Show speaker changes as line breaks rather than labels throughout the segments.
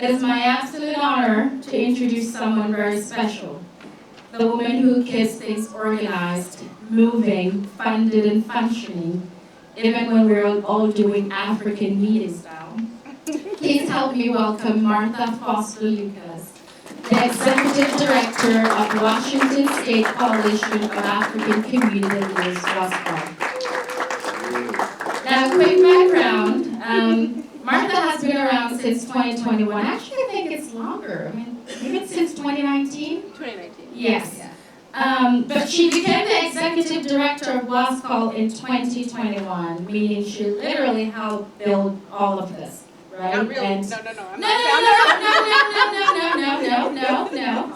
It is my absolute honor to introduce someone very special. The woman who keeps things organized, moving, funded, and functioning, even when we're all doing African meeting style. Please help me welcome Martha Foster Lucas, the Executive Director of Washington State Coalition of African Community Leaders, Wscacl. Now, quick background. Martha has been around since 2021. Actually, I think it's longer. I mean, even since 2019?
2019.
Yes. But she became the Executive Director of Wscacl in 2021, meaning she literally helped build all of this, right?
Not really.
And
No.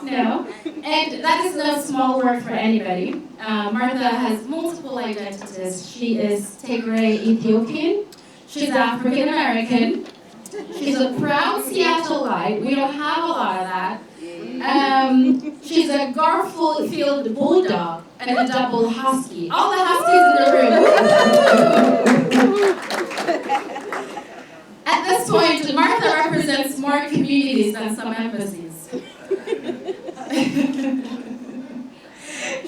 No. And that is no small work for anybody. Martha has multiple identities. She is Tigray Ethiopian. She's African American. She's a proud Seattleite. We don't have a lot of that. She's a Garfield bulldog and a double husky. All the huskies in the room. At this point, Martha represents more communities than some embassies.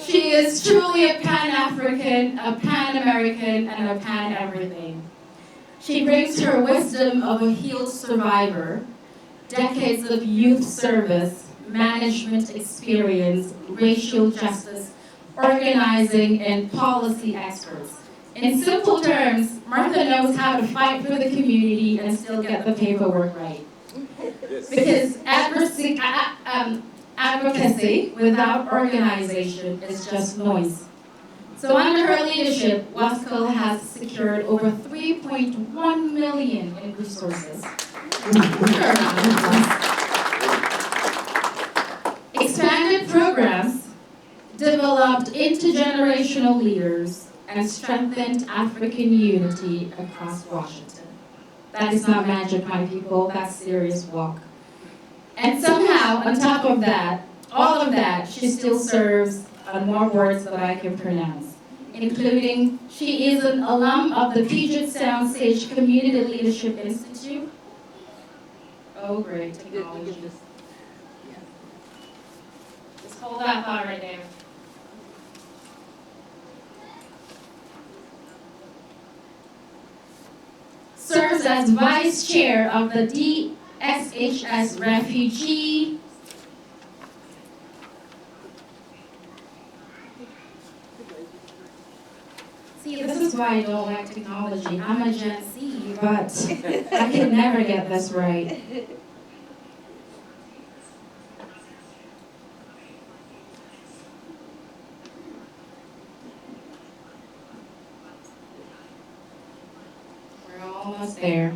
She is truly a Pan-African, a Pan-American, and a Pan-everything. She brings her wisdom of a healed survivor, decades of youth service, management experience, racial justice, organizing, and policy experts. In simple terms, Martha knows how to fight for the community and still get the paperwork right. Because advocacy without organization is just noise. So under her leadership, Wscacl has secured over $3.1 million in resources. Expanded programs, developed intergenerational leaders, and strengthened African unity across Washington. That is not magic, my people, that's serious work. And somehow, on top of that, all of that, she still serves on more boards that I can pronounce, including she is an alum of the Puget Sound Sage Community Leadership Institute. Oh, great technology. Just hold that thought right there. Serves as vice chair of the DSHS Refugee See, this is why I don't like technology. I'm a Gen Z, but I can never get this right. We're almost there.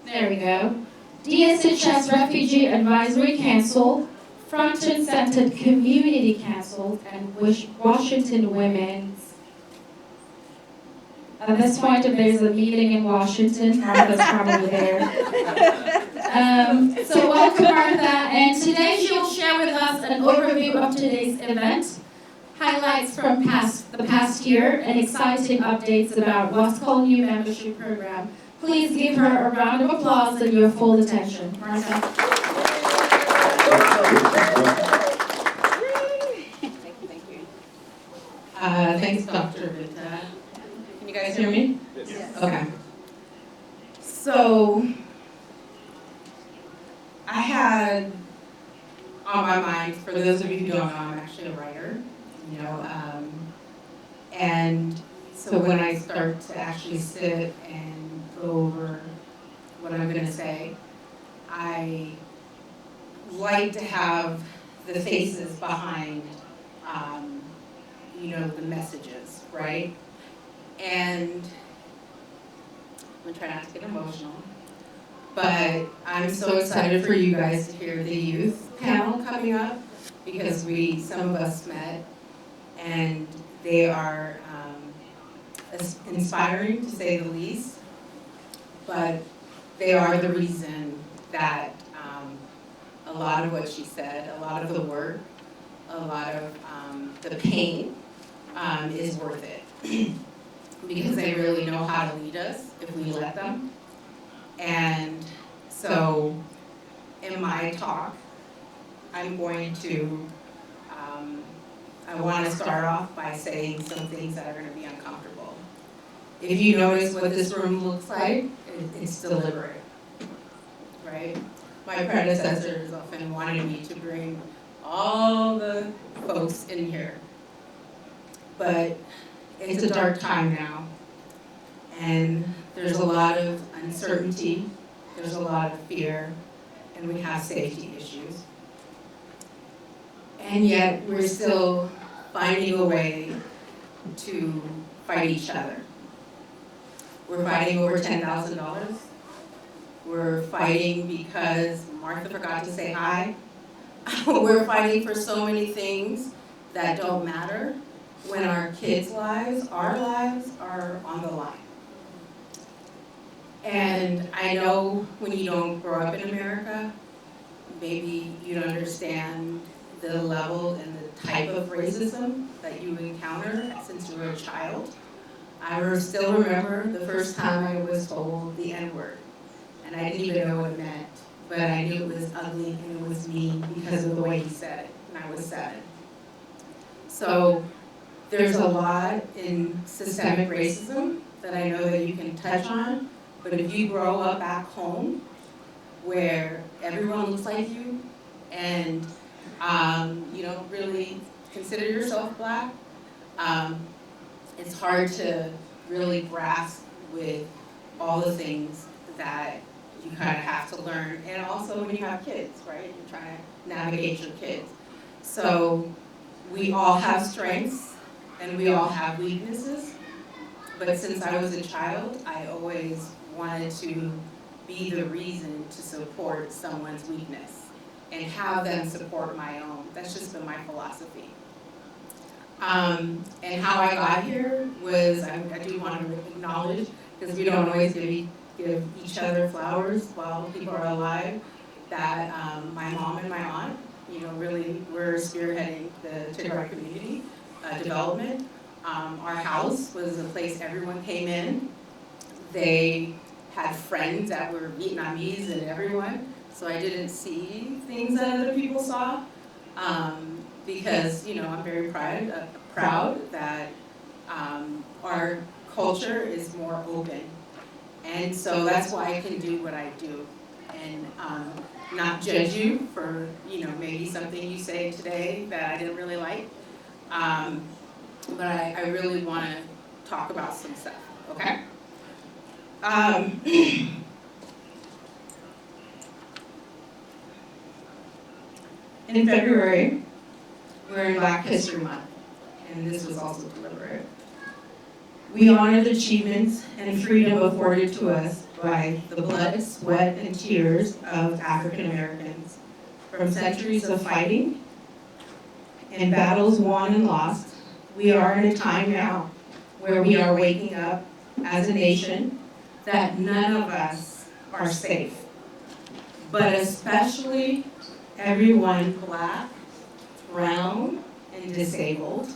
There we go. DSHS Refugee Advisory Council, Front and Center Community Council, and Washington Women's. At this point, if there's a meeting in Washington, Martha's probably there. So welcome, Martha. And today she will share with us an overview of today's event, highlights from the past year, and exciting updates about Wscacl new membership program. Please give her a round of applause and your full attention. Martha.
Thank you.
Thanks, Dr. Rita. Can you guys hear me?
Yes.
Okay. So, I had on my mind, for those of you who don't know, I'm actually a writer, and so when I start to actually sit and go over what I'm going to say, I like to have the faces behind, the messages, right? And I'm going to try not to get emotional, but I'm so excited for you guys to hear the youth panel coming up, because some of us met, and they are inspiring, to say the least, but they are the reason that a lot of what she said, a lot of the work a lot of the pain is worth it because they really know how to lead us if we let them. And so in my talk, I'm going to, I want to start off by saying some things that are going to be uncomfortable. If you notice what this room looks like, it's deliberate, right? My predecessors often wanted me to bring all the folks in here. But it's a dark time now, and there's a lot of uncertainty, there's a lot of fear, and we have safety issues. And yet we're still finding a way to fight each other. We're fighting over $10,000. We're fighting because Martha forgot to say hi. We're fighting for so many things that don't matter when our kids' lives, our lives, are on the line. And I know when you don't grow up in America, maybe you don't understand the level and the type of racism that you encounter since you were a child. I still remember the first time I was told the N-word, and I didn't even know what it meant, but I knew it was ugly and it was mean because of the way he said it, and I was 7. So there's a lot in systemic racism that I know that you can touch on, but if you grow up back home where everyone looks like you and you don't really consider yourself Black, it's hard to really grasp with all the things that you kind of have to learn. And also when you have kids, right? You're trying to navigate your kids. So we all have strengths and we all have weaknesses. But since I was a child, I always wanted to be the reason to support someone's weakness and have them support my own. That's just been my philosophy. And how I got here was, I do want to acknowledge, because we don't always give each other flowers while people are alive, that my mom and my aunt, really were spearheading the Tigray community development. Our house was a place everyone came in. They had friends that were Vietnamese and everyone, so I didn't see things that other people saw. Because I'm very proud that our culture is more open, and so that's why I can do what I do, and not judge you for maybe something you say today that I didn't really like, but I really want to talk about some stuff. Okay. In February, we're in Black History Month, and this was also deliberate. We honor the achievements and freedom afforded to us by the blood, sweat, and tears of African Americans. From centuries of fighting and battles won and lost, we are in a time now where we are waking up as a nation that none of us are safe, but especially everyone Black, brown, and disabled,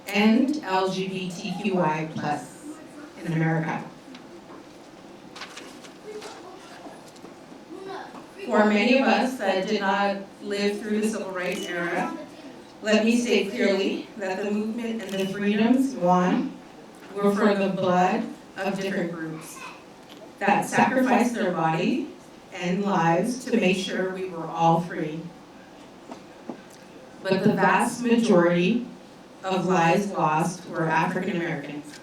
and LGBTQI plus in America. For many of us that did not live through the civil rights era, let me state clearly that the movement and the freedoms won were for the blood of different groups that sacrificed their body and lives to make sure we were all free. But the vast majority of lives lost were African Americans.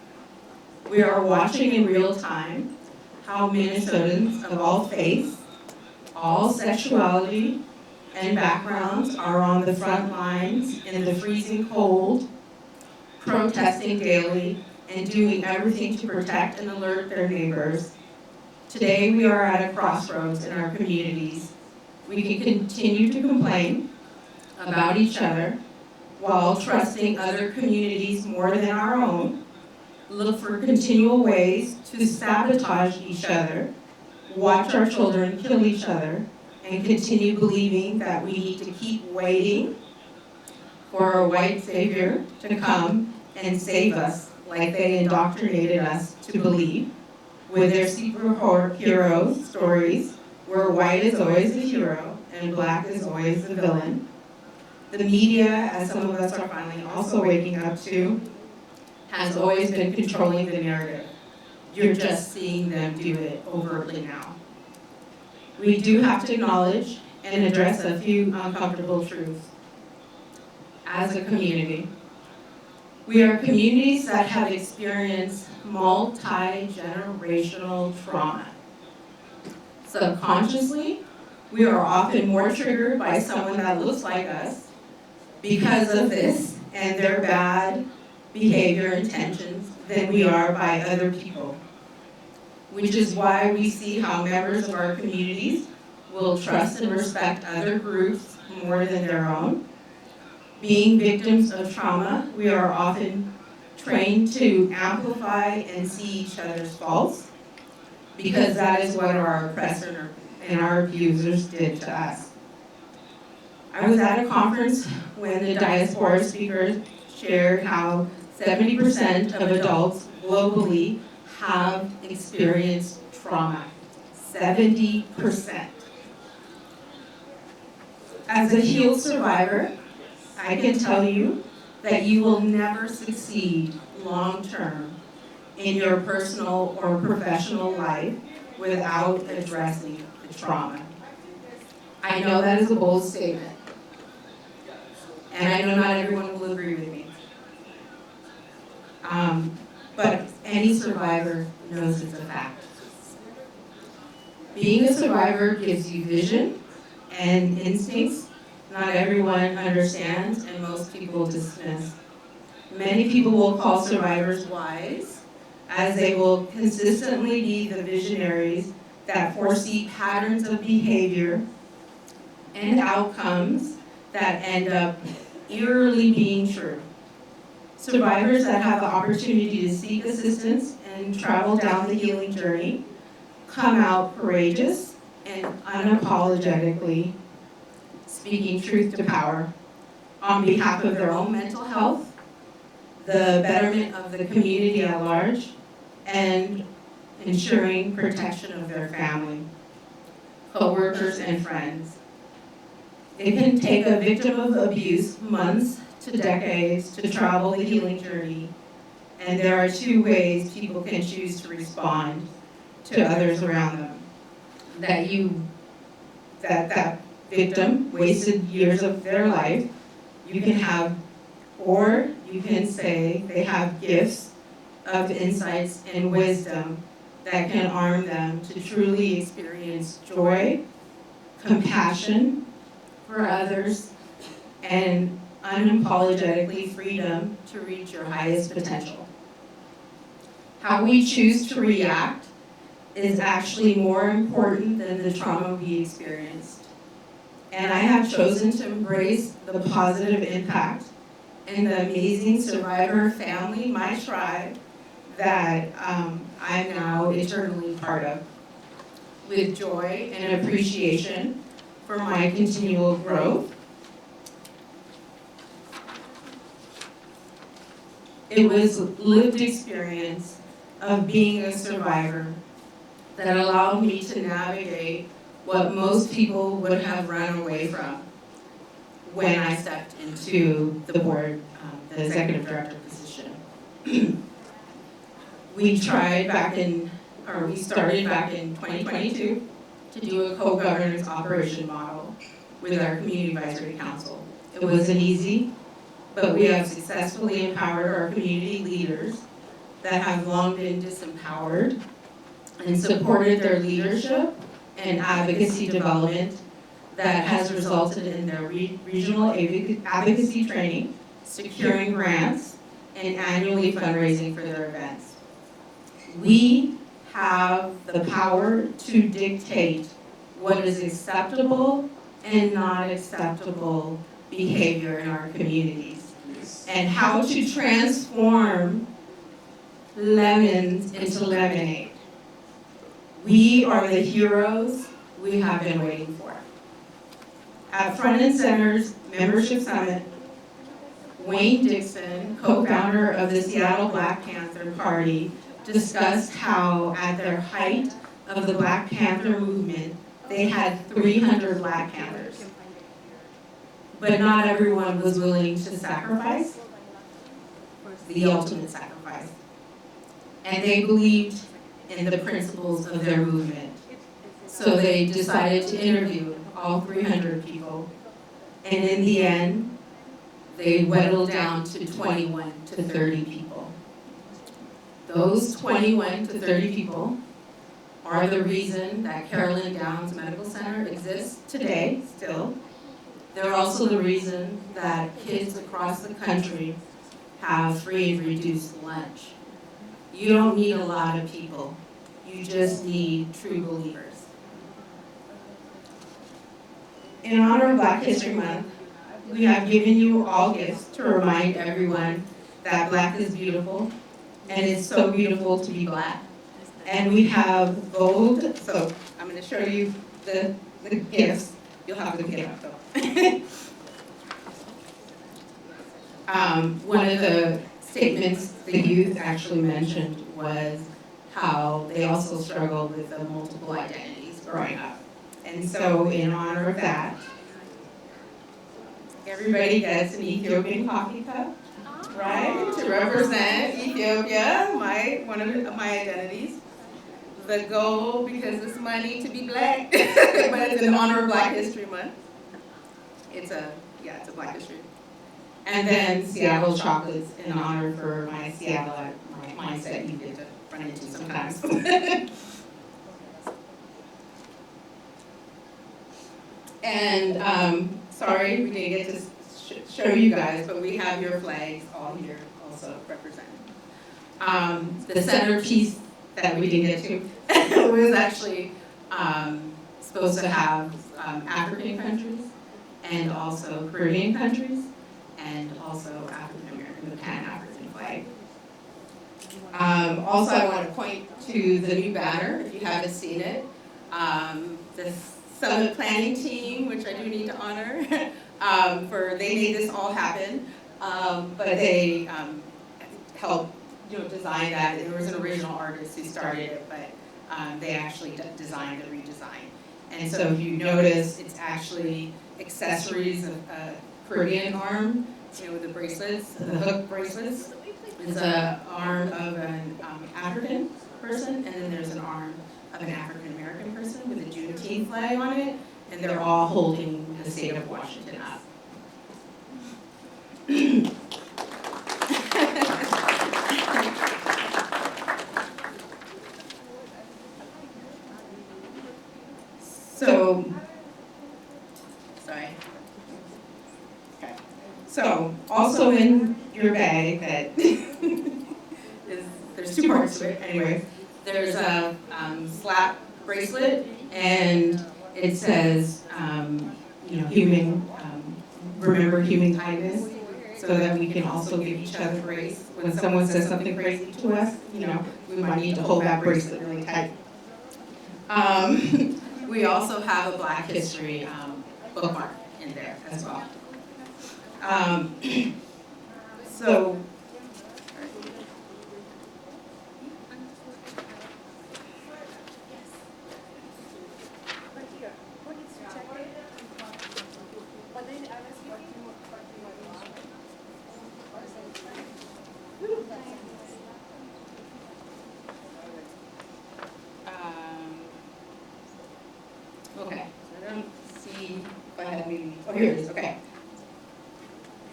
We are watching in real time how Minnesotans of all faiths, all sexuality, and backgrounds are on the front lines in the freezing cold, protesting daily, and doing everything to protect and alert their neighbors. Today we are at a crossroads in our communities. We can continue to complain about each other while trusting other communities more than our own, look for continual ways to sabotage each other, watch our children kill each other, and continue believing that we need to keep waiting for a white savior to come and save us like they indoctrinated us to believe with their superhero stories where white is always the hero and black is always the villain. The media, as some of us are finally also waking up to, has always been controlling the narrative. You're just seeing them do it overtly now. We do have to acknowledge and address a few uncomfortable truths. As a community, we are communities that have experienced multi-generational trauma. Subconsciously, we are often more triggered by someone that looks like us because of this and their bad behavior intentions than we are by other people. Which is why we see how members of our communities will trust and respect other groups more than their own. Being victims of trauma, we are often trained to amplify and see each other's faults because that is what our oppressor and our abusers did to us. I was at a conference when the diaspora speakers shared how 70% of adults globally have experienced trauma. 70%. As a healed survivor, I can tell you that you will never succeed long-term in your personal or professional life without addressing the trauma. I know that is a bold statement, and I know not everyone will agree with me. But any survivor knows it's a fact. Being a survivor gives you vision and instincts not everyone understands and most people dismiss. Many people will call survivors wise, as they will consistently be the visionaries that foresee patterns of behavior and outcomes that end up eerily being true. Survivors that have the opportunity to seek assistance and travel down the healing journey come out courageous and unapologetically speaking truth to power on behalf of their own mental health, the betterment of the community at large, and ensuring protection of their family, co-workers, and friends. It can take a victim of abuse months to decades to travel the healing journey, and there are two ways people can choose to respond to others around them. That victim wasted years of their life, you can have, or you can say they have gifts of insights and wisdom that can arm them to truly experience joy, compassion for others, and unapologetically freedom to reach your highest potential. How we choose to react is actually more important than the trauma we experienced. And I have chosen to embrace the positive impact and the amazing survivor family, my tribe, that I'm now eternally part of, with joy and appreciation for my continual growth. It was lived experience of being a survivor that allowed me to navigate what most people would have run away from when I stepped into the board, the executive director position. We started back in 2022 to do a co-governance operation model with our community advisory council. It wasn't easy, but we have successfully empowered our community leaders that have long been disempowered and supported their leadership and advocacy development that has resulted in their regional advocacy training, securing grants, and annually fundraising for their events. We have the power to dictate what is acceptable and not acceptable behavior in our communities, and how to transform lemons into lemonade. We are the heroes we have been waiting for. At Front and Center's Membership Summit, Wayne Dixon, co-founder of the Seattle Black Panther Party, discussed how at their height of the Black Panther movement, they had 300 Black Panthers. But not everyone was willing to sacrifice the ultimate sacrifice. And they believed in the principles of their movement. So they decided to interview all 300 people. And in the end, they whittled down to 21 to 30 people. Those 21 to 30 people are the reason that Carolyn Downs Medical Center exists today, still. They're also the reason that kids across the country have free and reduced lunch. You don't need a lot of people. You just need true believers. In honor of Black History Month, we have given you all gifts to remind everyone that Black is beautiful, and it's so beautiful to be Black. And we have gold, so I'm going to show you the gifts. You'll have to get up though. One of the statements the youth actually mentioned was how they also struggled with the multiple identities growing up. And so in honor of that, everybody gets an Ethiopian coffee cup, right? To represent Ethiopia, one of my identities. The gold, because it's money to be Black, but it's in honor of Black History Month. It's a Black History. And then Seattle chocolates in honor for my Seattle mindset you get to run into sometimes. And sorry we didn't get to show you guys, but we have your flags all here also represented. The centerpiece that we didn't get to was actually supposed to have African countries and also Caribbean countries and also African American, the Pan-African flag. Also, I want to point to the new banner, if you haven't seen it. The summit planning team, which I do need to honor, they made this all happen, but they helped design that. There was an original artist who started it, but they actually designed the redesign. And so if you notice, it's actually accessories of a Caribbean arm, with the bracelets, the hook bracelets. It's an arm of an African person, and then there's an arm of an African American person with a Juneteenth flag on it, and they're all holding the state of Washington up. So, also in your bag that there's two parts to it anyway. There's a slap bracelet, and it says, remember human kindness, so that we can also give each other grace. When someone says something crazy to us, we might need to hold that bracelet really tight. We also have a Black History bookmark in there as well. Okay, I don't see if I have maybe, oh, here it is, okay.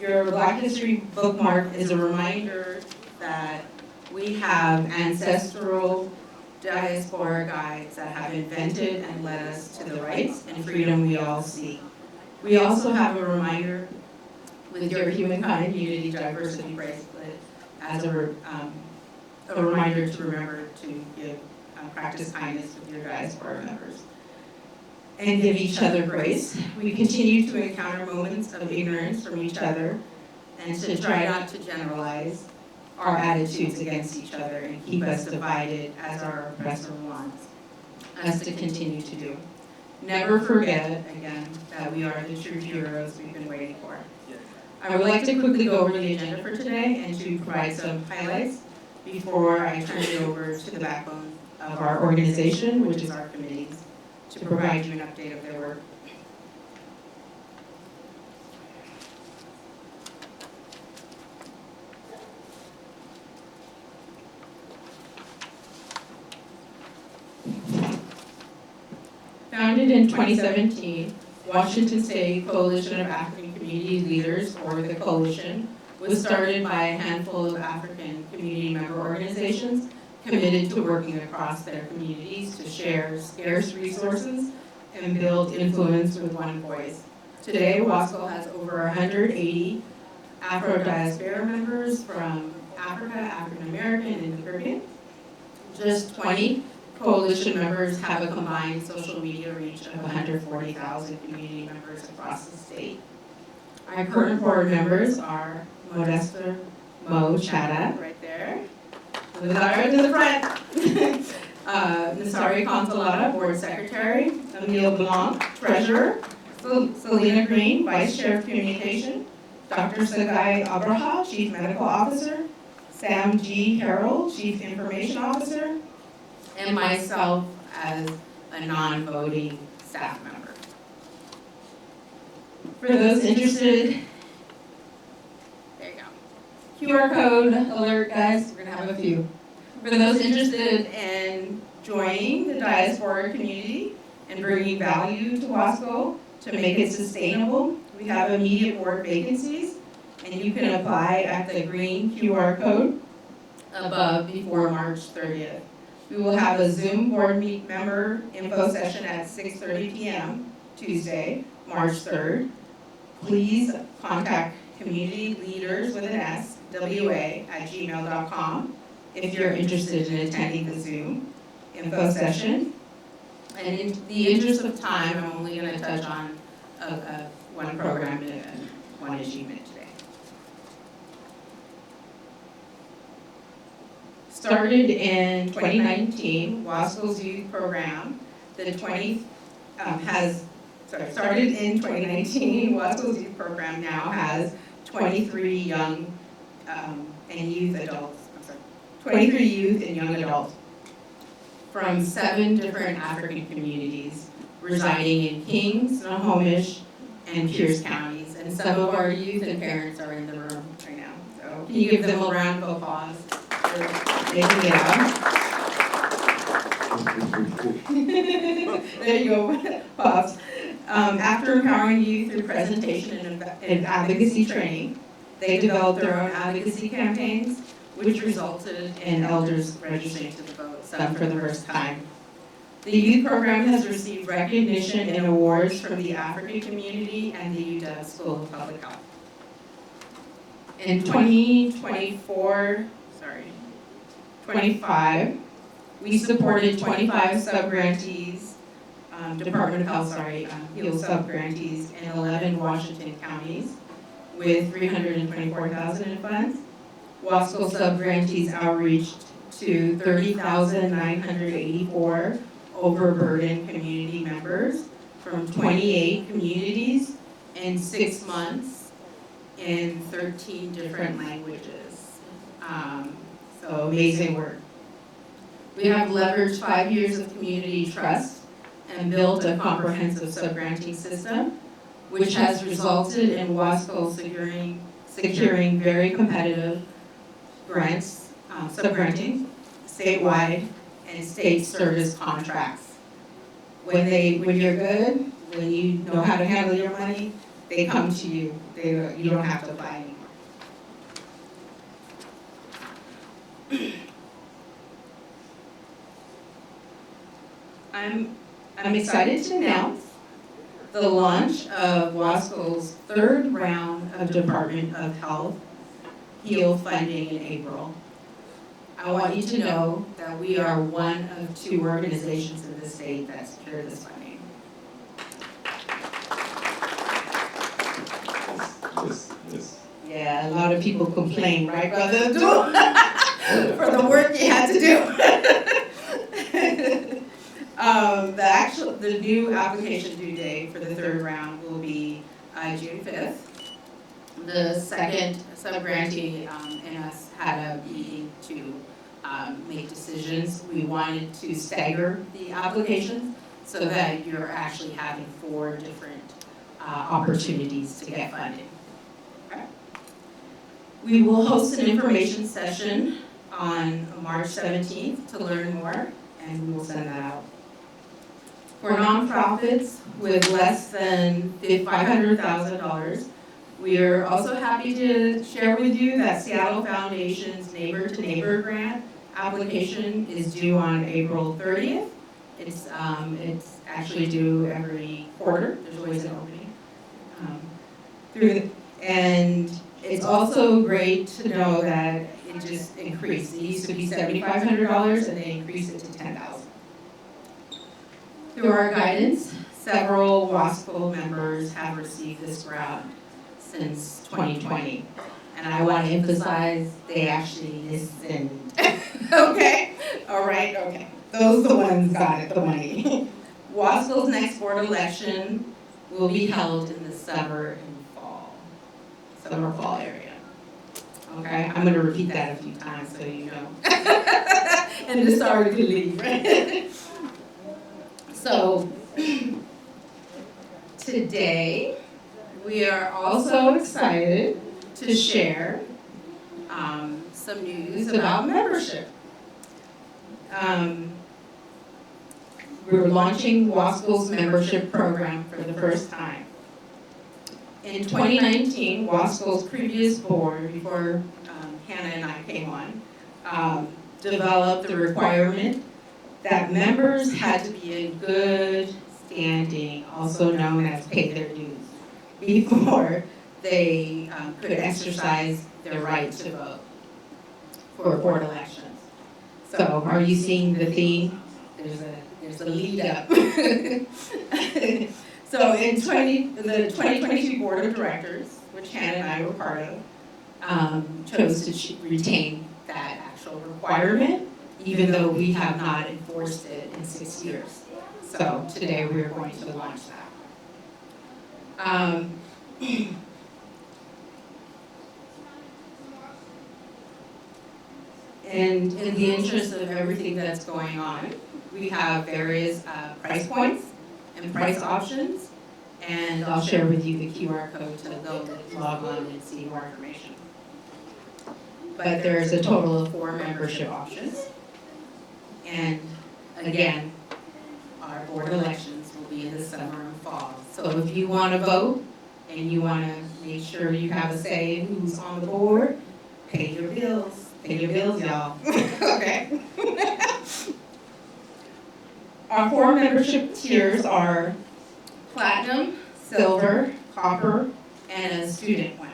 Your Black History bookmark is a reminder that we have ancestral diaspora guides that have invented and led us to the rights and freedom we all seek. We also have a reminder with your Humankind Unity Diversity bracelet as a reminder to remember to practice kindness with your diaspora members and give each other grace. We continue to encounter moments of ignorance from each other and to try not to generalize our attitudes against each other and keep us divided as our oppressor wants us to continue to do. Never forget, again, that we are the true heroes we've been waiting for. I would like to quickly go over the agenda for today and to provide some highlights before I turn it over to the backbone of our organization, which is our committees, to provide you an update of their work. Founded in 2017, Washington State Coalition of African Community Leaders, or the Coalition, was started by a handful of African community member organizations committed to working across their communities to share scarce resources and build influence with one voice. Today, Wscacl has over 180 Afro-diaspora members from Africa, African American, and the Caribbean. Just 20 coalition members have a combined social media reach of 140,000 community members across the state. Our current board members are Modesta Mo Chada, right there, Nazari to the front, Nasari Consolata, board secretary, Emile Blanc, treasurer, Selena Green, vice chair of communication, Dr. Sagai Abraha, chief medical officer, Sam G. Harrell, chief information officer, and myself as a non-voting staff member. For those interested, there you go. QR code alert, guys, we're gonna have a few. For those interested in joining the diaspora community and bringing value to Wscacl to make it sustainable, we have immediate board vacancies, and you can apply at the green QR code above before March 30th. We will have a Zoom board member info session at 6:30 p.m. Tuesday, March 3rd. Please contact community leaders with an S, WA@gmail.com if you're interested in attending the Zoom info session. And in the interest of time, I'm only going to touch on one program and one achievement today. Started in 2019, Wscacl's youth program, started in 2019, Wscacl's youth program now has 23 young and youth adults, 23 youth and young adults from 7 different African communities residing in Kings, Snohomish, and Pierce counties. And some of our youth and parents are in the room right now. So can you give them a round of applause for making it out? There you go, Pops. After empowering youth through presentation and advocacy training, they developed their own advocacy campaigns, which resulted in elders registering to vote, some for the first time. The youth program has received recognition and awards from the African community and the UW School of Public Health. In 25, we supported 25 sub-grantees, Department of Health, HEAL sub-grantees in 11 Washington counties with $324,000 in funds. Wscacl sub-grantees outreached to 30,984 overburdened community members from 28 communities in 6 months in 13 different languages. So amazing work. We have leveraged 5 years of community trust and built a comprehensive sub-granting system, which has resulted in Wscacl securing very competitive grants, sub-granting, statewide, and state service contracts. When you're good, when you know how to handle your money, they come to you. You don't have to apply anymore. I'm excited to announce the launch of Wscacl's 3rd round of Department of Health HEAL funding in April. I want you to know that we are one of 2 organizations in the state that secured this funding.
Yes.
Yeah, a lot of people complain, right, brother? For the work you had to do. The new application due date for the 3rd round will be June 5th. The second sub-grantee and us had a meeting to make decisions. We wanted to stagger the applications so that you're actually having 4 different opportunities to get funding. Okay. We will host an information session on March 17th to learn more, and we will send that out. For nonprofits with less than $500,000, we are also happy to share with you that Seattle Foundation's Neighbor to Neighbor grant application is due on April 30th. It's actually due every quarter. There's always an opening. And it's also great to know that it just increased. It used to be $7,500 and they increased it to $10,000. Through our guidance, several Wscacl members have received this grant since 2020. And I want to emphasize they actually listened. Okay? All right, okay. Those are the ones got it, the money. Wscacl's next board election will be held in the summer and fall area. Okay? I'm going to repeat that a few times so you know. And this sorry to leave, right? So, today, we are also excited to share some news about membership. We're launching Wscacl's membership program for the first time. In 2019, Wscacl's previous board, before Hannah and I came on, developed the requirement that members had to be in good standing, also known as pay their dues, before they could exercise their right to vote for board elections. So, are you seeing the theme? There's a lead up. So, in the 2022 Board of Directors, which Hannah and I were part of, chose to retain that actual requirement, even though we have not enforced it in 6 years. So today we are going to launch that. And in the interest of everything that's going on, we have various price points and price options, and I'll share with you the QR code to go log on and see more information. But there's a total of 4 membership options. And again, our board elections will be in the summer and fall. So if you want to vote and you want to make sure you have a say in who's on the board, pay your bills. Pay your bills, y'all. Okay. Our 4 membership tiers are Platinum, Silver, Copper, and a student one.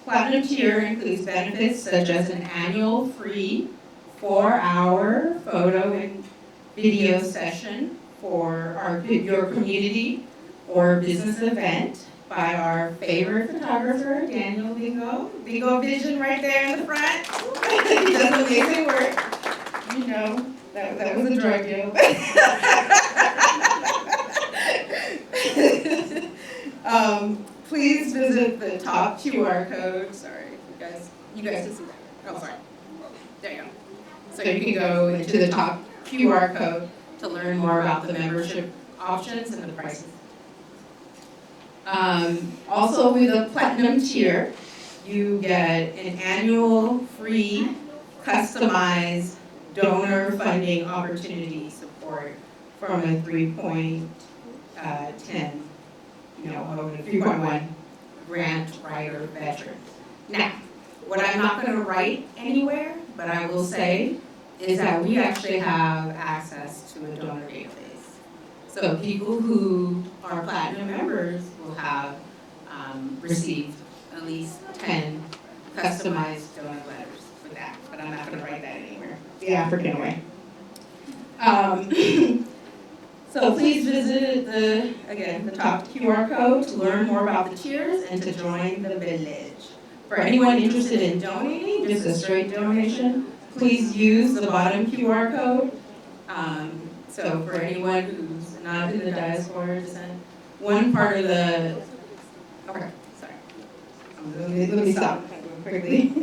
Platinum tier includes benefits such as an annual free 4-hour photo and video session for your community or business event by our favorite photographer, Daniel Bingo. Bingo Vision right there in the front. He does amazing work. You know, that was a drug deal. Please visit the top QR code. Sorry, you guys can see that. Oh, sorry. There you go. So you can go into the top QR code to learn more about the membership options and the prices. Also, with the Platinum tier, you get an annual free, customized donor funding opportunity support from a 3.10, 3.1 grant writer veteran. Now, what I'm not going to write anywhere, but I will say, is that we actually have access to a donor database. So people who are platinum members will have received at least 10 customized donor letters for that, but I'm not going to write that anywhere. The African way. So please visit the top QR code to learn more about the tiers and to join the village. For anyone interested in donating, just a straight donation, please use the bottom QR code. So for anyone who's not in the diaspora, one part of the, okay, sorry. let me stop quickly.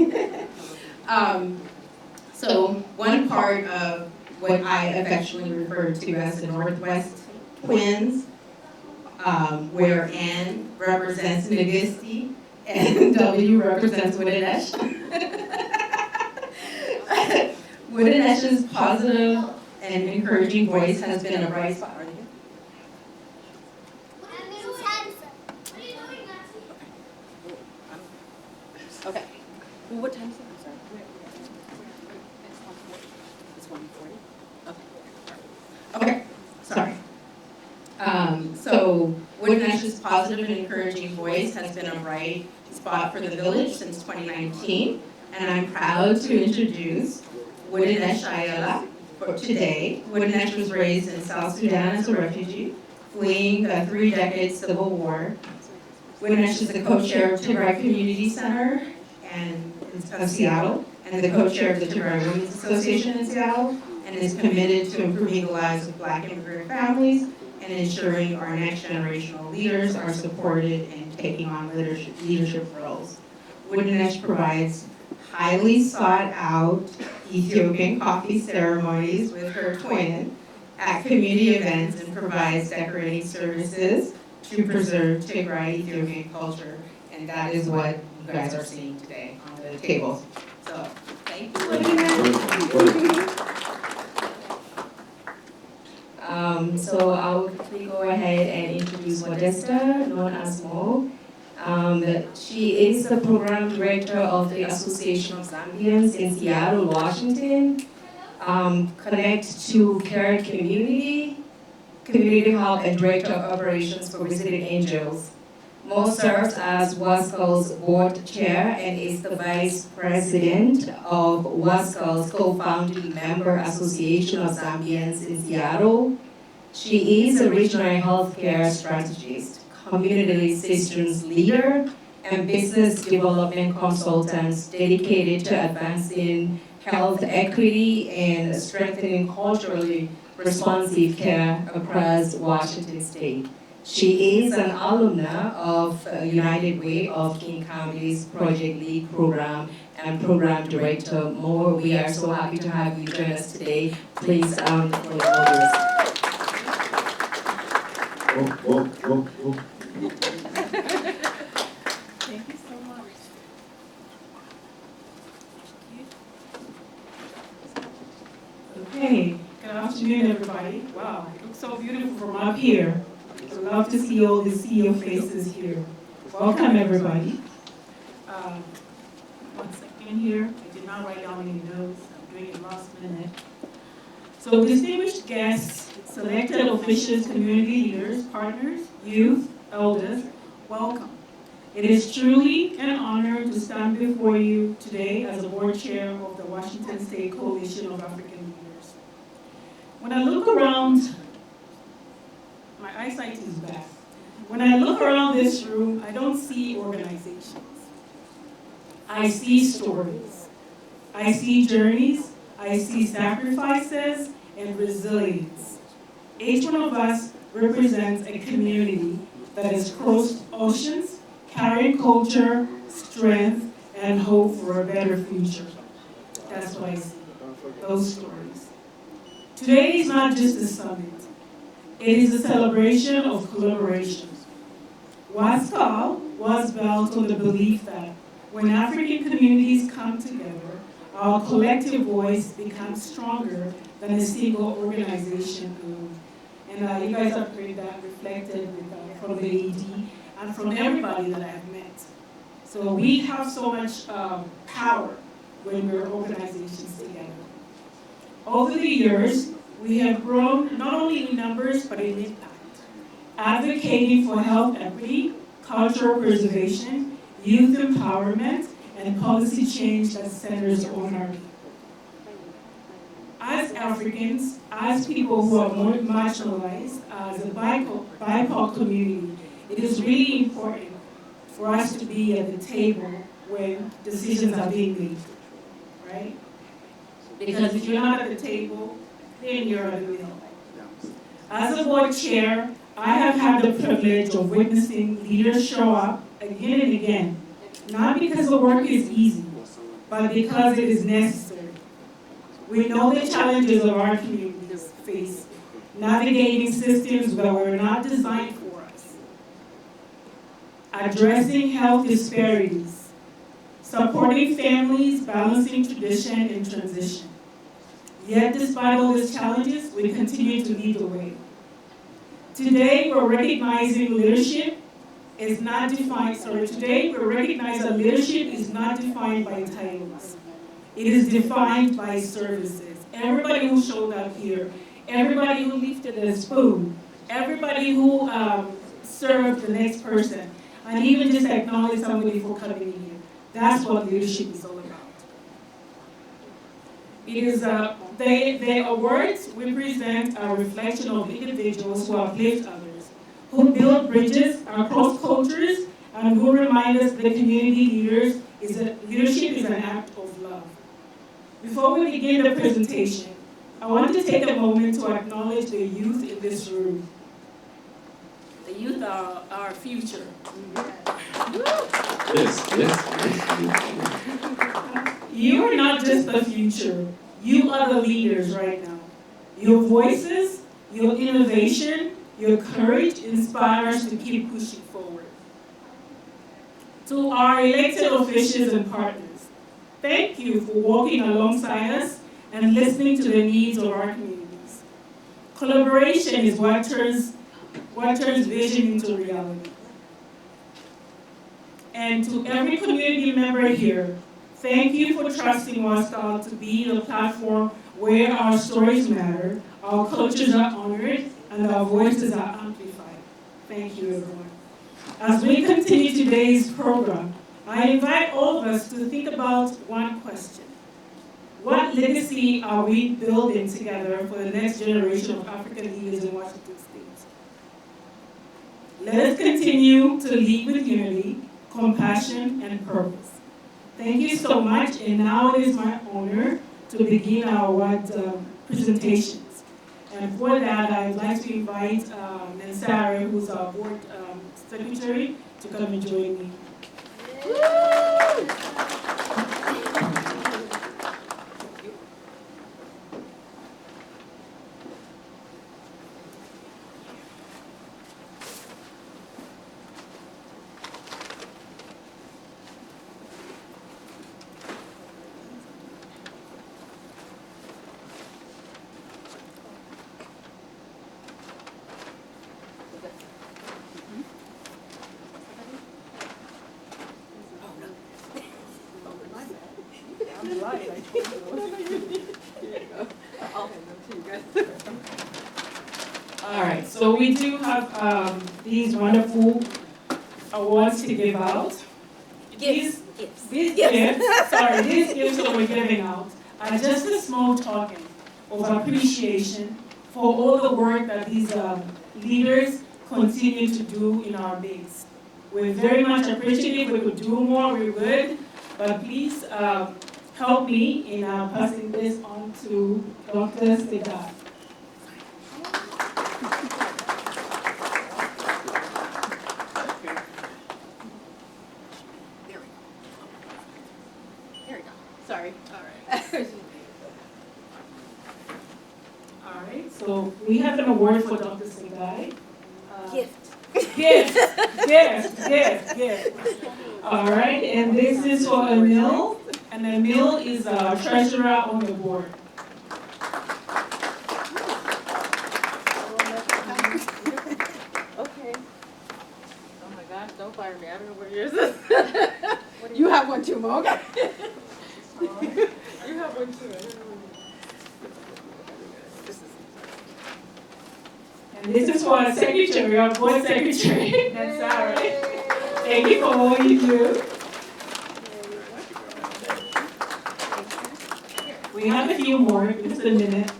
So one part of what I affectionately refer to as the Northwest Twins, where N represents Nagist and W represents Widenesh. Widenesh's positive and encouraging voice has been a bright spot.
Okay. Well, what time is it? Sorry. It's 1:40.
Okay, sorry. So Widenesh's positive and encouraging voice has been a bright spot for the village since 2019, and I'm proud to introduce Widenesh Ayala for today. Widenesh was raised in South Sudan as a refugee, fleeing the 3-decade civil war. Widenesh is the co-chair of Tigray Community Center of Seattle, and the co-chair of the Tigray Women's Association in Seattle, and is committed to improving the lives of Black immigrant families and ensuring our next generational leaders are supported in taking on leadership roles. Widenesh provides highly sought out Ethiopian coffee ceremonies with her twin at community events and provides decorating services to preserve Tigray Ethiopian culture. And that is what you guys are seeing today on the tables. So, thank you, Widenesh.
So I'll quickly go ahead and introduce Modesta, known as Mo. She is the program director of the Association of Zambians in Seattle, Washington. Connect to Care Community Hub, and Director of Operations for Visiting Angels. Mo serves as Wscacl's board chair and is the vice president of Wscacl's co-founding member Association of Zambians in Seattle. She is a regional healthcare strategist, community systems leader, and business development consultant dedicated to advancing health equity and strengthening culturally responsive care across Washington State. She is an alumna of United Way of King County's Project Lead program and program director. Mo, we are so happy to have you join us today. Please, for your orders.
Thank you so much. Okay, good afternoon, everybody. Wow, it looks so beautiful from up here. I love to see all the CEO faces here. Welcome, everybody. One second here. I did not write down any notes. I'm doing it last minute. So, distinguished guests, selected officials, community leaders, partners, youth, elders, welcome. It is truly an honor to stand before you today as a board chair of the Washington State Coalition of African Leaders. When I look around, my eyesight is bad. When I look around this room, I don't see organizations. I see stories. I see journeys. I see sacrifices and resilience. Each one of us represents a community that has crossed oceans, carried culture, strength, and hope for a better future. That's what I see, those stories. Today is not just a summit. It is a celebration of collaboration. Wscacl was built on the belief that when African communities come together, our collective voice becomes stronger than a single organization alone. And you guys have heard that reflected from the AD and from everybody that I've met. So we have so much power when we're organizations together. Over the years, we have grown not only in numbers, but in impact, advocating for health equity, cultural preservation, youth empowerment, and policy change that centers on our people. As Africans, as people who are more marginalized, as a BIPOC community, it is really important for us to be at the table when decisions are being made, right? Because if you're not at the table, then you're at the middle. As a board chair, I have had the privilege of witnessing leaders show up again and again not because the work is easy, but because it is necessary. We know the challenges of our communities face, navigating systems that were not designed for us, addressing health disparities, supporting families, balancing tradition and transition. Yet despite all these challenges, we continue to lead the way. Today, we're recognizing leadership is not defined, today we recognize that leadership is not defined by titles. It is defined by services. Everybody who showed up here, everybody who lifted a spoon, everybody who served the next person, and even just acknowledge somebody for coming in here. That's what leadership is all about. It is, the awards represent a reflection of individuals who uplift others, who build bridges across cultures, and who remind us that leadership is an act of love. Before we begin the presentation, I want to take a moment to acknowledge the youth in this room. The youth are our future. You are not just the future, you are the leaders right now. Your voices, your innovation, your courage inspire us to keep pushing forward. To our elected officials and partners, thank you for walking alongside us and listening to the needs of our communities. Collaboration is what turns vision into reality. And to every community member here, thank you for trusting Wscacl to be the platform where our stories matter, our cultures are honored, and our voices are amplified. Thank you, everyone. As we continue today's program, I invite all of us to think about one question. What legacy are we building together for the next generation of African leaders in Washington State? Let us continue to lead with unity, compassion, and purpose. Thank you so much, and now it is my honor to begin our award presentations. And for that, I'd like to invite Sarah, who's our board secretary, to come and join me. All right, so we do have these wonderful awards to give out. These gifts that we're giving out are just a small token of appreciation for all the work that these leaders continue to do in our base. We're very much appreciative. We could do more, we would, but please help me in passing this on to Dr. Wscacl.
Sorry.
All right, so we have an award for Dr. Wscacl.
Gift.
All right, and this is for Emil, and Emil is our treasurer on the board.
Okay. Oh my gosh, don't fire me. I don't know what yours is. You have one too, Mo. Okay. You have one too. I don't know what
And this is for our secretary, our board secretary, that's Sarah. Thank you for all you do. We have a few more, just a minute.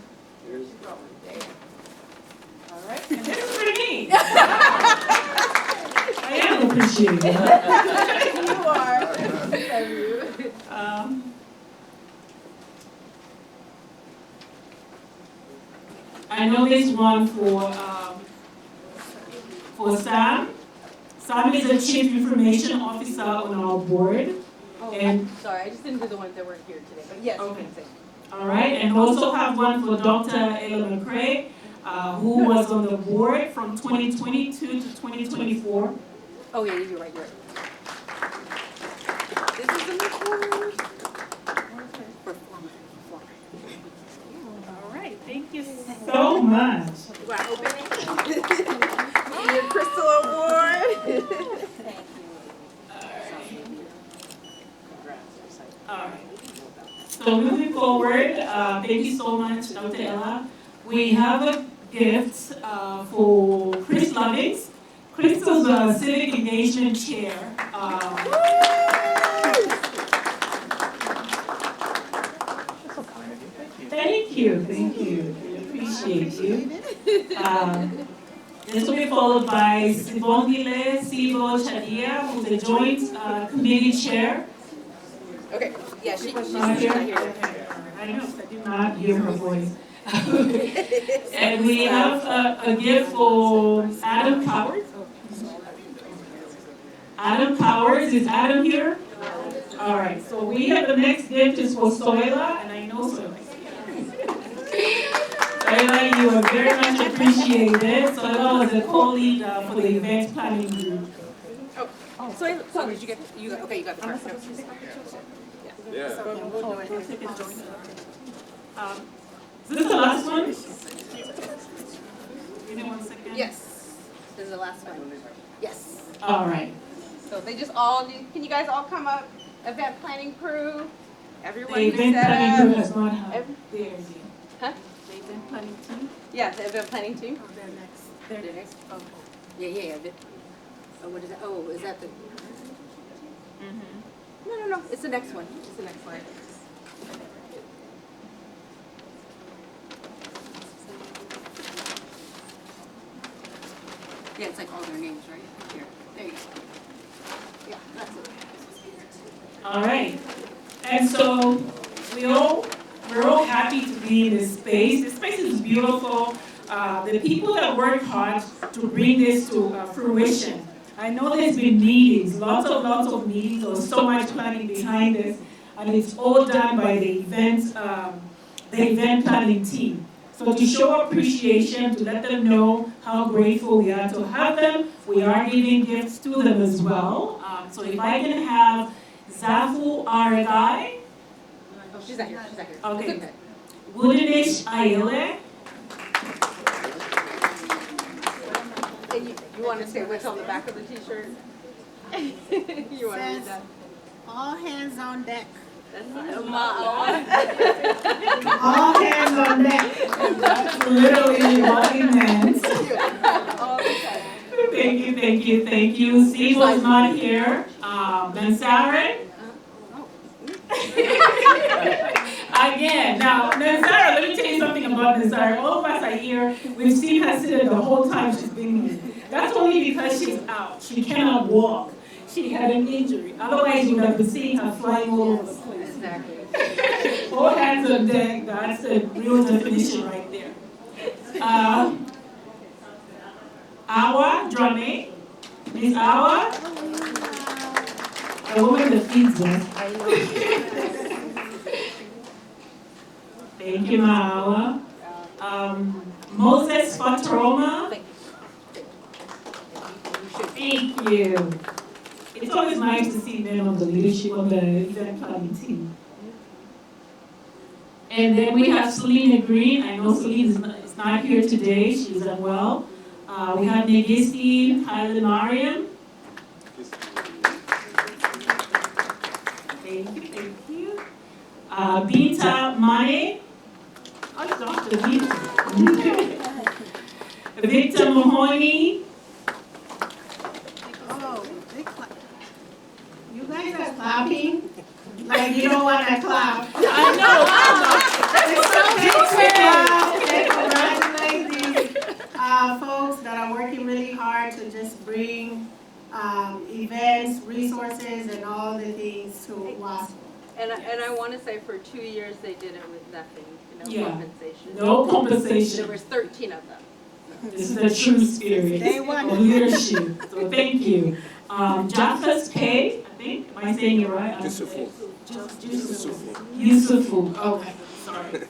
All right, and this is for me. I am appreciated.
you are. Love you.
I know this one for Sam is the Chief Information Officer on our board.
Oh,
And-
sorry, I just didn't do the ones that weren't here today, but yes.
Okay.
you can say.
All right, and also have one for Dr. Ella McCrae, who was on the board from 2022 to 2024.
Oh, yeah, you're right, you're right. This is the next one. Performer.
All right, thank you so much.
Do I open it? Your Crystal Award.
All right. So moving forward, thank you so much, Dr. Ella. We have a gift for Chris Lovings. Crystal's a civic engagement chair. Thank you. We appreciate you. This will be followed by Sibongile Sivo Chadia, who's the joint committee chair.
Okay, yeah, she's
Not
not
here?
here.
Okay. I know, I did not hear her voice. And we have a gift for Adam Powers. Adam Powers, is Adam here? All right, so we have the next gift is for Soila, and I know Soila. Soila, you are very much appreciated. Soila was a co-lead for the event planning group.
So did you get, okay, you got the first.
Yeah.
We'll take it jointly. Is this the last one? Give me 1 second.
Yes, this is the last one. Yes.
All right.
So they just all need, can you guys all come up? Event planning crew, everyone
The
is
event planning group
set
has
up.
not had
Every-
theirs yet.
Huh?
The event planning team?
Yeah, the event planning team.
Oh, they're next.
They're next. Oh, yeah. Oh, what is that? Oh, is that the? No. It's the next one. It's the next slide. Yeah, it's like all their names, right? Here. There you go. Yeah, that's it.
All right. And so we're all happy to be in this space. This space is beautiful. The people that work hard to bring this to fruition. I know there's been meetings, lots of meetings. There was so much planning behind this, and it's all done by the event planning team. So to show appreciation, to let them know how grateful we are to have them, we are giving gifts to them as well. So if I can have Zafu Aragai,
Oh, she's not here. She's not here.
Okay.
It's okay.
Wudinish Ayele,
And you want to say what's on the back of the t-shirt? You want to read that?
All hands on deck.
That's
All hands on deck.
that's literally what it meant.
all the time.
Thank you. Sibo's not here. Nansare. Again, now Nansara, let me tell you something about Nansara. All of us are here. We've seen her sit the whole time she's been here. That's only because she's out. She cannot walk. She had an injury. Otherwise, you would have been seeing her flying all over the place.
Exactly.
All hands on deck. That's the real definition right there. Awa Drame. Miss Awa. A woman that feeds us. Thank you, Ma'awa. Moses Fatroma. Thank you. It's always nice to see men on the leadership of the event planning team. And then we have Selena Green. I know Selena is not here today. She's unwell. We have Negesti Haile Mariam. Thank you. Binta Mane. Oh, it's Dr. Binta. Victor Mahoney.
Oh, they clap. You guys are clapping like you don't want to clap.
I know.
It's so big to congratulate these folks that are working really hard to just bring events, resources, and all the things to Wscacl.
And I want to say for 2 years they did it with nothing,
Yeah.
compensation.
No compensation.
There was 13 of them.
This is the true spirit of leadership. So thank you. Japheth K, I think. Am I saying it right? Yusufu. Okay, sorry.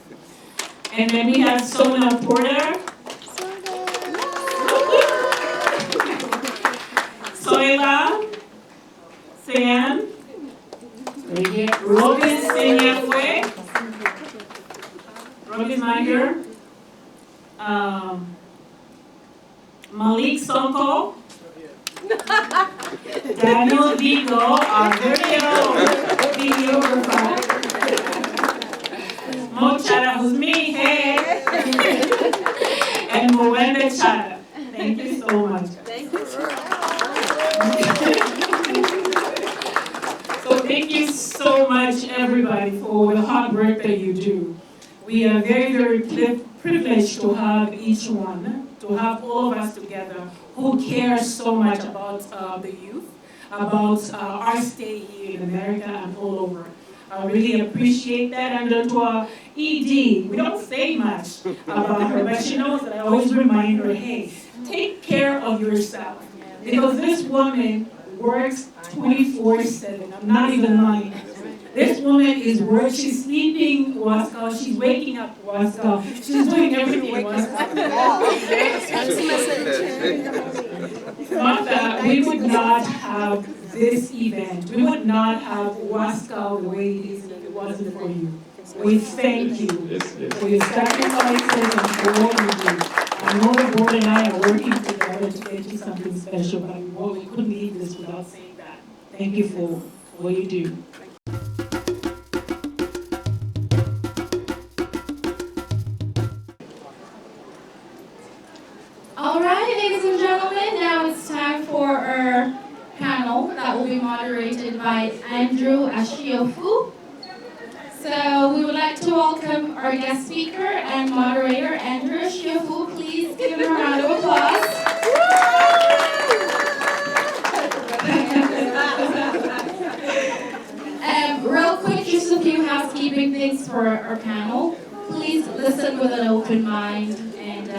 And then we have Sona Porter. Soila. Sam. Robin Senyafwe. Robin's not here. Malik Sonko. Daniel Vigo, our very own videographer. Mo Chada, who's me, hey. And Moenda Chada. Thank you so much.
Thank you.
So thank you so much, everybody, for the hard work that you do. We are very, very privileged to have each one, to have all of us together who care so much about the youth, about our stay here in America and all over. I really appreciate that. And then to our ED, we don't say much about her, but she knows that I always remind her, hey, take care of yourself. Because this woman works 24/7. I'm not even lying. This woman is working, she's sleeping Wscacl, she's waking up Wscacl, she's doing everything Wscacl. Martha, we would not have this event, we would not have Wscacl the way it is if it wasn't for you. We thank you for your sacrifices and for all you do. I know the board and I are working together to get you something special, but we couldn't leave this without saying that. Thank you for what you do.
All right, ladies and gentlemen, now it's time for our panel that will be moderated by Andrew Ashiofu. So we would like to welcome our guest speaker and moderator, Andrew Ashiofu. Please give him a round of applause. Real quick, just a few housekeeping things for our panel. Please listen with an open mind, and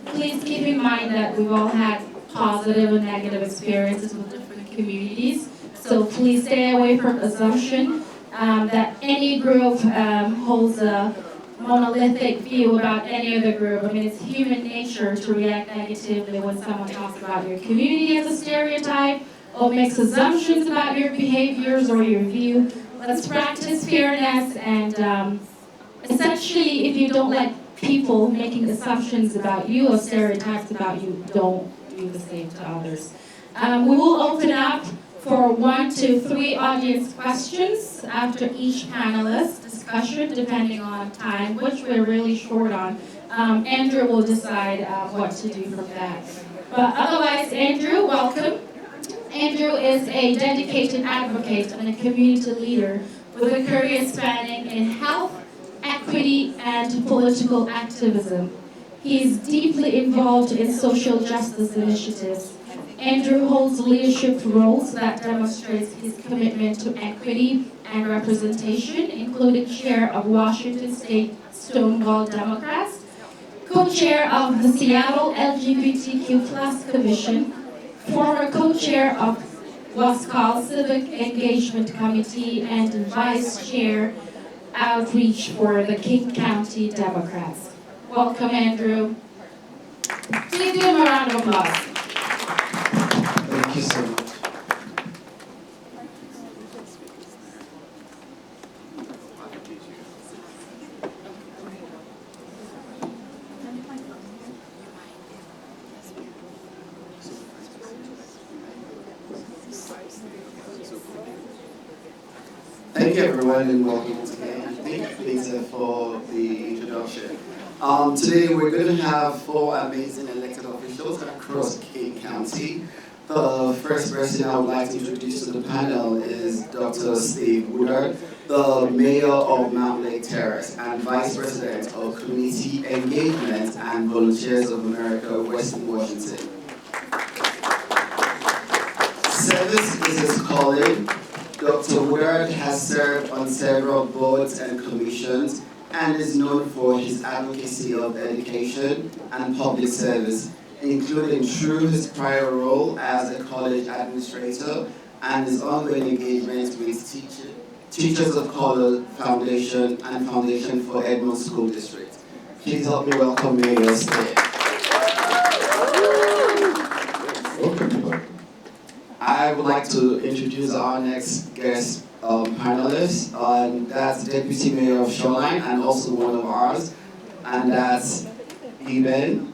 please keep in mind that we've all had positive and negative experiences with different communities. So please stay away from assumption that any group holds a monolithic view about any other group. I mean, it's human nature to react negatively when someone talks about your community as a stereotype or makes assumptions about your behaviors or your view. Let's practice fairness, and essentially, if you don't like people making assumptions about you or stereotypes about you, don't do the same to others. We will open up for 1 to 3 audience questions after each panelist discussion, depending on time, which we're really short on. Andrew will decide what to do from that. But otherwise, Andrew, welcome. Andrew is a dedicated advocate and a community leader with a career spanning in health, equity, and political activism. He is deeply involved in social justice initiatives. Andrew holds leadership roles that demonstrates his commitment to equity and representation, including chair of Washington State Stonewall Democrats, co-chair of the Seattle LGBTQ+ Commission, former co-chair of Wscacl Civic Engagement Committee, and vice chair outreach for the King County Democrats. Welcome, Andrew. Please give him a round of applause.
Thank you so much. Thank you, everyone, and welcome once again. And thank you, Lisa, for the introduction. Today, we're going to have 4 amazing elected officials across King County. The first person I would like to introduce to the panel is Dr. Steve Woodard, the Mayor of Mount Lake Terrace and Vice President of Community Engagement and Volunteers of America, Western Washington. Service is his calling. Dr. Woodard has served on several boards and commissions, and is known for his advocacy of education and public service, including through his prior role as a college administrator and his ongoing engagement with Teachers of Color Foundation and Foundation for Edmond School District. Please help me welcome Mayor State. I would like to introduce our next guest panelist, and that's Deputy Mayor of Shoreline and also one of ours, and that's Eben.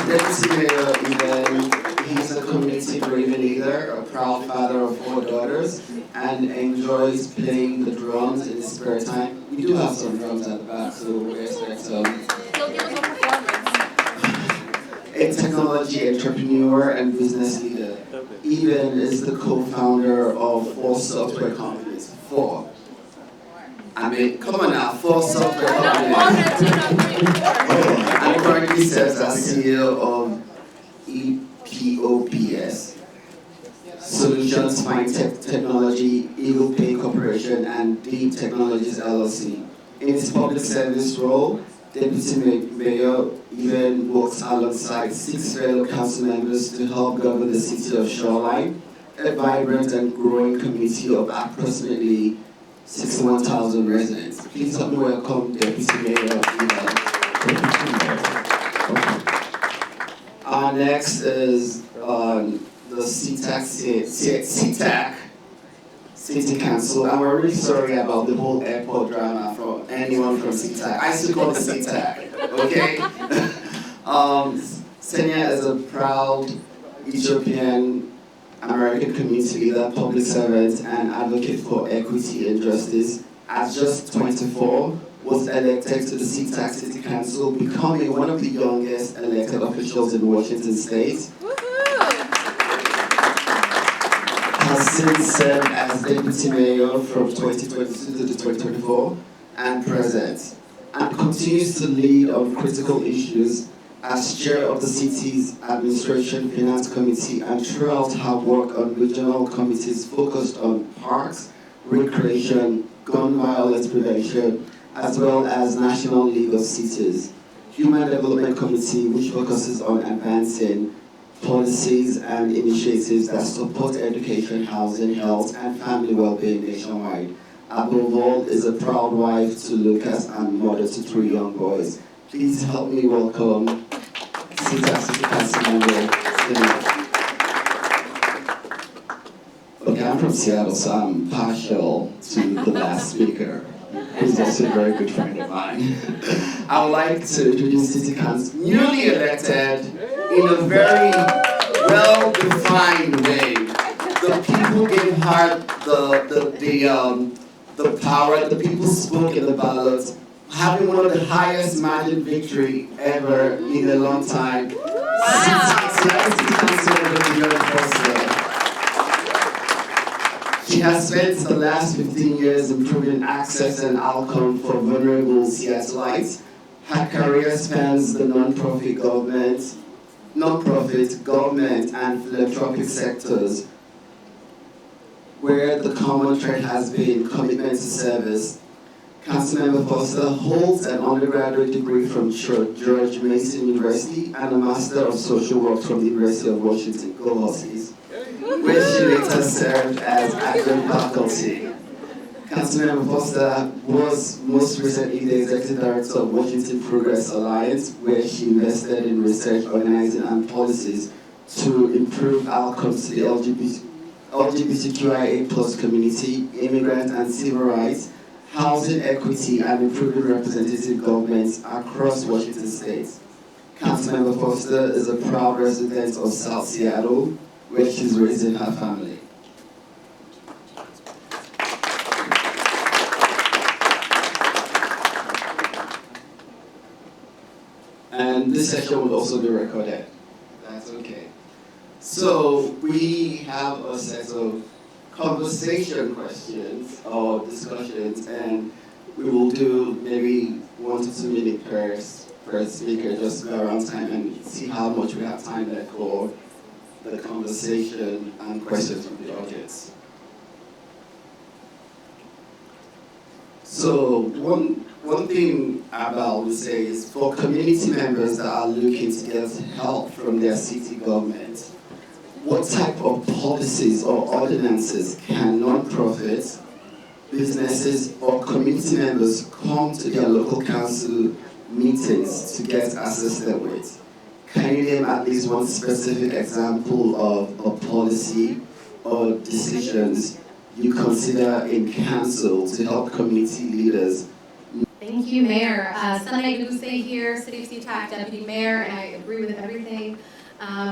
Deputy Mayor Eben, he's a community driven leader, a proud father of 4 daughters, and enjoys playing the drums in his spare time. We do have some drums at the back, so we expect some. A technology entrepreneur and business leader. Eben is the co-founder of 4 software companies. 4. I mean, come on now, 4 software companies. And currently serves as CEO of EPOPS, Solutions Fintech Technology, Eagle Pay Corporation, and Deep Technologies LLC. In his public service role, Deputy Mayor Eben works alongside 6 fellow council members to help govern the city of Shoreline, a vibrant and growing community of approximately 61,000 residents. Please help me welcome Deputy Mayor Eben. Our next is the CTAC City Council, and we're really sorry about the whole airport drama from anyone from CTAC. I still call it CTAC, okay? Senya is a proud Ethiopian American community leader, public servant, and advocate for equity and justice. At just 24, was elected to the CTAC City Council, becoming one of the youngest elected officials in Washington State. Has since served as deputy mayor from 2022 to 2024 and present, and continues to lead on critical issues as chair of the city's administration finance committee, and throughout her work on regional committees focused on parks, recreation, gun violence prevention, as well as National League of Cities, Human Development Committee, which focuses on advancing policies and initiatives that support education, housing, health, and family well-being nationwide. Above all, is a proud wife to Lucas and mother to 3 young boys. Please help me welcome CTAC City Council member. Okay, I'm from Seattle, so I'm partial to the last speaker, who's also a very good friend of mine. I would like to introduce City Council, newly elected, in a very well-defined way. The people gave her the power. The people spoke in the ballot, having one of the highest margin victory ever in a long time. She has spent the last 15 years improving access and outcome for vulnerable Seattleites. Her career spans the non-profit, government, and philanthropic sectors, where the common thread has been commitment to service. Councilmember Foster holds an undergraduate degree from George Mason University and a Master of Social Work from the University of Washington, go Huskies, where she later served as adjunct faculty. Councilmember Foster was most recently the Executive Director of Washington Progress Alliance, where she invested in research, organizing, and policies to improve outcomes to the LGBTQIA+ community, immigrant and civil rights, housing equity, and improving representative governments across Washington State. Councilmember Foster is a proud resident of South Seattle, where she's raising her family. And this session will also be recorded. That's okay. So we have a set of conversation questions or discussions, and we will do maybe 1 to 2 minutes per speaker, just to go around time and see how much we have time left for the conversation and questions from the audience. So one thing I would say is for community members that are looking to get help from their city government, what type of policies or ordinances can non-profits, businesses, or community members come to their local council meetings to get assisted with? Can you name at least one specific example of a policy or decisions you consider in council to help community leaders?
Thank you, Mayor. Sunday Duse here, City of Wscacl Deputy Mayor, and I agree with everything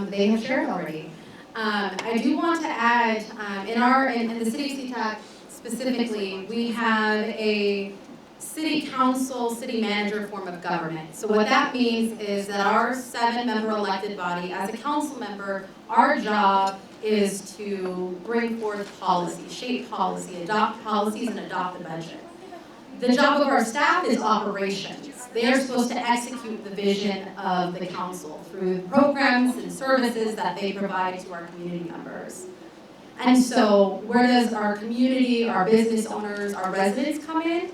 they have shared already. I do want to add, in the City of Wscacl specifically, we have a city council, city manager form of government. So what that means is that our 7-member elected body, as a council member, our job is to bring forth policy, shape policy, adopt policies, and adopt the budget. The job of our staff is operations. They are supposed to execute the vision of the council through programs and services that they provide to our community members. And so where does our community, our business owners, our residents come in?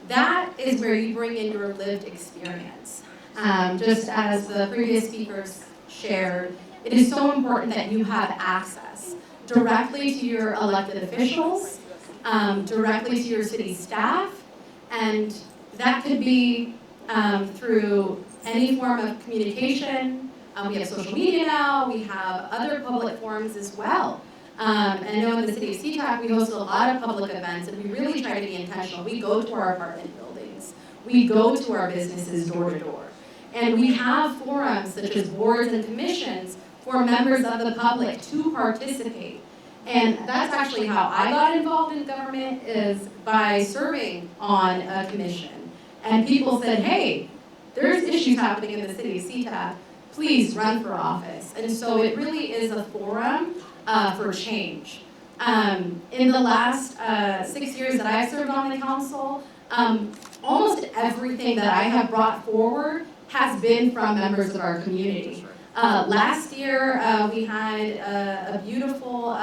That is where you bring in your lived experience. Just as the previous speakers shared, it is so important that you have access directly to your elected officials, directly to your city staff, and that could be through any form of communication. We have social media now, we have other public forums as well. And I know in the city of Wscacl, we host a lot of public events, and we really try to be intentional. We go to our apartment buildings. We go to our businesses door to door. And we have forums such as boards and commissions for members of the public to participate. And that's actually how I got involved in government, is by serving on a commission. And people said, hey, there's issues happening in the city of Wscacl, please run for office. And so it really is a forum for change. In the last 6 years that I've served on the council, almost everything that I have brought forward has been from members of our community. Last year, we had a beautiful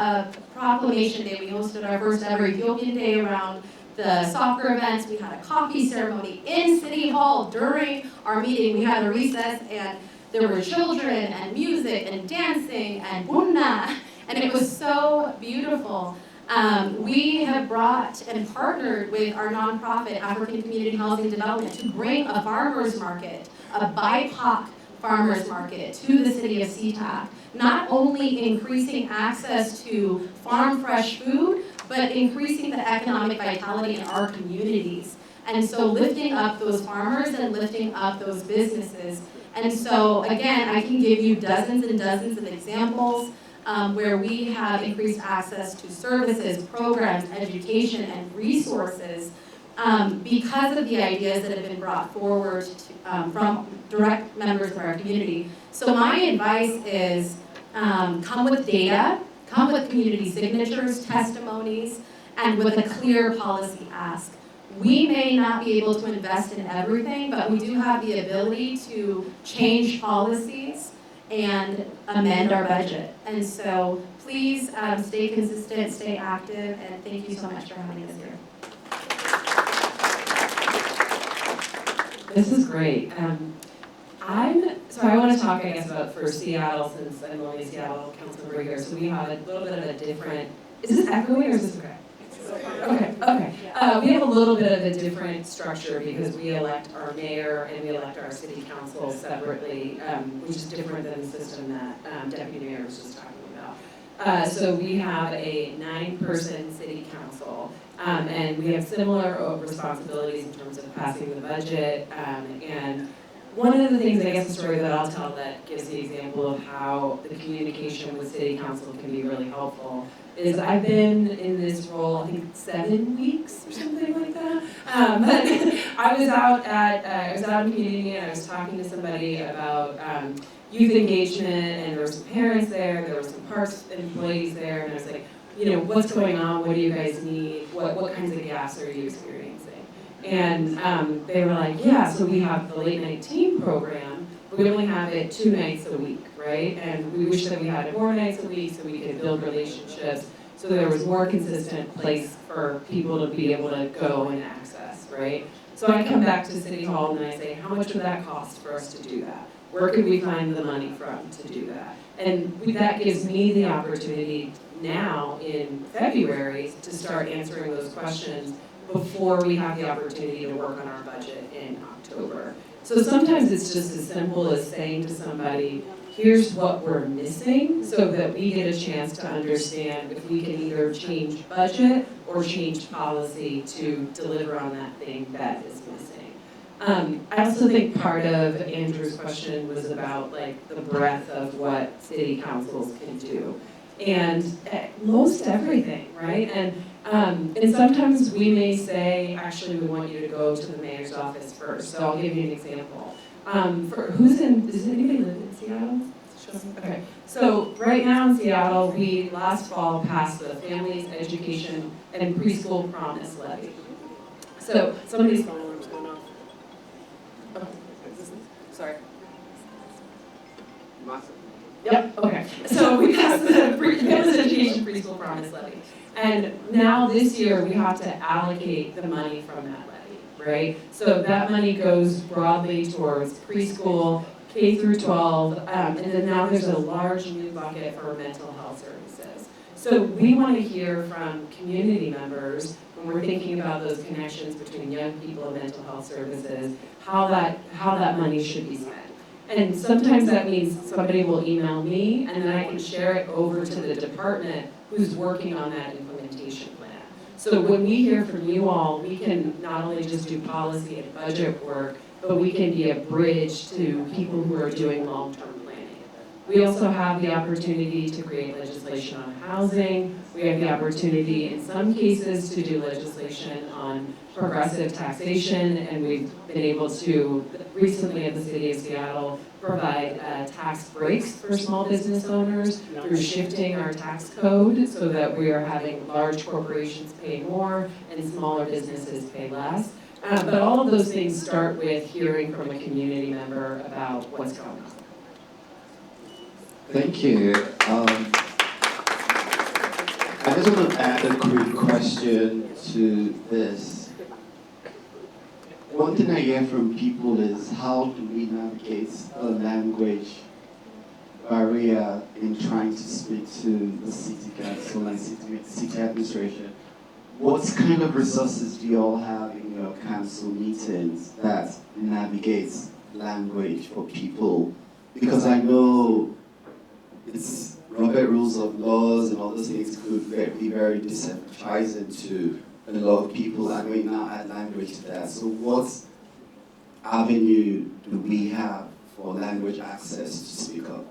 proclamation day. We hosted our first ever Ethiopian Day around the soccer events. We had a coffee ceremony in City Hall during our meeting. We had a recess, and there were children and music and dancing and bunna, and it was so beautiful. We have brought and partnered with our nonprofit, African Community Housing Development, to bring a farmer's market, a BIPOC farmers market to the city of Wscacl, not only increasing access to farm fresh food, but increasing the economic vitality in our communities. And so lifting up those farmers and lifting up those businesses. And so again, I can give you dozens and dozens of examples where we have increased access to services, programs, education, and resources because of the ideas that have been brought forward from direct members of our community. So my advice is come with data, come with community signatures, testimonies, and with a clear policy ask. We may not be able to invest in everything, but we do have the ability to change policies and amend our budget. And so please stay consistent, stay active, and thank you so much for having us here.
This is great. I want to talk, I guess, about for Seattle, since I'm only a Seattle council member here. So we have a little bit of a different. Is this echoing or is this okay? Okay. We have a little bit of a different structure because we elect our mayor and we elect our city council separately, which is different than the system that Deputy Mayor was just talking about. So we have a 9-person city council, and we have similar responsibilities in terms of passing the budget. And one of the things, I guess, the story that I'll tell that gives the example of how the communication with city council can be really helpful is I've been in this role, I think 7 weeks or something like that. But I was out in community and I was talking to somebody about youth engagement, and there were some parents there were some parks employees there, and I was like, what's going on? What do you guys need? What kinds of gaps are you experiencing? And they were like, yeah, so we have the late night team program, but we only have it 2 nights a week, right? And we wish that we had it more nights a week so we could build relationships, so there was more consistent place for people to be able to go and access, right? So I come back to City Hall and I say, how much would that cost for us to do that? Where could we find the money from to do that? And that gives me the opportunity now in February to start answering those questions before we have the opportunity to work on our budget in October. So sometimes it's just as simple as saying to somebody, here's what we're missing, so that we get a chance to understand if we can either change budget or change policy to deliver on that thing that is missing. I also think part of Andrew's question was about like the breadth of what city councils can do. And most everything, right? And sometimes we may say, actually, we want you to go to the mayor's office first. So I'll give you an example. Does anybody live in Seattle? Okay. So right now in Seattle, we last fall passed the Families, Education, and Preschool Promise Levy. So somebody's phone alarm's going off. Oh, sorry. Yep, okay. So we passed the Families, Education, Preschool Promise Levy. And now this year, we have to allocate the money from that levy, right? So that money goes broadly towards preschool, K through 12, and then now there's a large new bucket for mental health services. So we want to hear from community members when we're thinking about those connections between young people and mental health services, how that money should be spent. And sometimes that means somebody will email me and then I can share it over to the department who's working on that implementation plan. So when we hear from you all, we can not only just do policy and budget work, but we can be a bridge to people who are doing long-term planning. We also have the opportunity to create legislation on housing. We have the opportunity in some cases to do legislation on progressive taxation, and we've been able to recently at the City of Seattle provide tax breaks for small business owners through shifting our tax code so that we are having large corporations pay more and smaller businesses pay less. But all of those things start with hearing from a community member about what's going on.
Thank you. I just want to add a quick question to this. One thing I hear from people is how do we navigate the language barrier in trying to speak to the city council and city administration? What kind of resources do you all have in your council meetings that navigates language for people? Because I know it's Robert rules of laws and all those things could be very disenfranchising to a lot of people, and we now add language to that. So what avenue do we have for language access to speak up?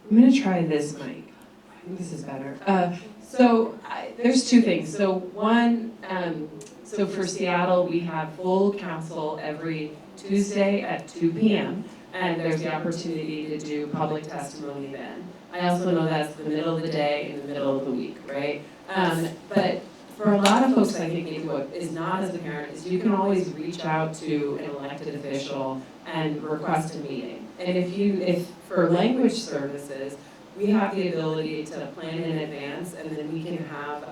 I'm going to try this mic. I think this is better. There's two things. So one, so for Seattle, we have full council every Tuesday at 2 p.m. and there's the opportunity to do public testimony then. I also know that's the middle of the day and the middle of the week, right? But for a lot of folks, I think maybe what is not as apparent is you can always reach out to an elected official and request a meeting. And if for language services, we have the ability to plan in advance, and then we can have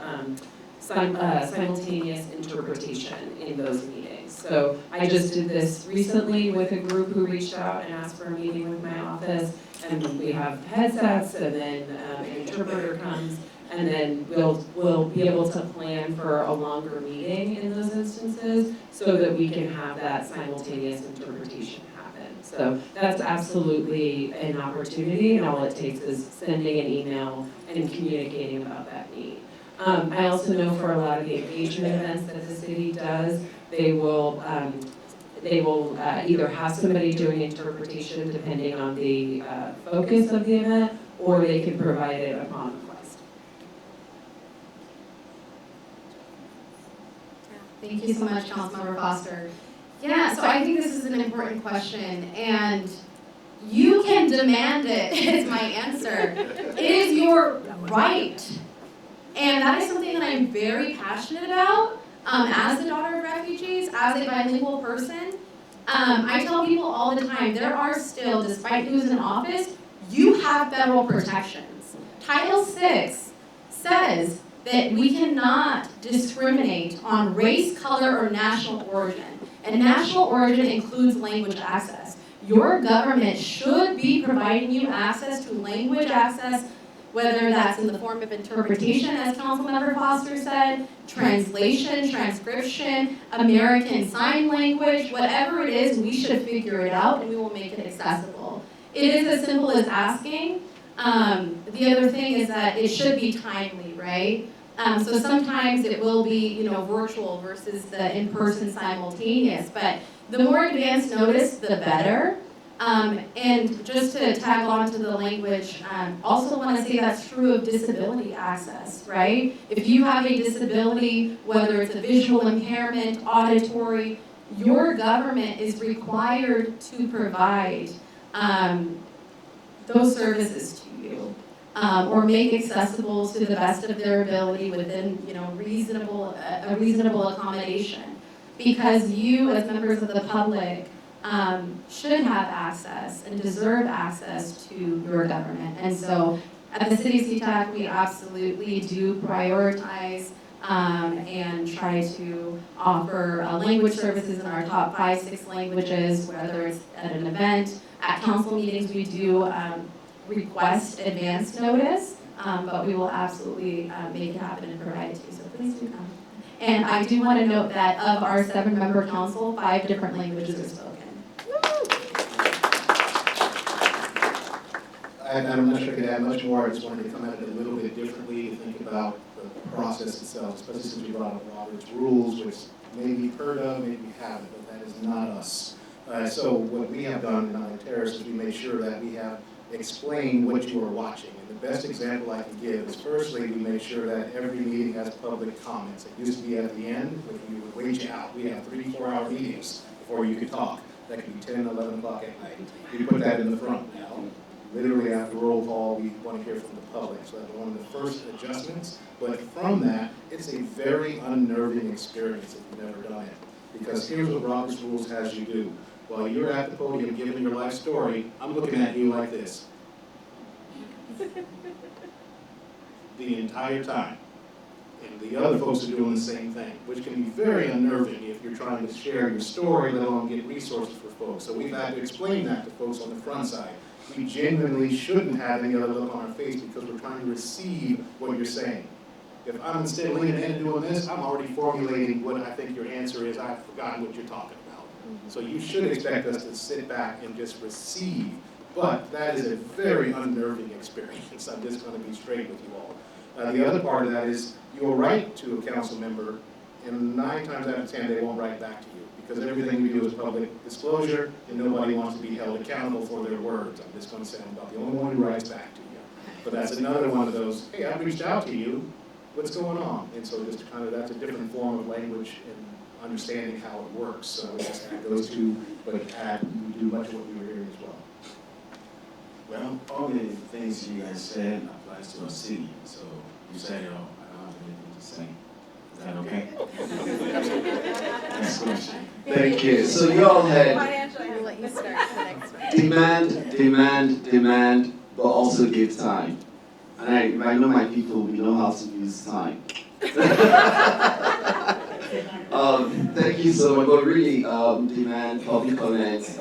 simultaneous interpretation in those meetings. So I just did this recently with a group who reached out and asked for a meeting with my office, and we have headsets, and then an interpreter comes, and then we'll be able to plan for a longer meeting in those instances so that we can have that simultaneous interpretation happen. So that's absolutely an opportunity, and all it takes is sending an email and communicating about that need. I also know for a lot of the engagement events that the city does, they will either have somebody doing interpretation depending on the focus of the event, or they can provide it upon request.
Thank you so much, Councilmember Foster. Yeah, so I think this is an important question, and you can demand it, is my answer. It is your right. And that is something that I'm very passionate about as a daughter of refugees, as a bilingual person. I tell people all the time, there are still, despite who's in office, you have federal protections. Title VI says that we cannot discriminate on race, color, or national origin. And national origin includes language access. Your government should be providing you access to language access, whether that's in the form of interpretation, as Councilmember Foster said, translation, transcription, American Sign Language, whatever it is, we should figure it out and we will make it accessible. It is as simple as asking. The other thing is that it should be timely, right? So sometimes it will be, virtual versus the in-person simultaneous, but the more advance notice, the better. And just to tag on to the language, also want to say that's true of disability access, right? If you have a disability, whether it's a visual impairment, auditory, your government is required to provide those services to you, or make accessible to the best of their ability within, a reasonable accommodation. Because you, as members of the public, should have access and deserve access to your government. And so at the City of SeaTac, we absolutely do prioritize and try to offer language services in our top 5-6 languages, whether it's at an event. At council meetings, we do request advance notice, but we will absolutely make it happen and provide it to you. So please do come. And I do want to note that of our 7-member council, 5 different languages are spoken.
I'm not sure I could add much more. I just wanted to come at it a little bit differently to think about the process itself, especially since we brought up Robert's rules, which maybe you've heard of, maybe you haven't, but that is not us. So what we have done in Island Terrace is we made sure that we have explained what you are watching. And the best example I can give is firstly, we make sure that every meeting has public comments. It used to be at the end, when we would wait you out. We have 3-4-hour meetings before you could talk. That could be 10, 11 o'clock at night. We put that in the front now. Literally after roll call, we want to hear from the public. So that's one of the first adjustments. But from that, it's a very unnerving experience if you've never done it. Because here's what Robert's Rules has you do. While you're at the podium giving your life story, I'm looking at you like this. The entire time. And the other folks are doing the same thing, which can be very unnerving if you're trying to share your story, let alone get resources for folks. So we've had to explain that to folks on the front side. We genuinely shouldn't have any other look on our face because we're trying to receive what you're saying. If I'm instead leaning in and doing this, I'm already formulating what I think your answer is. I've forgotten what you're talking about. So you should expect us to sit back and just receive. But that is a very unnerving experience. I'm just going to be straight with you all. The other part of that is you'll write to a council member, and 9 times out of 10 they won't write back to you. Because everything we do is public disclosure, and nobody wants to be held accountable for their words. I'm just going to say I'm about the only one who writes back to you. But that's another one of those, hey, I reached out to you, what's going on? And so just kind of, that's a different form of language and understanding how it works. So we just add those two, but we do much of what we were hearing as well.
Well, all the things you guys said applies to our city, so you said it all. I don't have anything to say. Is that okay? Next question.
Thank you. So you all had
I'll let you start the next one.
demand, but also give time. And I know my people, we know how to use time. Thank you so much. But really, demand, public comments.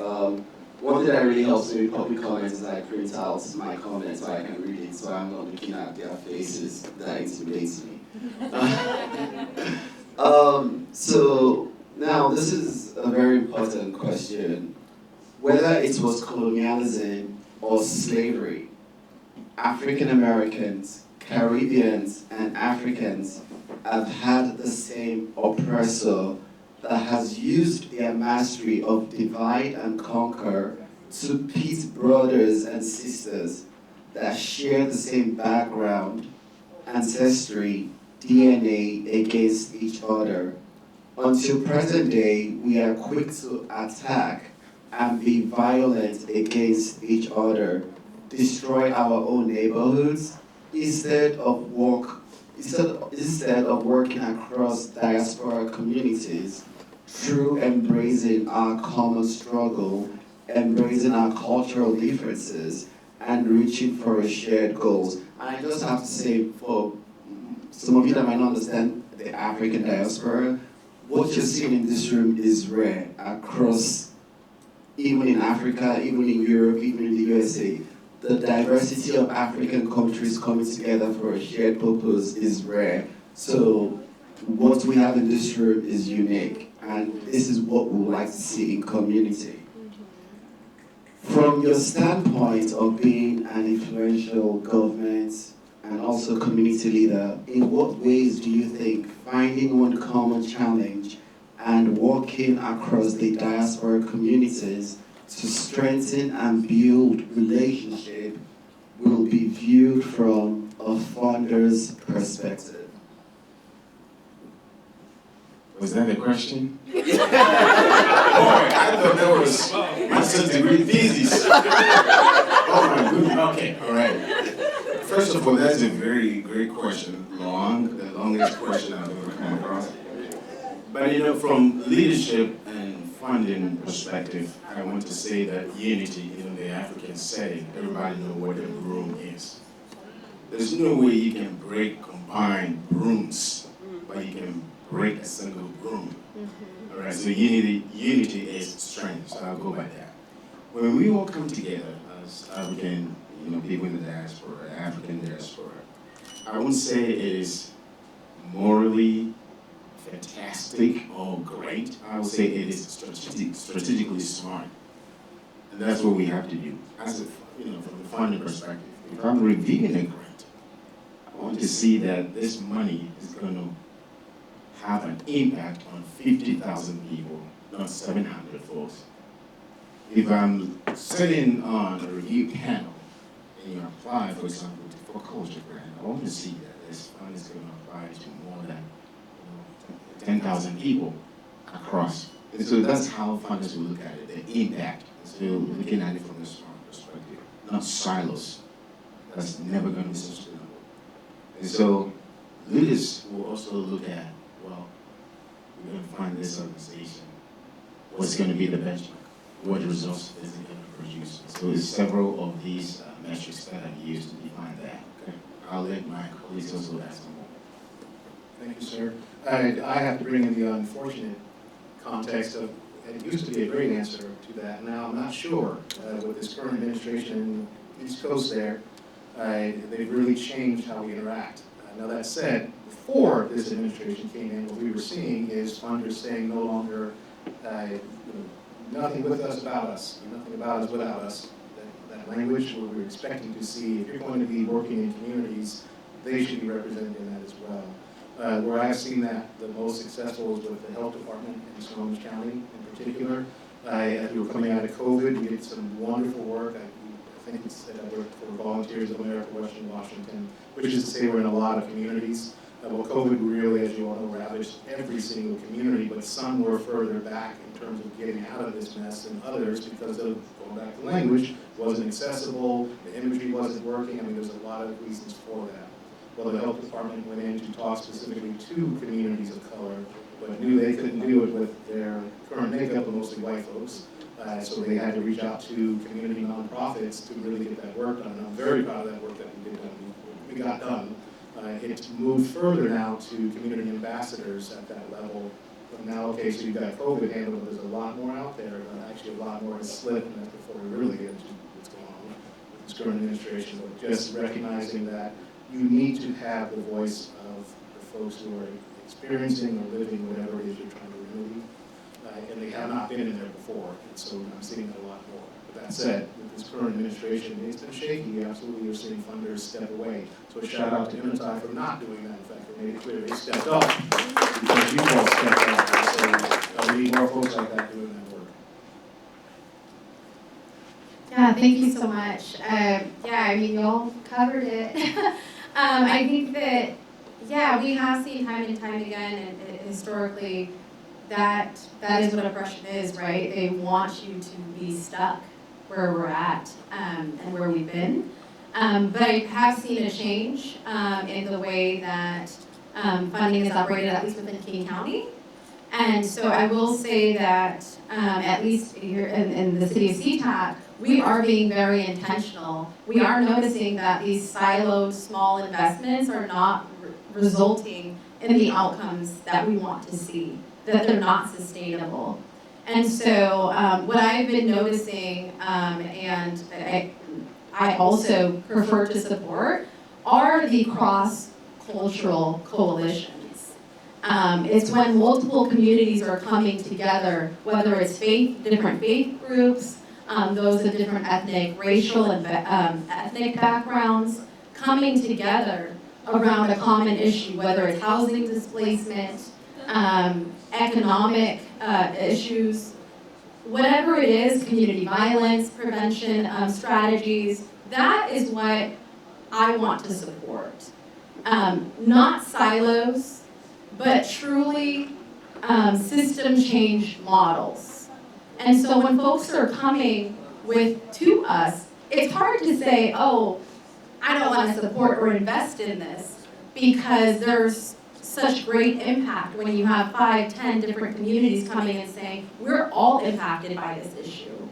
One thing that really helps me with public comments is I print out my comments so I can read it, so I'm not looking at their faces. That intimidates me. So now this is a very important question. Whether it was colonialism or slavery, African Americans, Caribbeans, and Africans have had the same oppressor that has used their mastery of divide and conquer to pit brothers and sisters that share the same background, ancestry, DNA against each other. Until present day, we are quick to attack and be violent against each other, destroy our own neighborhoods, instead of working across diaspora communities through embracing our common struggle, embracing our cultural differences, and reaching for a shared goals. And I just have to say, for some of you that might not understand the African diaspora, what you're seeing in this room is rare across, even in Africa, even in Europe, even in the USA. The diversity of African countries coming together for a shared purpose is rare. So what we have in this room is unique, and this is what we would like to see in community. From your standpoint of being an influential government and also community leader, in what ways do you think finding one common challenge and working across the diaspora communities to strengthen and build relationship will be viewed from a funder's perspective?
Was that a question? Boy, I thought that was master's degree thesis. Oh my goodness. Okay, all right. First of all, that's a very great question. The longest question I've ever come across. But you know, from leadership and funding perspective, I want to say that unity in the African setting, everybody knows what a broom is. There's no way you can combine brooms, but you can break a single broom. All right, so unity is strength, so I'll go by that. When we all come together as African, people in the diaspora, African diaspora, I wouldn't say it is morally fantastic or great. I would say it is strategically smart. And that's what we have to do. As from the funding perspective, if I'm reviewing a grant, I want to see that this money is going to have an impact on 50,000 people, not 700 folks. If I'm sitting on a review panel and you apply, for example, for culture grant, I want to see that this fund is going to apply to more than 10,000 people across. And so that's how funders will look at it, the impact. So looking at it from a smart perspective, not silos. That's never going to be sustainable. And so leaders will also look at, well, we're going to find this organization. What's going to be the benchmark? What results is it going to produce? So there's several of these metrics that I've used to define that. Okay. I'll let my colleagues also ask some more.
Thank you, sir. I have to bring in the unfortunate context of, it used to be a great answer to that. Now I'm not sure with this current administration in the East Coast there, they've really changed how we interact. Now that said, before this administration came in, what we were seeing is funders saying no longer, nothing with us about us, nothing about us without us. That language where we're expecting to see, if you're going to be working in communities, they should be represented in that as well. Where I've seen that the most successful is with the health department in Snohomish County in particular. As we were coming out of COVID, we did some wonderful work. I think it's that I worked for Volunteers of America, Western Washington, which is to say we're in a lot of communities. Well, COVID really, as you all know, ravaged every single community, but some were further back in terms of getting out of this mess than others because of, going back to language, wasn't accessible, the imagery wasn't working. I mean, there's a lot of reasons for that. Well, the health department went in to talk specifically to communities of color, but knew they couldn't do it with their current makeup of mostly white folks. So they had to reach out to community nonprofits to really get that work done. And I'm very proud of that work that we got done. It's moved further now to community ambassadors at that level. But now, okay, so you've got COVID handled, but there's a lot more out there, but actually a lot more has slipped, and that's before we really get into what's going on with this current administration. But just recognizing that you need to have the voice of the folks who are experiencing or living whatever it is you're trying to remedy. And they have not been in there before, and so I'm seeing that a lot more. But that said, with this current administration, it's been shaky. Absolutely, you're seeing funders step away. So a shout out to amplify for not doing that. In fact, they made it clear they stepped up because you all stepped up. So we need more folks like that doing that work.
Yeah, thank you so much. I mean, you all covered it. I think that, we have seen time and time again, and historically, that is what oppression is, right? They want you to be stuck where we're at and where we've been. But I have seen a change in the way that funding is operated, at least within King County. And so I will say that at least here in the city of Wscacl, we are being very intentional. We are noticing that these siloed small investments are not resulting in the outcomes that we want to see, that they're not sustainable. And so what I've been noticing, and I also prefer to support, are the cross-cultural coalitions. It's when multiple communities are coming together, whether it's different faith groups, those of different ethnic, racial, and ethnic backgrounds, coming together around a common issue, whether it's housing displacement, economic issues, whatever it is, community violence, prevention strategies, that is what I want to support. Not silos, but truly system change models. And so when folks are coming to us, it's hard to say, oh, I don't want to support or invest in this, because there's such great impact when you have 5, 10 different communities coming and saying, we're all impacted by this issue.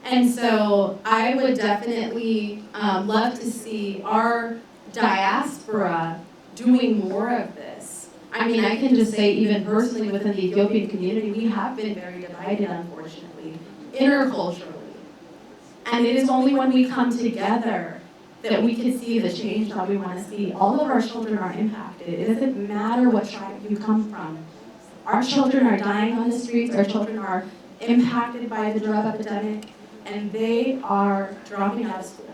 And so I would definitely love to see our diaspora doing more of this. I mean, I can just say, even personally within the Ethiopian community, we have been very divided, unfortunately, interculturally. And it is only when we come together that we can see the change that we want to see. All of our children are impacted. It doesn't matter what tribe you come from. Our children are dying on the streets. Our children are impacted by the drug epidemic, and they are dropping out of school.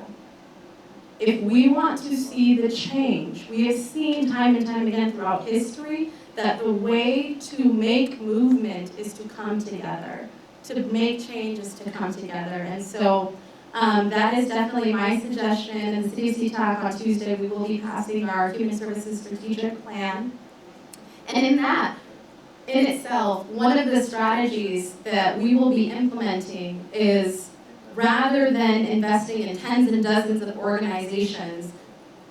If we want to see the change, we have seen time and time again throughout history that the way to make movement is to come together. To make change is to come together. And so that is definitely my suggestion. In the city of Wscacl on Tuesday, we will be passing our Human Services Strategic Plan. And in that, in itself, one of the strategies that we will be implementing is, rather than investing in tens and dozens of organizations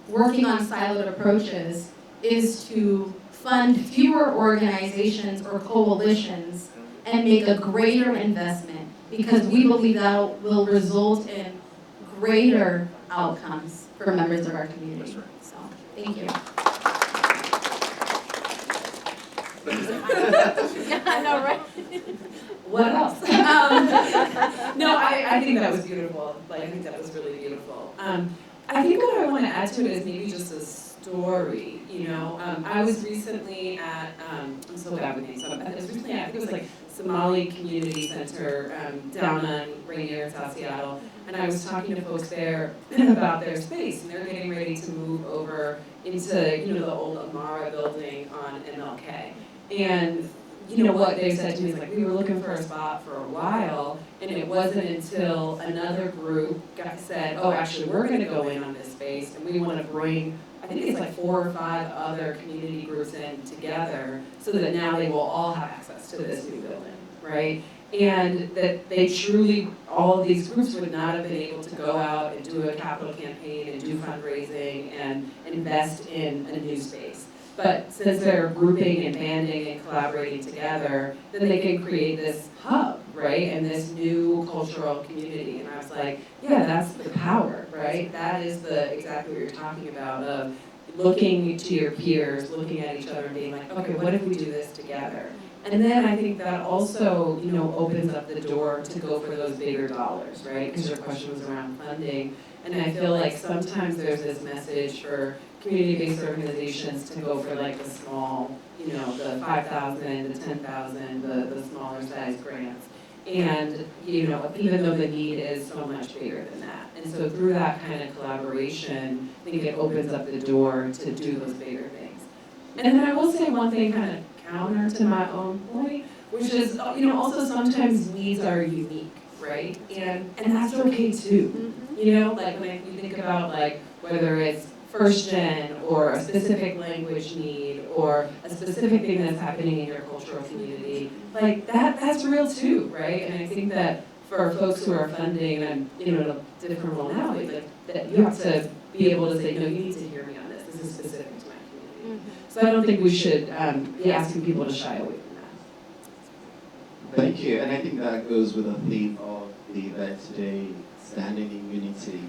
working on siloed approaches, is to fund fewer organizations or coalitions and make a greater investment, because we believe that will result in greater outcomes for members of our community. So, thank you.
I know, right?
What else? No, I think that was beautiful. Like, I think that was really beautiful. I think what I want to add to it is maybe just a story. You know, I was recently at, I'm so bad with names. I was recently at, I think it was like Somali Community Center down on Rainier in South Seattle, and I was talking to folks there about their space, and they're getting ready to move over into, you know, the old Amara building on MLK. And you know what they said to me is like, we were looking for a spot for a while, and it wasn't until another group said, oh, actually, we're going to go in on this space, and we want to bring, I think it's like 4 or 5 other community groups in together, so that now they will all have access to this new building, right? And that they truly, all of these groups would not have been able to go out and do a capital campaign and do fundraising and invest in a new space. But since they're grouping and banding and collaborating together, then they can create this hub, right? And this new cultural community. And I was like, yeah, that's the power, right? That is exactly what you're talking about, of looking to your peers, looking at each other and being like, okay, what if we do this together? And then I think that also, you know, opens up the door to go for those bigger dollars, right? Because your question was around funding. And I feel like sometimes there's this message for community-based organizations to go for like the small, you know, the 5,000, the 10,000, the smaller size grants. And, you know, even though the need is so much bigger than that. And so through that kind of collaboration, I think it opens up the door to do those bigger things. And then I will say one thing kind of counter to my own point, which is, you know, also sometimes needs are unique, right? And that's okay too. You know, like when you think about like whether it's first gen or a specific language need or a specific thing that's happening in your cultural community, like that's real too, right? And I think that for folks who are funding and, you know, in a different role now, like that you have to be able to say, no, you need to hear me on this. This is specific to my community. So I don't think we should be asking people to shy away from that.
Thank you, and I think that goes with the theme of the event today, standing in unity.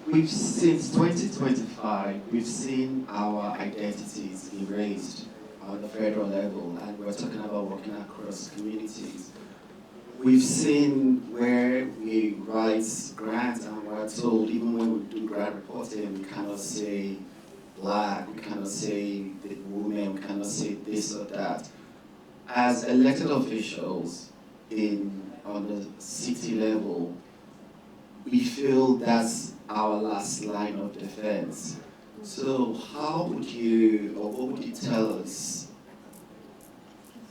We since 2025, we've seen our identities erased on the federal level, and we're talking about working across communities. We've seen where we write grants and we're told, even when we do grant reporting, we cannot say black, we cannot say the women, we cannot say this or that. As elected officials on the city level, we feel that's our last line of defense. So how would you, or what would you tell us,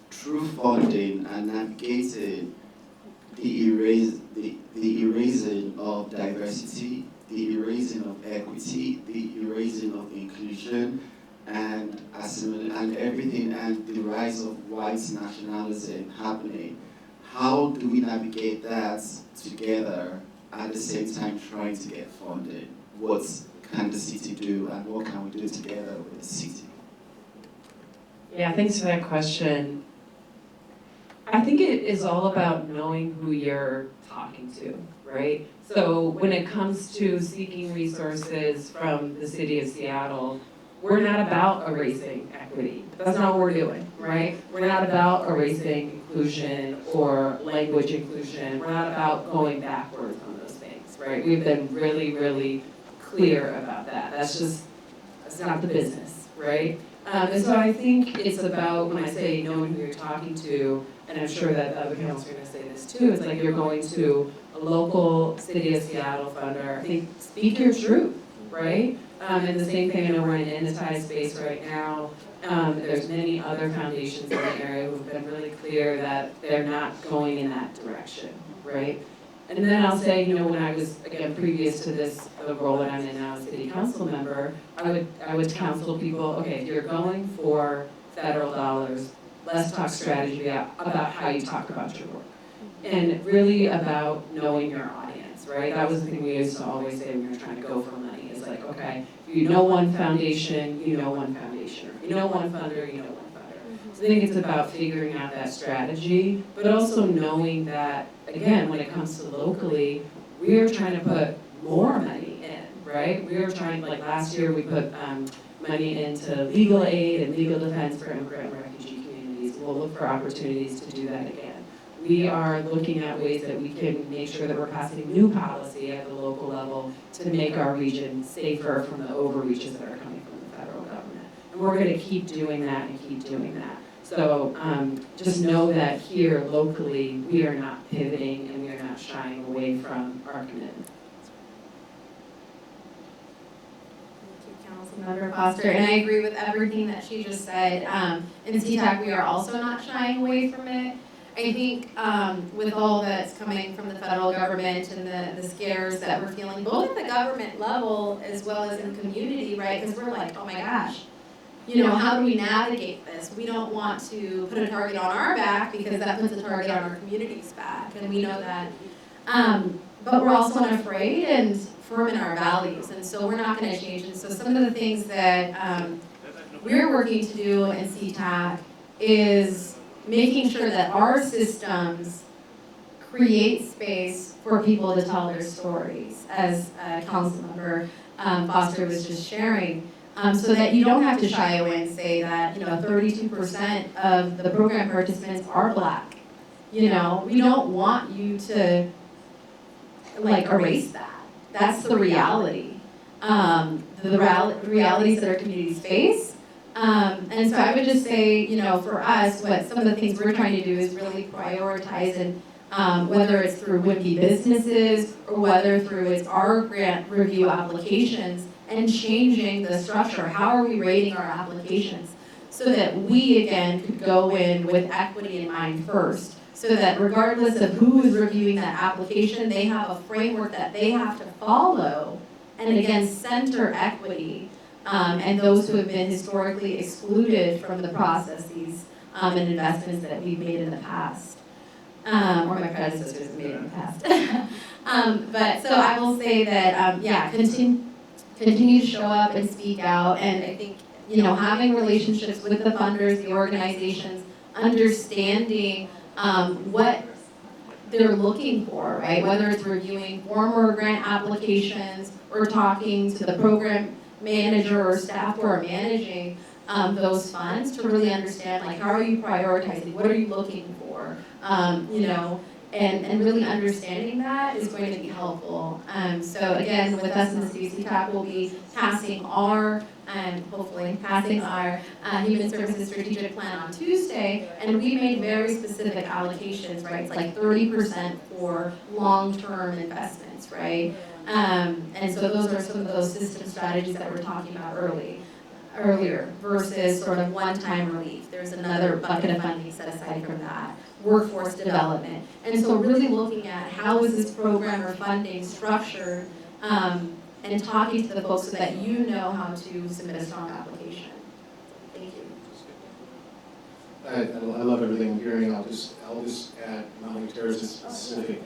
through funding and navigating the erasing of diversity, the erasing of equity, the erasing of inclusion, and everything, and the rise of white nationalism happening? How do we navigate that together at the same time trying to get funded? What can the city do, and what can we do together with the city?
Yeah, thanks for that question. I think it is all about knowing who you're talking to, right? So when it comes to seeking resources from the city of Seattle, we're not about erasing equity. That's not what we're doing, right? We're not about erasing inclusion or language inclusion. We're not about going backwards on those things, right? We've been really, really clear about that. That's not the business, right? And so I think it's about, when I say knowing who you're talking to, and I'm sure that the other panelists are going to say this too, it's like you're going to a local City of Seattle funder, I think speak your truth, right? And the same thing, I know we're in an entitized space right now. There's many other foundations in the area who've been really clear that they're not going in that direction, right? And then I'll say, when I was, again, previous to this, the role that I'm in now as city council member, I would counsel people, okay, if you're going for federal dollars, let's talk strategy about how you talk about your work. And really about knowing your audience, right? That was the thing we used to always say when we were trying to go for money. It's like, okay, you know one foundation, you know one foundation. Or you know one funder, you know one funder. So I think it's about figuring out that strategy, but also knowing that, again, when it comes to locally, we are trying to put more money in, right? We are trying, like last year, we put money into legal aid and legal defense for immigrant and refugee communities. We'll look for opportunities to do that again. We are looking at ways that we can make sure that we're passing new policy at the local level to make our region safer from the overreaches that are coming from the federal government. And we're going to keep doing that and keep doing that. So just know that here locally, we are not pivoting and we are not shying away from our commitment.
Councilmember Foster, and I agree with everything that she just said. In CTAC, we are also not shying away from it. I think with all that's coming from the federal government and the scares that we're feeling, both at the government level as well as in community, right? Because we're like, oh my gosh, how do we navigate this? We don't want to put a target on our back because that puts a target on our community's back, and we know that. But we're also unafraid and firm in our values, and so we're not going to change. And so some of the things that we're working to do in CTAC is making sure that our systems create space for people to tell their stories, as Councilmember Foster was just sharing, so that you don't have to shy away and say that 32% of the program participants are Black. We don't want you to erase that. That's the reality. The realities that our communities face. And so I would just say, for us, what some of the things we're trying to do is really prioritize, and whether it's through would-be businesses or whether through it's our grant review applications and changing the structure. How are we rating our applications so that we, again, could go in with equity in mind first, so that regardless of who is reviewing that application, they have a framework that they have to follow, and again, center equity. And those who have been historically excluded from the processes and investments that we've made in the past, or my predecessors have made in the past. But so I will say that, continue to show up and speak out, and I think, having relationships with the funders, the organizations, understanding what they're looking for, right? Whether it's reviewing former grant applications or talking to the program manager or staff who are managing those funds to really understand, like, how are you prioritizing? What are you looking for? You know, and really understanding that is going to be helpful. So again, with us in the CCTAP, we'll be passing our, hopefully passing our Human Services Strategic Plan on Tuesday, and we made very specific allocations, right? It's like 30% for long-term investments, right? And so those are some of those system strategies that we're talking about earlier versus sort of one-time relief. There's another bucket of funding set aside from that. Workforce development. And so really looking at how is this program or funding structured, and talking to the folks so that you know how to submit a strong application. Thank you.
I love everything I'm hearing. I'll just add Mountain Terrace's specific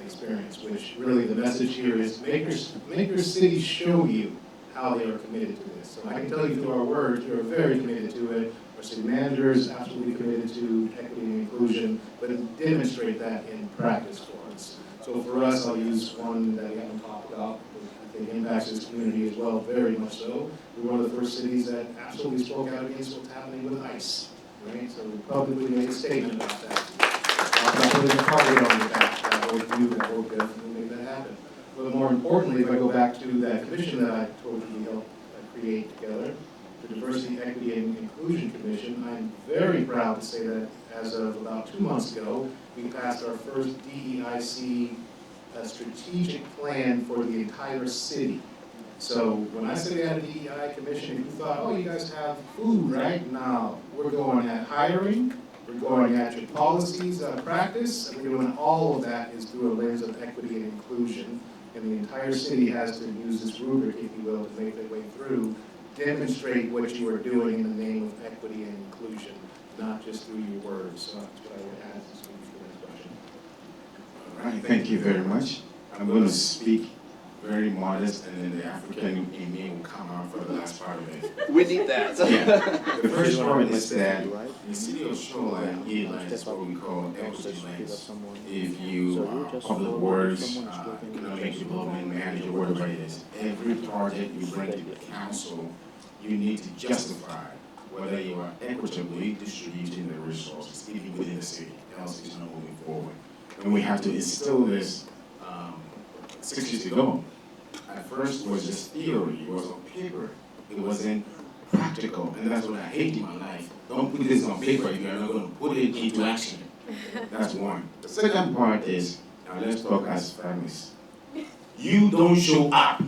experience, which really the message here is make your city show you how they are committed to this. So I can tell you through our words, we are very committed to it. Our city manager is absolutely committed to equity and inclusion, but demonstrate that in practice for us. So for us, I'll use one that we haven't talked about, I think impacts this community as well, very much so. We're one of the first cities that absolutely spoke out against what's happening with ICE, right? So we publicly made a statement about that. I'm not putting a target on your back. I hope definitely make that happen. But more importantly, if I go back to that commission that I told you we helped create together, the Diversity, Equity, and Inclusion Commission, I'm very proud to say that as of about 2 months ago, we passed our first DEIC strategic plan for the entire city. So when I say we had a DEI commission, you thought, oh, you guys have food, right? No, we're going at hiring, we're going at your policies, practice, and we're doing all of that is through a lens of equity and inclusion. And the entire city has to use this rubric, if you will, to make their way through, demonstrate what you are doing in the name of equity and inclusion, not just through your words. So that's what I would add to this question.
All right, thank you very much. I'm going to speak very modest, and then the African in me will come out for the last part of it.
We need that.
Yeah. The first part is that the city of Shoreline is what we call equity lens. If you public works, economic development manager, whatever it is, every project you bring to the council, you need to justify whether you are equitably distributing the resources, even within the city, else it's not moving forward. And we have to instill this 6 years ago. At first, it was just theory, it was on paper, it wasn't practical, and that's what I hate in my life. Don't put this on paper if you're not going to put it into action. That's one. The second part is, now let's talk as families. You don't show up.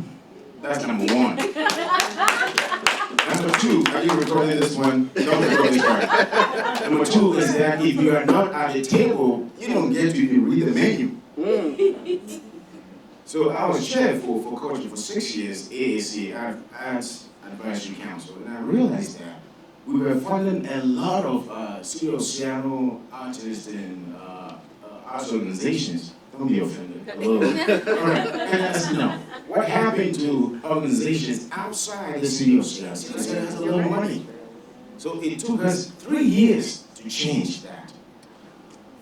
That's number one. Number two, are you recording this one? Don't record this part. Number two is that if you are not at the table, you don't get to even read the menu. So I was chair for culture for 6 years, AAC, Arts Advisory Council, and I realized that we were funding a lot of City of Seattle artists and arts organizations. Don't be offended. Hello. All right. And I said, no. What happened to organizations outside the City of Seattle? City of Seattle has a lot of money. So it took us 3 years to change that.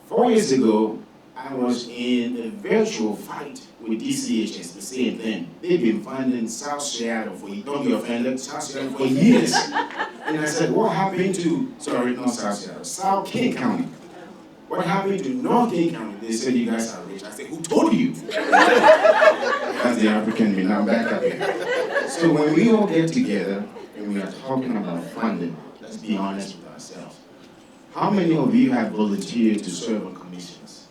4 years ago, I was in a virtual fight with DCHS, the same thing. They've been funding South Seattle for, don't be offended, South Seattle for years. And I said, what happened to, sorry, not South Seattle, South King County? What happened to North King County? They said, you guys are rich. I said, who told you? That's the African me, now back up here. So when we all get together and we are talking about funding, let's be honest with ourselves. How many of you have volunteered to serve on commissions,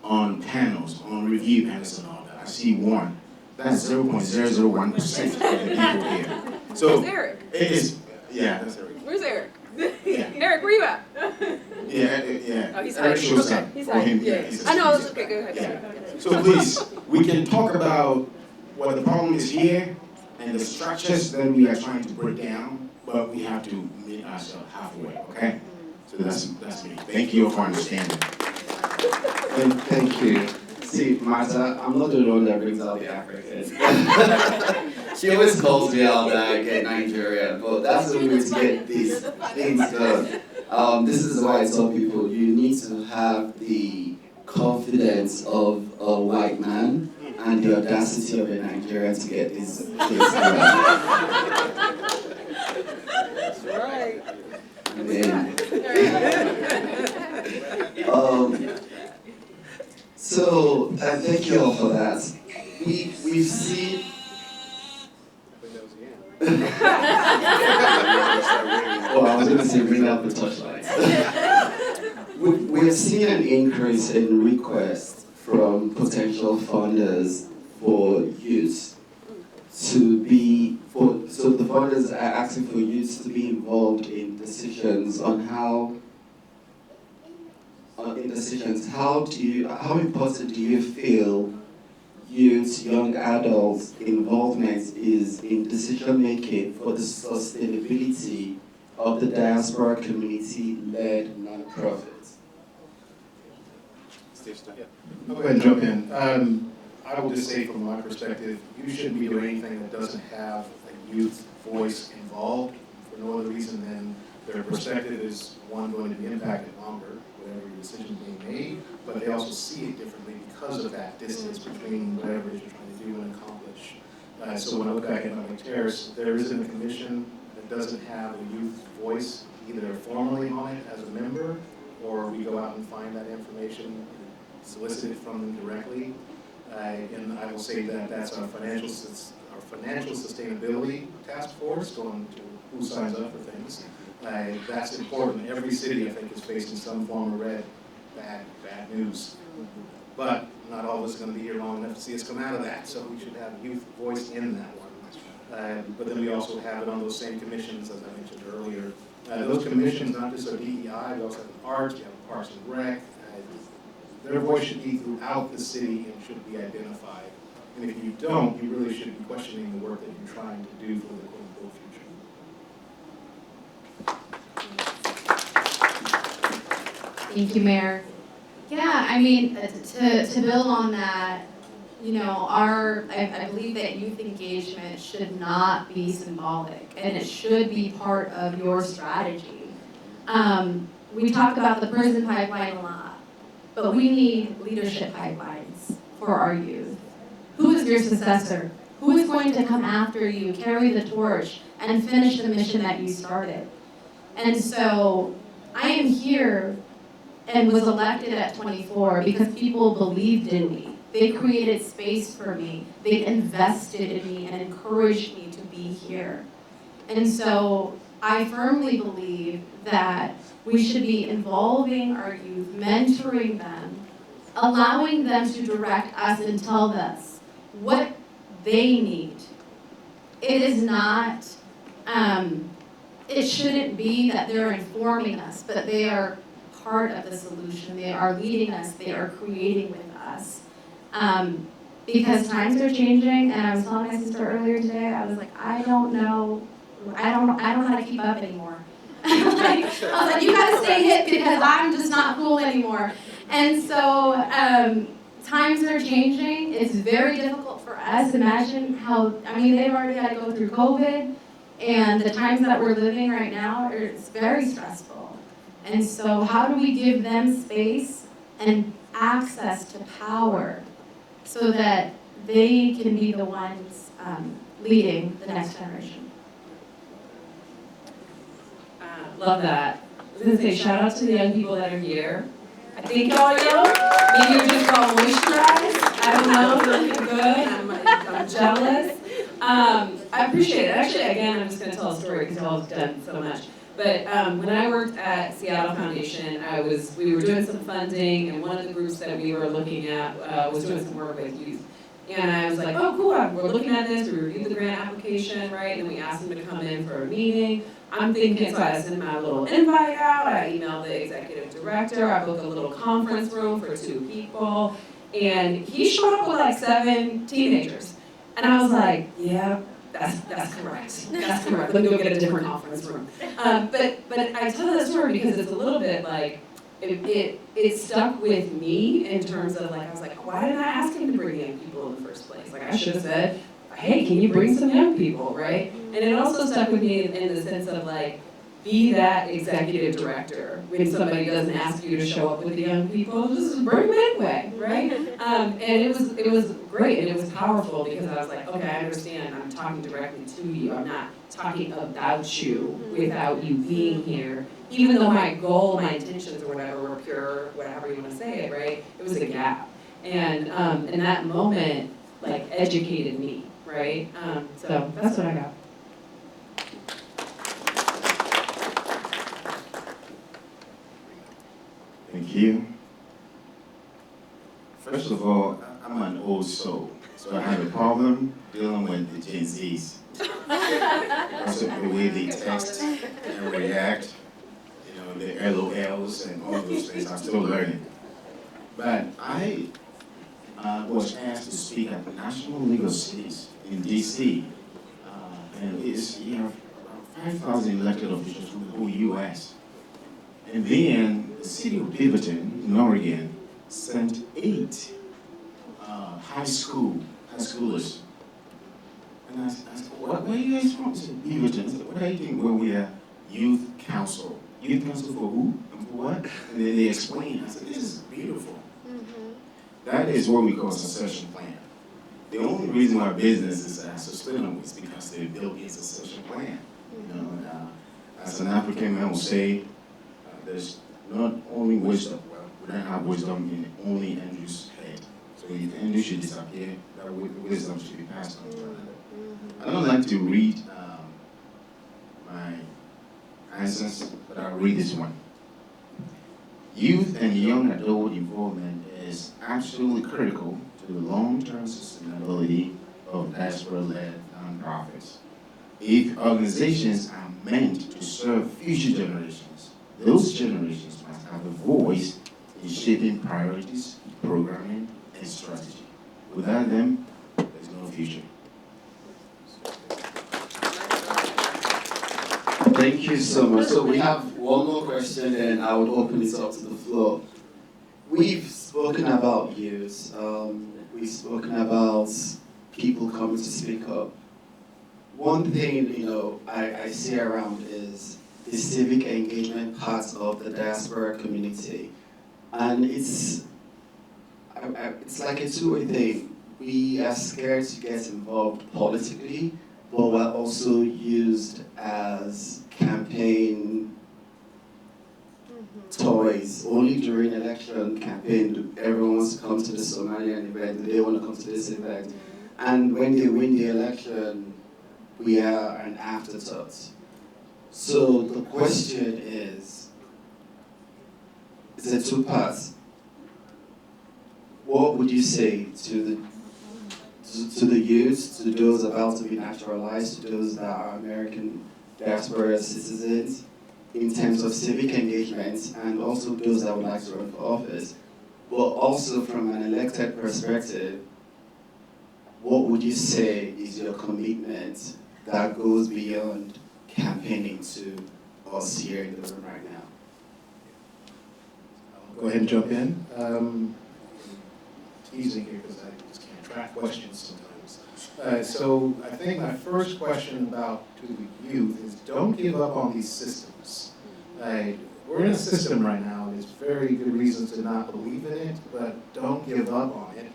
on panels, on review panels and all that? I see one. That's 0.001% of the people here. So
Where's Eric?
it is, yeah, that's Eric.
Where's Eric?
Yeah.
Eric, where you at?
Yeah.
Oh, he's
Eric
hiding.
shows
Okay,
up
he's
for
hiding.
him.
Yeah.
He's
I know, it's
he's-
okay, go ahead.
Yeah. So please, we can talk about what the problem is here and the structures that we are trying to break down, but we have to meet ourselves halfway, okay? So that's me. Thank you for understanding.
Thank you. See, Martha, I'm not the one that brings out the African. She always calls me out that I get Nigerian, but that's the way to get these things done. This is why I tell people you need to have the confidence of a white man and the audacity of a Nigerian to get this place right.
That's right.
Amen. So thank you all for that. We've seen. Oh, I was going to say bring up the touchlights. We've seen an increase in requests from potential funders for youth to be, so the funders are asking for youth to be involved in decisions on how important do you feel youth, young adults' involvement is in decision making for the sustainability of the diaspora community-led nonprofits?
I'll go ahead and jump in. I will just say from my perspective, you shouldn't be doing anything that doesn't have a youth voice involved for no other reason than their perspective is, one, going to be impacted longer, whatever your decision being made, but they also see it differently because of that distance between whatever it is you're trying to do and accomplish. So when I look back at Public Terrace, there isn't a commission that doesn't have a youth voice, either formally on it as a member, or we go out and find that information, solicit it from them directly. And I will say that that's our financial sustainability task force, going to who signs up for things. That's important. Every city, I think, is facing some form of bad news. But not all of us are going to be here long enough to see us come out of that, so we should have a youth voice in that one. But then we also have it on those same commissions, as I mentioned earlier. Those commissions, not just our DEI, we also have arts, we have Parks and Rec. Their voice should be throughout the city and should be identified. And if you don't, you really should be questioning the work that you're trying to do for the quote-unquote future.
Thank you, Mayor. Yeah, I mean, to build on that, you know, I believe that youth engagement should not be symbolic, and it should be part of your strategy. We talk about the prison pipeline a lot, but we need leadership pipelines for our youth. Who is your successor? Who is going to come after you, carry the torch, and finish the mission that you started? And so I am here and was elected at 24 because people believed in me. They created space for me. They invested in me and encouraged me to be here. And so I firmly believe that we should be involving our youth, mentoring them, allowing them to direct us and tell us what they need. It is not, it shouldn't be that they're informing us, but they are part of the solution. They are leading us, they are creating with us. Because times are changing, and I was telling my sister earlier today, I was like, I don't know how to keep up anymore. I was like, you gotta stay hip because I'm just not cool anymore. And so times are changing. It's very difficult for us. Imagine how, I mean, they've already had to go through COVID, and the times that we're living right now, it's very stressful. And so how do we give them space and access to power so that they can be the ones leading the next generation?
Love that. I was going to say shout out to the young people that are here. I think y'all are young. Maybe you're just all moisturized. I don't know. Looking good. I'm jealous. I appreciate it. Actually, again, I'm just going to tell a story because y'all have done so much. But when I worked at Wscacl Foundation, we were doing some funding, and one of the groups that we were looking at was doing some work with youth. And I was like, oh, cool, we're looking at this, we reviewed the grant application, right? And we asked them to come in for a meeting. I'm thinking, so I sent my little invite out, I emailed the executive director, I booked a little conference room for 2 people, and he showed up with like 7 teenagers. And I was like, yeah, that's correct. That's correct. Let me go get a different conference room. But I tell that story because it's a little bit like, it stuck with me in terms of like, I was like, why didn't I ask him to bring young people in the first place? Like I should have said, hey, can you bring some young people, right? And it also stuck with me in the sense of like, be that executive director when somebody doesn't ask you to show up with the young people. Just bring them anyway, right? And it was great and it was powerful because I was like, okay, I understand. I'm talking directly to you. I'm not talking about you without you being here. Even though my goal, my intentions or whatever were pure, whatever you want to say it, right? It was a gap. And that moment like educated me, right? So that's what I got.
Thank you. First of all, I'm an old soul, so I have a problem dealing with the Gen Zs. Because of the way they text and react, you know, the LOLs and all those things, I'm still learning. But I was asked to speak at the National League of Cities in DC, and you have about 5,000 elected officials from the whole U.S. And then the city of Beaverton in Oregon sent 8 high schoolers. And I said, where are you guys from? They said, Beaverton. I said, what are you doing? Well, we are youth council. Youth council for who? And for what? And then they explained. I said, this is beautiful. That is what we call a succession plan. The only reason why business is sustainable is because they built a succession plan. You know, and, as an African man will say, there's not only wisdom, well, we don't have wisdom in only Andrew's head. So if Andrew should disappear, that wisdom should be passed on to another. I don't like to read my answers, but I'll read this one. Youth and young adult involvement is absolutely critical to the long-term sustainability of diaspora-led nonprofits. If organizations are meant to serve future generations, those generations must have a voice in shaping priorities, programming, and strategy. Without them, there's no future.
Thank you so much. So we have one more question and I would open it up to the floor. We've spoken about youth. We've spoken about people coming to speak up. One thing, you know, I see around is the civic engagement part of the diaspora community. And it's like a two-way thing. We are scared to get involved politically, but we're also used as campaign toys. Only during election campaign do everyone wants to come to the Somalian event, do they want to come to this event? And when they win the election, we are an afterthought. So the question is a two-part. What would you say to the youth, to those about to be naturalized, to those that are American diaspora citizens, in terms of civic engagement, and also those that would like to run for office, but also from an elected perspective, what would you say is your commitment that goes beyond campaigning to us here in the room right now?
I'll go ahead and jump in. Teasing here because I just can't track questions sometimes. So I think my first question to the youth is don't give up on these systems. We're in a system right now. There's very good reasons to not believe in it, but don't give up on it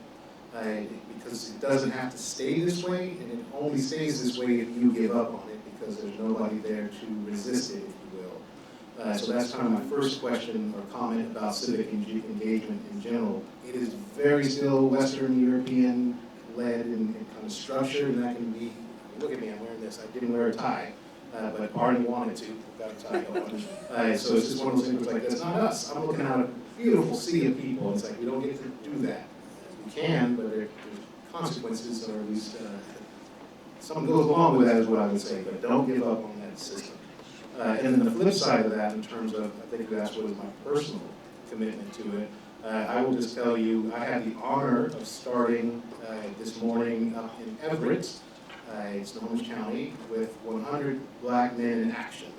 because it doesn't have to stay this way, and it only stays this way if you give up on it because there's nobody there to resist it, if you will. So that's kind of my first question or comment about civic engagement in general. It is very still Western European led and kind of structured, and that can be, look at me, I'm wearing this, I didn't wear a tie, but Arnie wanted to, got a tie on. So it's just one of those things like, that's not us. I'm looking at a beautiful sea of people, it's like, we don't get to do that. We can, but there's consequences, or at least something goes along with that is what I would say, but don't give up on that system. And then the flip side of that, in terms of, I think that's what is my personal commitment to it, I will just tell you, I had the honor of starting this morning up in Everett, it's Snohomish County, with 100 Black Men in Action.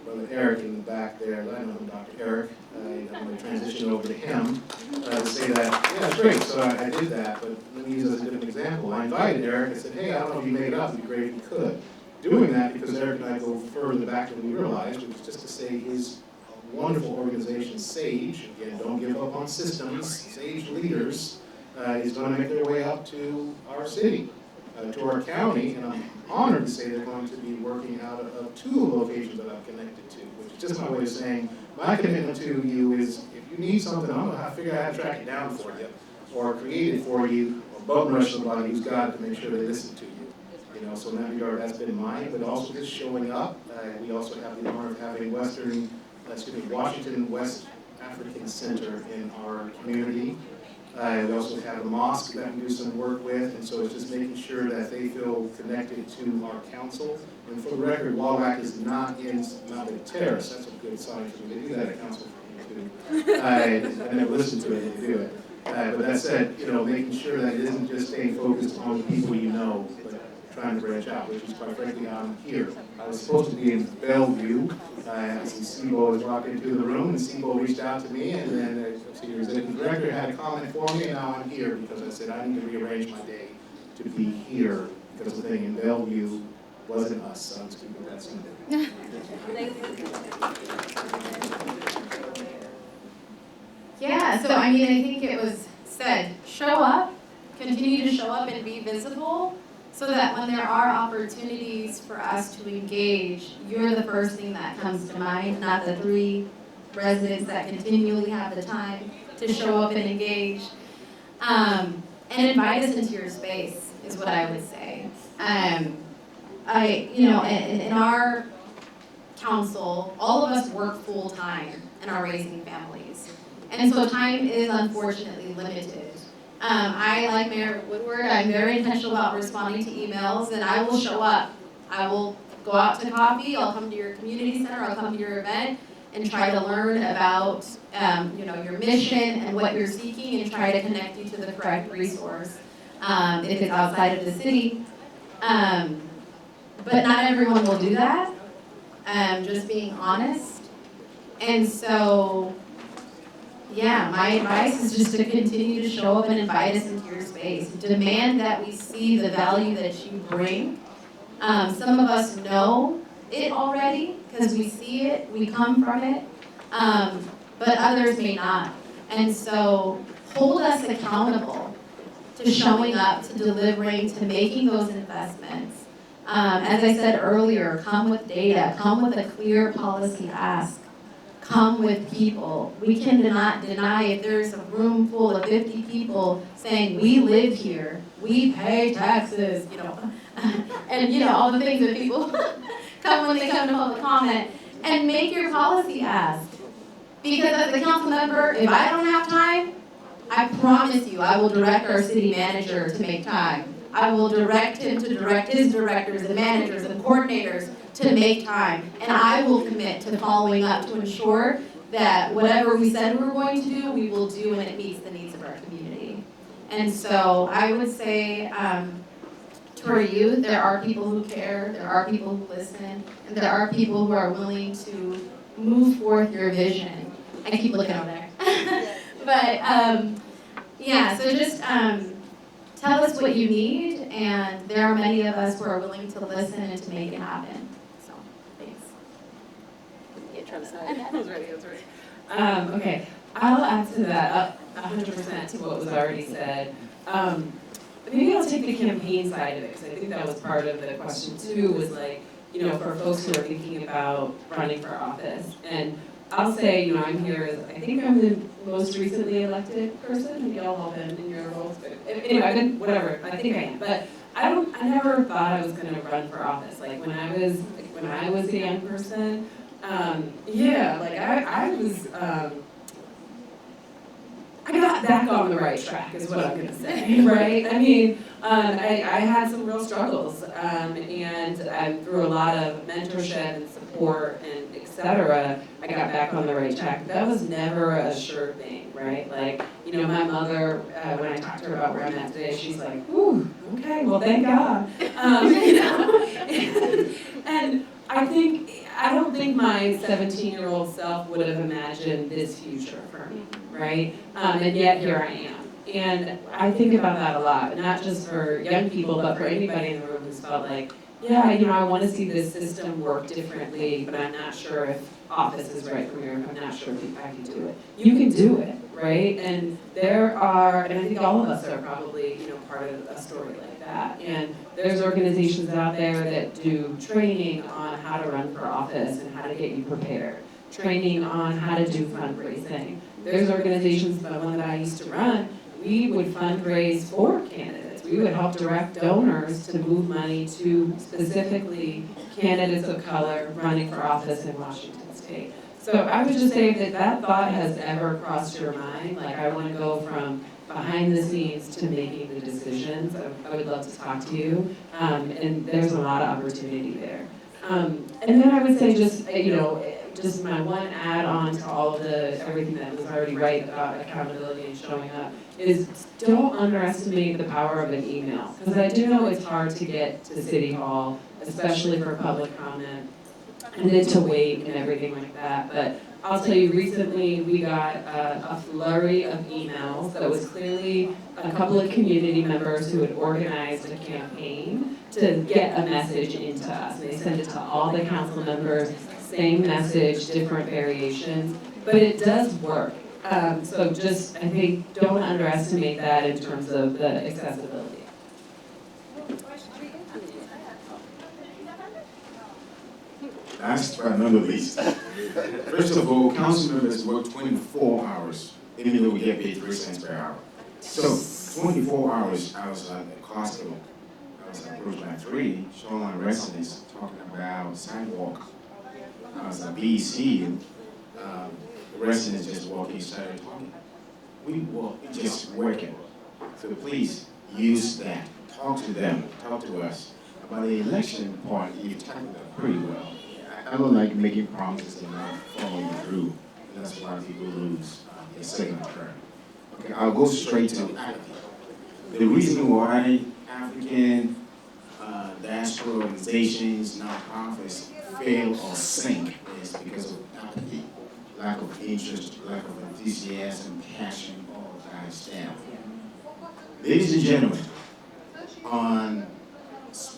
Brother Eric in the back there, I know him, Dr. Eric. I'm going to transition over to him to say that, yeah, it's great, so I did that, but let me use it as a different example. I invited Eric, I said, hey, I don't know if you made it up, it'd be great if you could. doing that because Eric and I go further back than we realized, which is just to say his wonderful organization, SAGE, again, don't give up on systems, SAGE leaders, is going to make their way up to our city, to our county, and I'm honored to say they're going to be working out of 2 locations that I'm connected to, which is just my way of saying, my commitment to you is, if you need something, I'm going to figure out how to track it down for you, or create it for you, or bum rush somebody who's got it to make sure they listen to you. You know, so in that regard, that's been mine, but also just showing up. We also have the honor of having Washington West African Center in our community. We also have a mosque that we do some work with, and so it's just making sure that they feel connected to our council. And for the record, Wscacl is not in Mount Terrace. That's a good sign for me. They do that at council for me too. I never listen to it, they do it. But that said, you know, making sure that it isn't just staying focused on the people you know, but trying to branch out, which is quite frankly, I'm here. I was supposed to be in Bellevue. Sibo has walked into the room, and Sibo reached out to me, and then the executive director had a comment for me, and now I'm here because I said I need to rearrange my day to be here because the thing in Bellevue wasn't us, so I'm just keeping that simple.
Yeah, so I mean, I think it was said, show up, continue to show up and be visible, so that when there are opportunities for us to engage, you're the first thing that comes to mind, not the 3 residents that continually have the time to show up and engage. And invite us into your space is what I would say. In our council, all of us work full time and are raising families. And so time is unfortunately limited. I, like Mayor Woodward, I'm very intentional about responding to emails, and I will show up. I will go out to coffee, I'll come to your community center, I'll come to your event, and try to learn about your mission and what you're seeking, and try to connect you to the correct resource if it's outside of the city. But not everyone will do that, just being honest. And so, yeah, my advice is just to continue to show up and invite us into your space. Demand that we see the value that you bring. Some of us know it already because we see it, we come from it, but others may not. And so hold us accountable to showing up, to delivering, to making those investments. As I said earlier, come with data, come with a clear policy ask. Come with people. We cannot deny if there's a room full of 50 people saying we live here, we pay taxes, and all the things that people come when they come to public comment, and make your policy ask. Because as a council member, if I don't have time, I promise you I will direct our city manager to make time. I will direct him to direct his directors and managers and coordinators to make time. And I will commit to following up to ensure that whatever we said we were going to do, we will do and it meets the needs of our community. And so I would say to our youth, there are people who care, there are people who listen, and there are people who are willing to move forth your vision. I keep looking over there. But so just tell us what you need, and there are many of us who are willing to listen and to make it happen. So, thanks.
I was ready.
Okay, I'll add to that 100% to what was already said. Maybe I'll take the campaign side of it, because I think that was part of the question too, was like, for folks who are thinking about running for office. And I'll say, I'm here, I think I'm the most recently elected person. Maybe y'all all been in your roles, but anyway, I've been, whatever, I think I am. But I never thought I was gonna run for office. Like when I was a young person, I got back on the right track is what I'm gonna say, right? I mean, I had some real struggles, and through a lot of mentorship and support and et cetera, I got back on the right track. That was never a sure thing, right? Like, my mother, when I talked to her about where I'm at today, she's like, "Ooh, okay, well, thank God." And I don't think my 17-year-old self would have imagined this future for me, right? And yet here I am. And I think about that a lot, not just for young people, but for anybody in the room who's felt like, yeah, I want to see this system work differently, but I'm not sure if office is right for me, or if I'm not sure if I can do it. You can do it, right? And there are, and I think all of us are probably, part of a story like that. And there's organizations out there that do training on how to run for office and how to get you prepared, training on how to do fundraising. There's organizations, the one that I used to run, we would fundraise for candidates. We would help direct donors to move money to specifically candidates of color running for office in Washington State. So I would just say if that thought has ever crossed your mind, like I want to go from behind the scenes to making the decisions, I would love to talk to you. And there's a lot of opportunity there. And then I would say just my one add-on to all of everything that was already right about accountability and showing up is don't underestimate the power of an email. Because I do know it's hard to get to City Hall, especially for public comment, and then to wait and everything like that. But I'll tell you, recently we got a flurry of emails that was clearly a couple of community members who had organized a campaign to get a message into us. And they sent it to all the council members, same message, different variations, but it does work. So just, I think, don't underestimate that in terms of the accessibility.
Last but not least, first of all, council members work 24 hours, even though we get paid 3 cents per hour. So 24 hours, I was at Costco. I was approached by 3 Shoreline residents talking about sidewalk. I was at BEC, and the residents just walking, started talking. We just working. So please use that. Talk to them. Talk to us. About the election part, you tackled that pretty well. I don't like making promises and not following through. That's why people lose their second term. Okay, I'll go straight to apathy. The reason why African diaspora organizations, nonprofits fail or sink is because of apathy, lack of interest, lack of enthusiasm, passion, all dies down. Ladies and gentlemen, on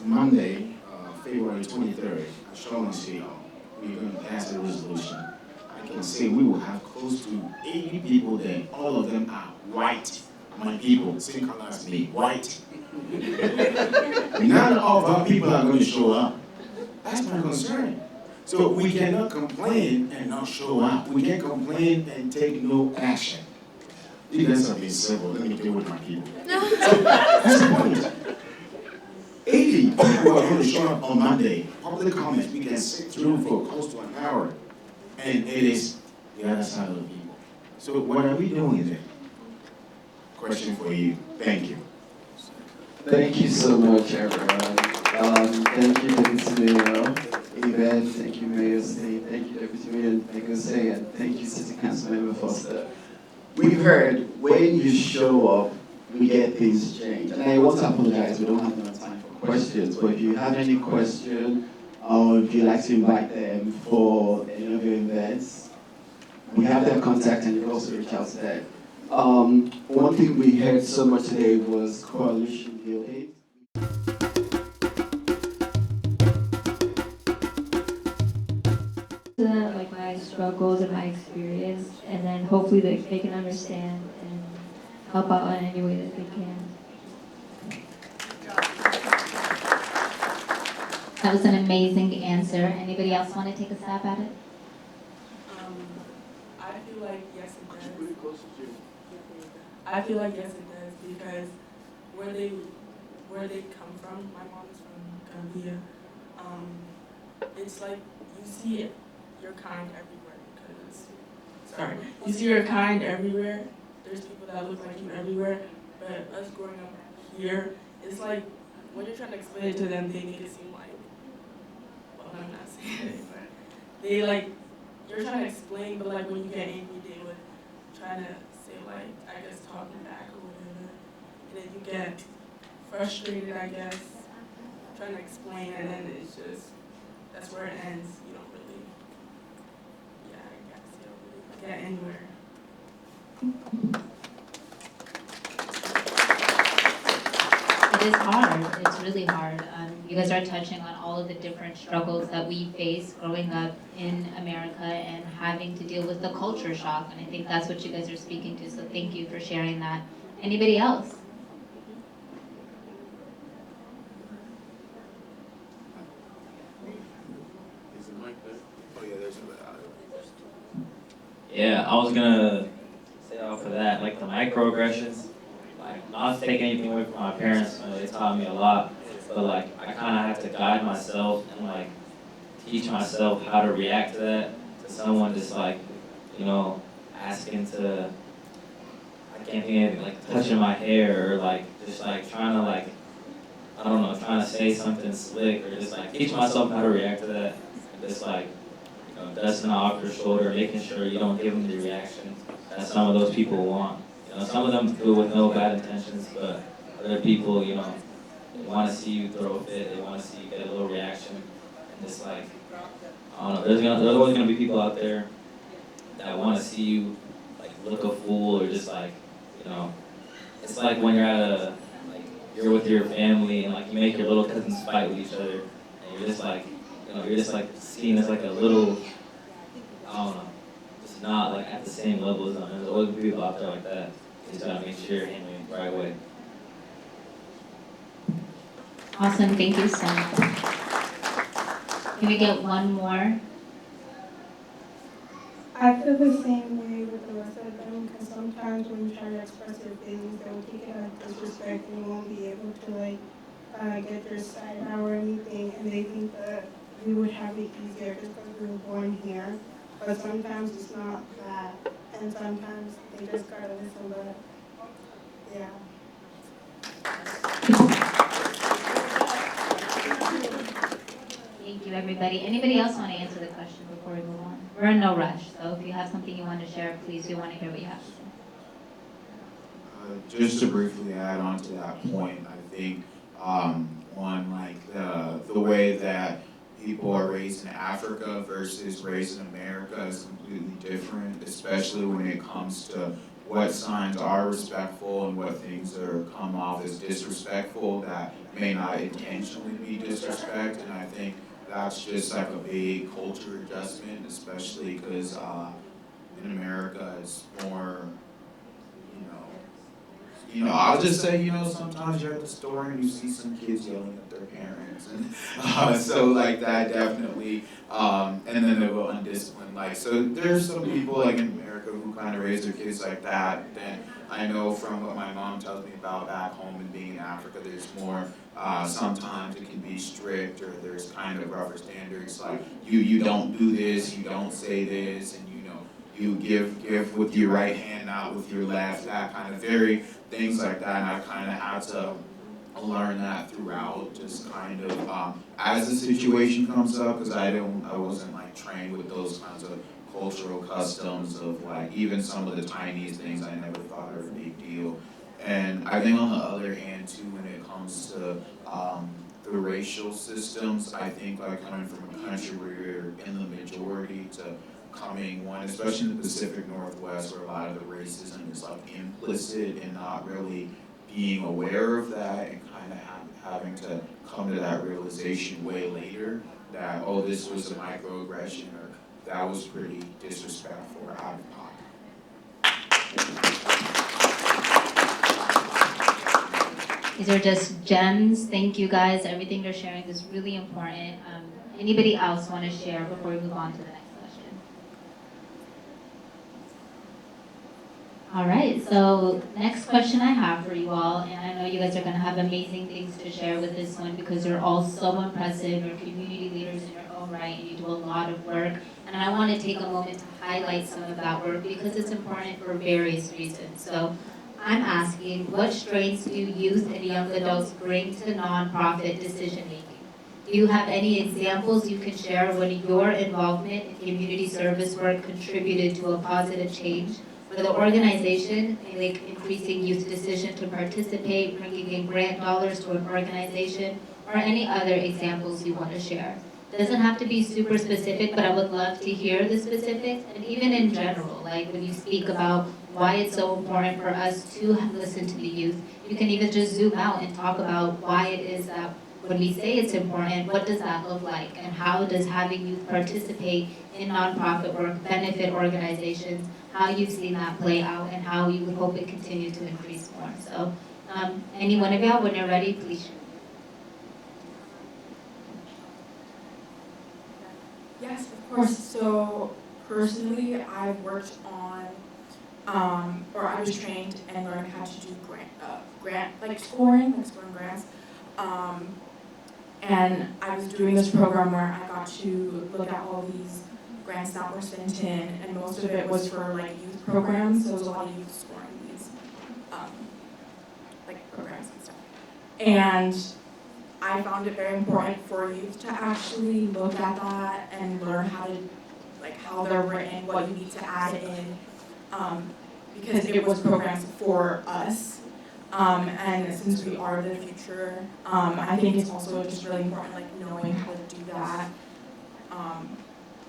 Monday, February 23rd, at Shoreline City Hall, we're going to pass a resolution. I can say we will have close to 80 people there. All of them are white. My people, same color as me, white. None of our people are going to show up. That's my concern. So we cannot complain and not show up. We can't complain and take no action. You guys have been civil. Let me deal with my people. So that's the point. 80 people are going to show up on Monday. Public comments, we can sit through for close to an hour. And it is the other side of the people. So what are we doing there? Question for you. Thank you.
Thank you so much, everyone. Thank you, Deputy Mayor Yvette. Thank you, Mayor State. Thank you, Deputy Mayor Negose, and thank you, City Council Member Foster. We've heard when you show up, we get things changed. And I want to apologize, we don't have enough time for questions, but if you have any question, or if you'd like to invite them for any of your events, we have their contact and you can also reach out to them. One thing we heard so much today was coalition building.
Like my struggles and my experience, and then hopefully they can understand and help out in any way that they can.
That was an amazing answer. Anybody else want to take a stab at it?
I feel like yes it does. I feel like yes it does because where they come from, my mom is from Gambia. It's like you see it. You're kind everywhere you see your kind everywhere. There's people that look like you everywhere, but us growing up here, it's like when you're trying to explain it to them, they make it seem like, well, I'm not saying it, but they like, you're trying to explain, but like when you get angry, they would try to say like, I guess talking back or whatever, and then you get frustrated, I guess, trying to explain, and then it's just, that's where it ends. You don't really, yeah, I guess you don't really get anywhere.
It is hard. It's really hard. You guys are touching on all of the different struggles that we face growing up in America and having to deal with the culture shock. And I think that's what you guys are speaking to. So thank you for sharing that. Anybody else?
Yeah, I was gonna say off of that, like the microaggressions, like not to take anything away from my parents, they taught me a lot, but like I kind of have to guide myself and like teach myself how to react to that, to someone just like, you know, asking to, I can't think of it, like touching my hair or like just like trying to like, I don't know, trying to say something slick or just like teach myself how to react to that, just like, dusting off your shoulder, making sure you don't give them the reaction that some of those people want. Some of them do it with no bad intentions, but other people, they want to see you throw a fit, they want to see you get a little reaction. And it's like, I don't know, there's always going to be people out there that want to see you like look a fool or just like, it's like when you're at you're with your family and like you make your little cousins fight with each other and you're just like, you're just like seen as like a little, I don't know, just not like at the same level as them. There's always people out there like that. You just gotta make sure you're handling it the right way.
Awesome, thank you so much. Can we get one more?
I feel the same way with the rest of them because sometimes when you try to express your feelings, they'll take it as disrespect and you won't be able to like get your side out or anything, and they think that we would have it easier just because we were born here. But sometimes it's not that, and sometimes they just gotta listen. But yeah.
Thank you, everybody. Anybody else want to answer the question before we move on? We're in no rush, so if you have something you want to share, please, we want to hear what you have to say.
Just to briefly add on to that point, I think one, like the way that people are raised in Africa versus raised in America is completely different, especially when it comes to what signs are respectful and what things are come off as disrespectful that may not intentionally be disrespect. And I think that's just like a big culture adjustment, especially because in America it's more, I'll just say, sometimes you're at the store and you see some kids yelling at their parents, and so like that definitely, and then they'll go undisciplined. Like, so there's some people like in America who kind of raise their kids like that. Then I know from what my mom tells me about back home and being in Africa, there's more. Sometimes it can be strict, or there's kind of rougher standards. Like you don't do this, you don't say this, and you give with your right hand, not with your left. That kind of things like that, and I kind of had to learn that throughout, just kind of as the situation comes up, because I wasn't like trained with those kinds of cultural customs of like even some of the tiniest things I never thought were a big deal. And I think on the other hand too, when it comes to the racial systems, I think like coming from a country where you're in the majority to coming one, especially in the Pacific Northwest, where a lot of the racism is like implicit and not really being aware of that, and kind of having to come to that realization way later that, oh, this was a microaggression, or that was pretty disrespectful or out of pocket.
These are just gems. Thank you guys. Everything you're sharing is really important. Anybody else want to share before we move on to the next question? All right, so next question I have for you all, and I know you guys are going to have amazing things to share with this one because you're all so impressive. You're community leaders in your own right, and you do a lot of work. And I want to take a moment to highlight some of that work because it's important for various reasons. So I'm asking, what strengths do youth and young adults bring to nonprofit decision-making? Do you have any examples you can share when your involvement in community service work contributed to a positive change for the organization, like increasing youth decision to participate, bringing in grant dollars to an organization, or any other examples you want to share? It doesn't have to be super specific, but I would love to hear the specifics, and even in general, like when you speak about why it's so important for us to listen to the youth. You can even just zoom out and talk about why it is that when we say it's important, what does that look like? And how does having youth participate in nonprofit work benefit organizations? How you've seen that play out and how you would hope it continue to increase more. So any one of y'all, when you're ready, please share.
Yes, of course. So personally, I've worked on, or I was trained and learned how to do scoring grants. And I was doing this program where I got to look at all these grants that were sent in, and most of it was for like youth programs. So there was a lot of youth scoring these programs and stuff. And I found it very important for youth to actually look at that and learn how to, how they're written, what you need to add in, because it was programs for us. And since we are the future, I think it's also just really important, knowing how to do that.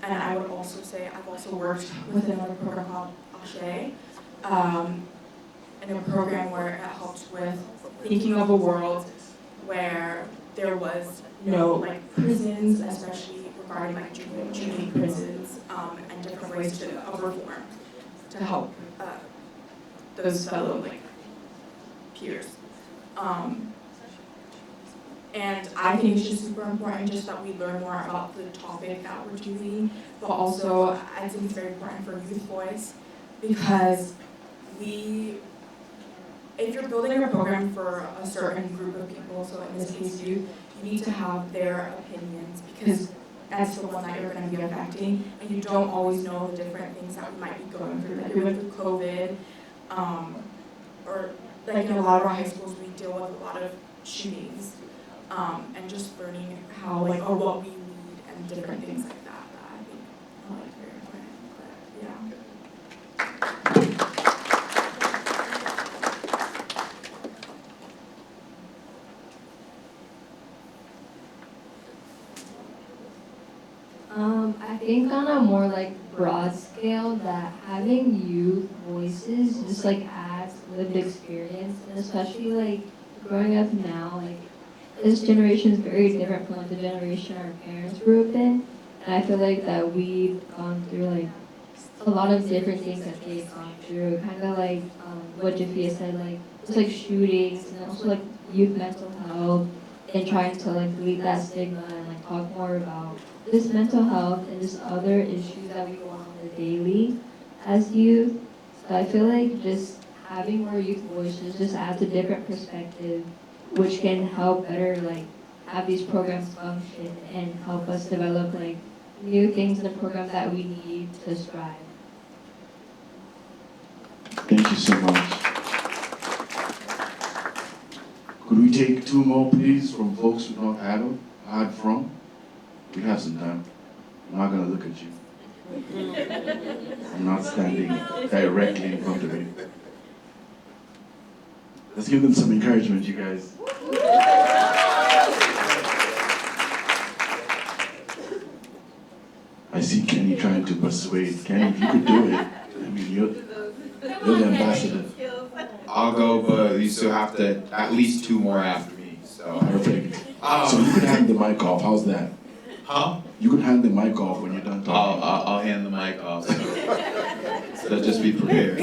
And I would also say I've also worked with another program called Wscacl, in a program where it helped with thinking of a world where there was no prisons, especially regarding juvenile prisons, and different ways of reform to help those fellow peers. And I think it's just super important just that we learn more about the topic that we're doing, but also I think it's very important for youth voice, because if you're building a program for a certain group of people, so in this case youth, you need to have their opinions, because that's the one that you're going to be affecting, and you don't always know the different things that we might be going through. Like we went through COVID, or in a lot of our high schools we deal with a lot of shootings, and just learning how, or what we need and different things like that, I think are very important. But yeah.
I think on a more broad scale that having youth voices just adds lived experience, and especially growing up now, this generation is very different from the generation our parents grew up in, and I feel that we've gone through a lot of different things that they've gone through, kind of what Jafia said, just shootings, and also youth mental health, and trying to delete that stigma and talk more about this mental health and just other issues that we go on the daily as youth. So I feel just having more youth voices just adds a different perspective, which can help better have these programs function and help us develop new things in the program that we need to strive.
Thank you so much. Could we take two more, please, from folks who don't have heard from? We have some time. I'm not going to look at you. I'm not standing directly in front of you. Let's give them some encouragement, you guys. I see Kenny trying to persuade. Kenny, if you could do it. I mean, you're the ambassador.
I'll go, but you still have to at least two more after me. So
perfect. So you could hand the mic off. How's that?
Huh?
You could hand the mic off when you're done talking.
I'll hand the mic off. So just be prepared.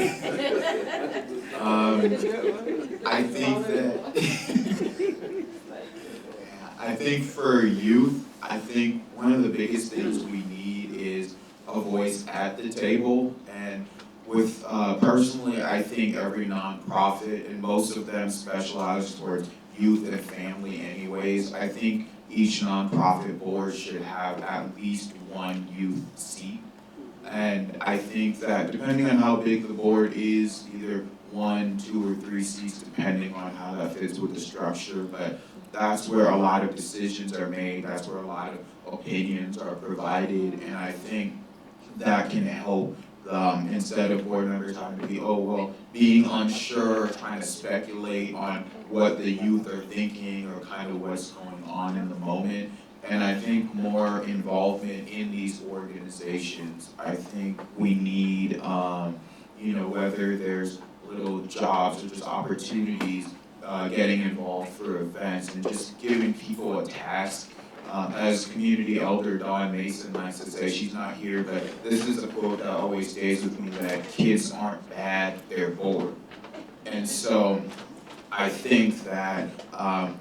I think for youth, I think one of the biggest things we need is a voice at the table. And with personally, I think every nonprofit, and most of them specialize towards youth and family anyways, I think each nonprofit board should have at least one youth seat. And I think that depending on how big the board is, either 1, 2, or 3 seats, depending on how that fits with the structure, but that's where a lot of decisions are made, that's where a lot of opinions are provided, and I think that can help instead of board members having to be, being unsure, trying to speculate on what the youth are thinking or kind of what's going on in the moment. And I think more involvement in these organizations. I think we need whether there's little jobs or just opportunities, getting involved for events and just giving people a task. As community elder Dawn Mason likes to say, she's not here, but this is a quote that always stays with me, that kids aren't bad, they're bored. And so I think that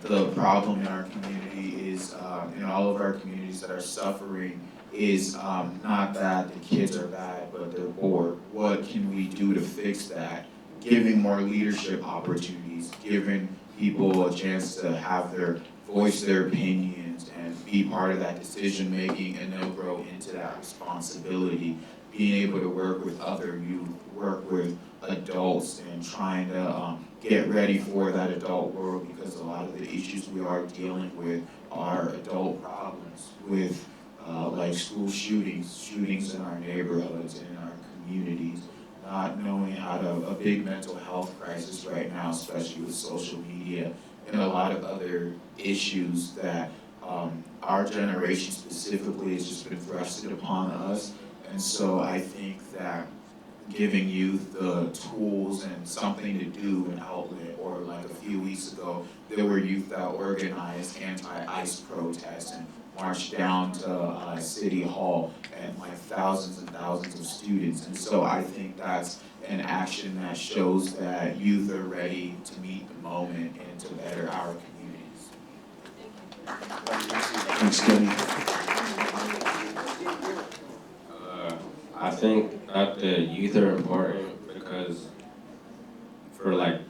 the problem in our community is, in all of our communities that are suffering, is not that the kids are bad, but they're bored. What can we do to fix that? Giving more leadership opportunities, giving people a chance to have their voice their opinions and be part of that decision making, and they'll grow into that responsibility. Being able to work with other youth, work with adults, and trying to get ready for that adult world, because a lot of the issues we are dealing with are adult problems with like school shootings in our neighborhoods and in our communities, not knowing how to, a big mental health crisis right now, especially with social media, and a lot of other issues that our generation specifically has just been thrusted upon us. And so I think that giving youth the tools and something to do, an outlet, or like a few weeks ago, there were youth that organized anti-ICE protests and marched down to City Hall, and like thousands and thousands of students. And so I think that's an action that shows that youth are ready to meet the moment and to better our communities.
Thanks, Kenny.
I think that the youth are important because for like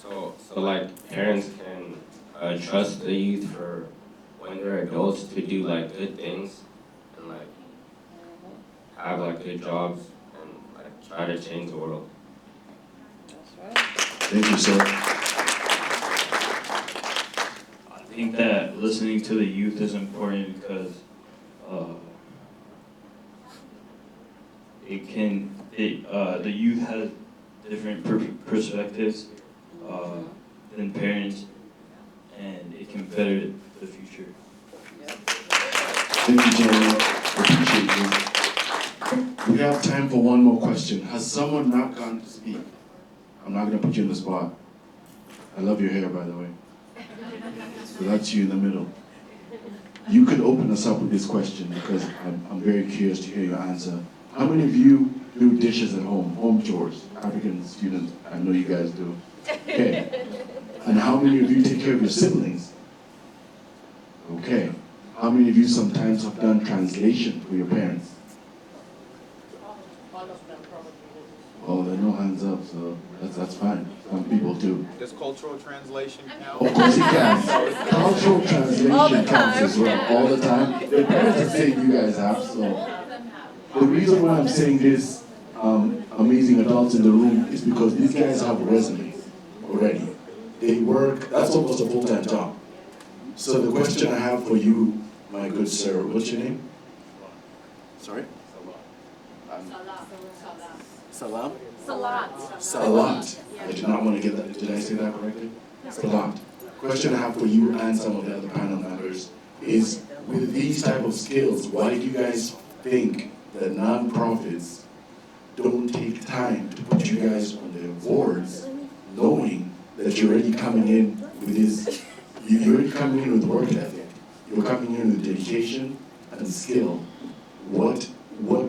so like parents can trust the youth for when they're adults to do like good things and like have like good jobs and like try to change the world.
Thank you, sir.
I think that listening to the youth is important because the youth has different perspectives than parents, and it can better the future.
Thank you, Jeremy. Appreciate you. We have time for one more question. Has someone not gone to speak? I'm not going to put you in the spot. I love your hair, by the way. So that's you in the middle. You could open us up with this question because I'm very curious to hear your answer. How many of you do dishes at home chores? African students, I know you guys do. Okay. And how many of you take care of your siblings? Okay. How many of you sometimes have done translation for your parents? Oh, there are no hands up, so that's fine. Some people do.
Does cultural translation count?
Of course it can. Cultural translation counts as well, all the time. The parents are saying you guys have, so. The reason why I'm saying this, amazing adults in the room, is because these guys have resumes already. They work, that's almost a full-time job. So the question I have for you, my good sir, what's your name? Sorry? Salam?
Salat.
Salat. I did not want to get that. Did I say that correctly? Salat. Question I have for you and some of the other panel members is, with these type of skills, why do you guys think that nonprofits don't take time to put you guys on their boards, knowing that you're already coming in with this, you're already coming in with work ethic, you're coming in with dedication and skill. What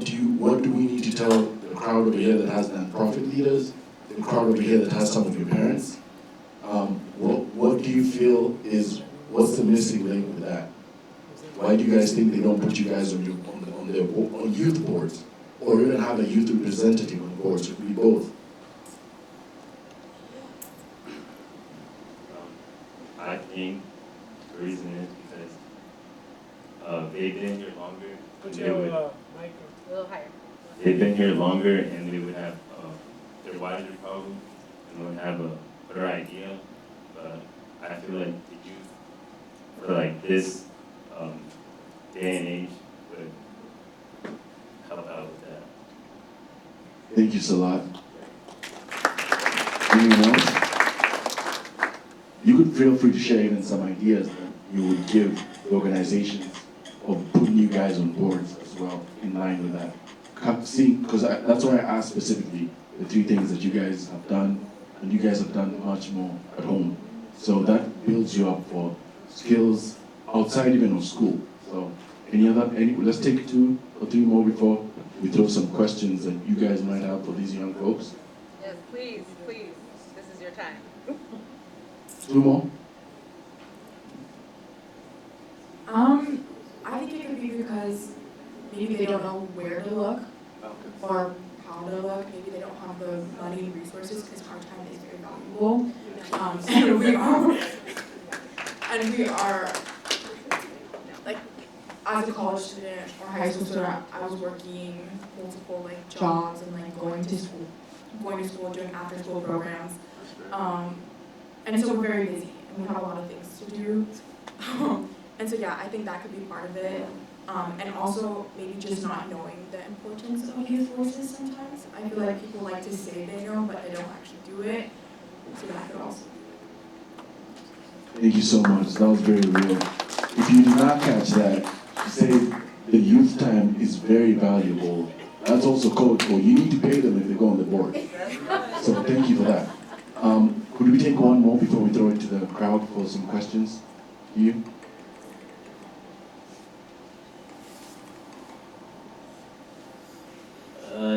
do we need to tell the crowd over here that has nonprofit leaders, the crowd over here that has some of your parents? What do you feel is, what's the missing link with that? Why do you guys think they don't put you guys on youth boards, or even have a youth representative on boards? It could be both.
I think the reason is because they've been here longer.
A little higher.
They've been here longer, and they would have their wiser problems, and would have a better idea. But I feel like the youth, for like this day and age, would help out with that.
Thank you, Salat. Anyone else? You could feel free to share even some ideas that you would give the organizations of putting you guys on boards as well in line with that. Because that's why I asked specifically the 3 things that you guys have done, and you guys have done much more at home. So that builds you up for skills outside even of school. So let's take 2 or 3 more before we throw some questions that you guys might have for these young folks.
Yes, please, please. This is your time.
2 more?
I think it could be because maybe they don't know where to look or how to look. Maybe they don't have the money and resources because part-time is very valuable. And we are, like, as a college student or high school student, I was working multiple like jobs and like going to school, doing after-school programs. And so we're very busy and we have a lot of things to do. And so yeah, I think that could be part of it. And also maybe just not knowing the importance of youth voices sometimes. I feel like people like to say they know, but they don't actually do it. So that could also be.
Thank you so much. That was very real. If you did not catch that, you say the youth time is very valuable. That's also code for you need to pay them if they go on the board. So thank you for that. Could we take 1 more before we throw it to the crowd for some questions? You?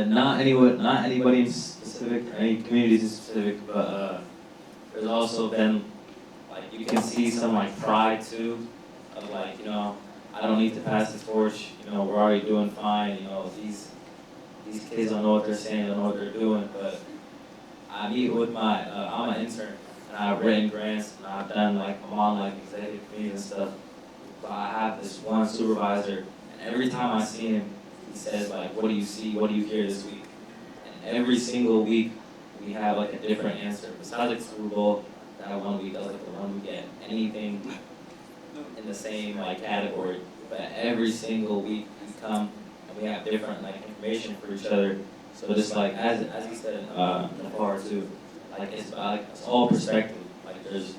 Not anybody in specific, or any communities in specific, but there's also been, like, you can see some, like, pride, too, of, like, you know, I don't need to pass the torch, you know, we're already doing fine, you know, these kids don't know what they're saying, don't know what they're doing, but I meet with I'm an intern, and I've written grants, and I've done, like, I'm on, like, executive committees and stuff, but I have this one supervisor, and every time I see him, he says, like, what do you see, what do you hear this week? And every single week, we have, like, a different answer. Besides, like, Super Bowl, that one week, that was, like, the one we get anything in the same, like, category. But every single week, we come, and we have different, like, information for each other. So just, like, as he said, before, too, like, it's all perspective. Like, there's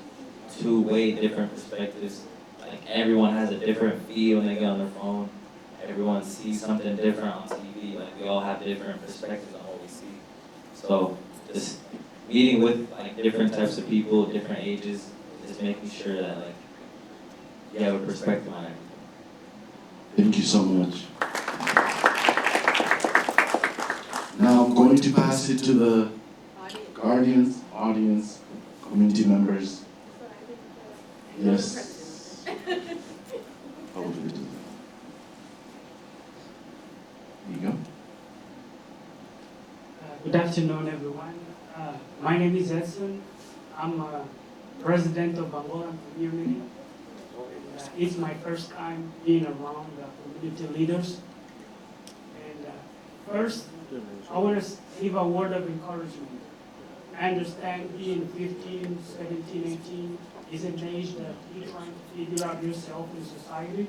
2 way different perspectives. Like, everyone has a different feel when they get on their phone. Everyone sees something different on TV, like we all have different perspectives on what we see. So just meeting with like different types of people, different ages, just making sure that like you have a perspective on everything.
Thank you so much. Now I'm going to pass it to the guardians, audience, community members. Yes. There you go.
Good afternoon, everyone. My name is Edson. I'm a president of Angolan community. It's my first time being around community leaders. And first, I want to give a word of encouragement. I understand being 15, 17, 18 is an age that you're trying to figure out yourself in society.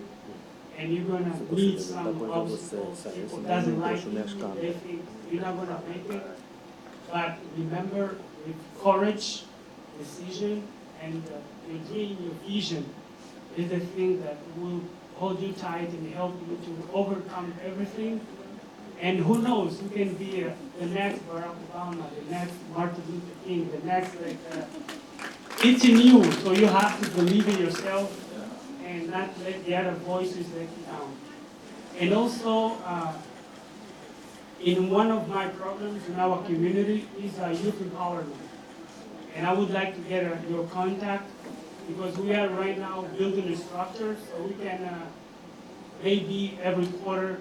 And you're going to meet some obstacles. People doesn't like you. They think you're not going to make it. But remember, with courage, decision, and your dream, your vision is the thing that will hold you tight and help you to overcome everything. And who knows, you can be the next Barack Obama, the next Martin Luther King, the next, it's in you. So you have to believe in yourself and not let the other voices let you down. And also, in one of my programs in our community is youth empowerment. And I would like to get your contact because we are right now building a structure so we can maybe every quarter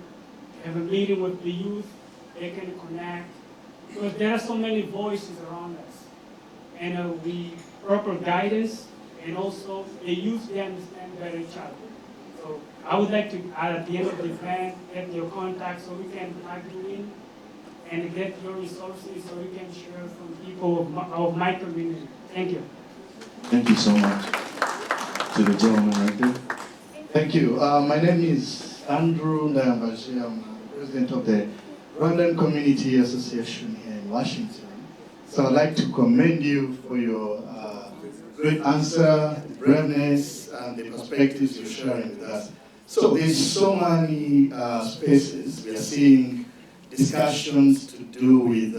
have a meeting with the youth, they can connect. Because there are so many voices around us. And we proper guidance and also the youth, they understand better each other. So I would like to, at the end of the event, get your contact so we can plug you in and get your resources so we can share from people of my community. Thank you.
Thank you so much. To the gentleman right there.
Thank you. My name is Andrew Ndayambashi. I'm president of the Rwandan Community Association here in Washington. So I'd like to commend you for your great answer, the braveness, and the perspectives you're sharing with us. So there's so many spaces. We are seeing discussions to do with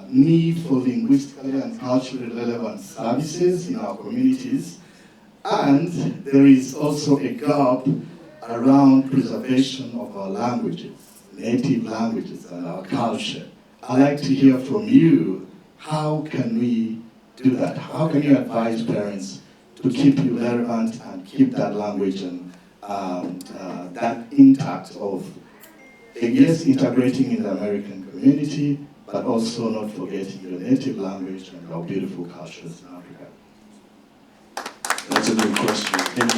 need for linguistically and culturally relevant services in our communities. And there is also a gap around preservation of our languages, native languages and our culture. I'd like to hear from you, how can we do that? How can you advise parents to keep you relevant and keep that language and that intact of, yes, integrating in the American community, but also not forgetting your native language and our beautiful cultures in Africa?
That's a good question. Thank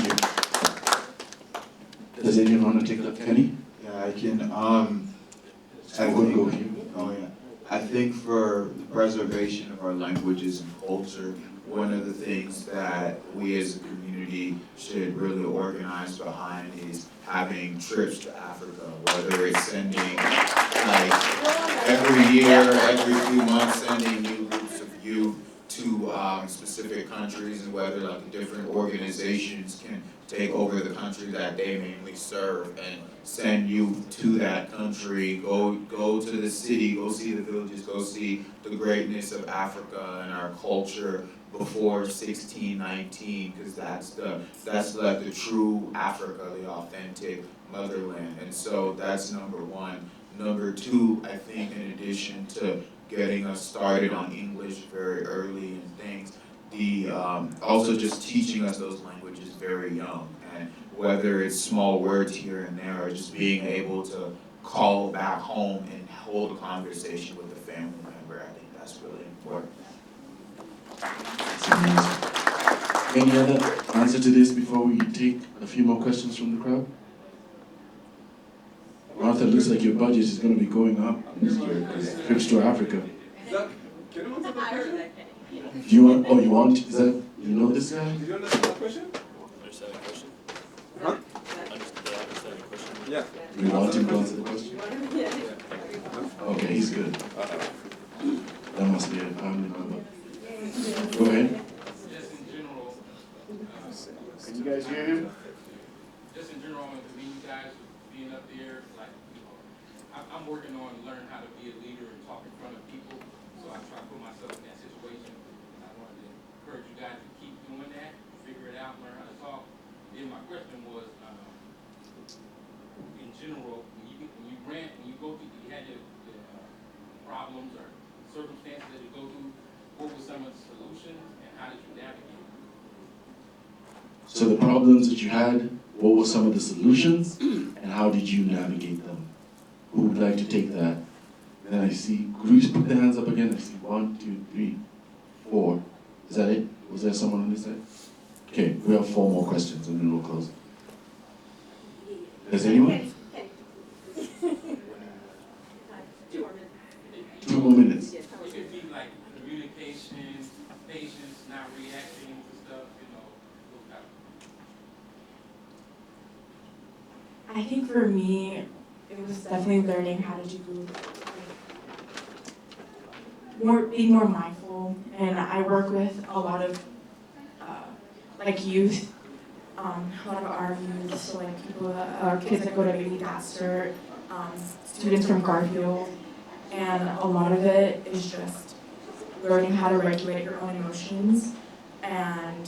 you. Does anyone want to take that, Kenny?
Yeah, I can.
I want to go here.
Oh yeah. I think for the preservation of our languages and culture, one of the things that we as a community should really organize behind is having trips to Africa, whether it's sending like every year, every few months, sending new groups of youth to specific countries, and whether like different organizations can take over the country that they mainly serve and send youth to that country, go to the city, go see the villages, go see the greatness of Africa and our culture before 1619, because that's like the true Africa, the authentic motherland. And so that's number one. Number two, I think in addition to getting us started on English very early and things, also just teaching us those languages very young, and whether it's small words here and there or just being able to call back home and hold a conversation with a family member, I think that's really important.
Any other answer to this before we take a few more questions from the crowd? Martha, looks like your budget is going to be going up this year because trips to Africa. Do you want? Oh, you want? Is that? You know this guy?
Did you understand the question?
Understand the question?
Huh?
Understand the question?
Yeah.
You want him to answer the question? Okay, he's good. That must be a family member. Go ahead.
Just in general,
Can you guys hear him?
just in general, I want to meet you guys being up there. Like, I'm working on learning how to be a leader and talk in front of people. So I try to put myself in that situation. I wanted to encourage you guys to keep doing that, figure it out, learn how to talk. Then my question was, in general, when you go through, you had your problems or circumstances that you go through, what were some of the solutions and how did you navigate?
So the problems that you had, what were some of the solutions, and how did you navigate them? Who would like to take that? Then I see groups put their hands up again. I see 1, 2, 3, 4. Is that it? Was there someone on this side? Okay, we have 4 more questions and then we'll close. Does anyone? 2 more minutes.
It could be like communication, patience, not reacting to stuff, those kind of.
I think for me, it was definitely learning how to do being more mindful. And I work with a lot of youth, a lot of our youth, so like people that are kids that go to Baby Baxter, students from Garfield, and a lot of it is just learning how to regulate your own emotions. And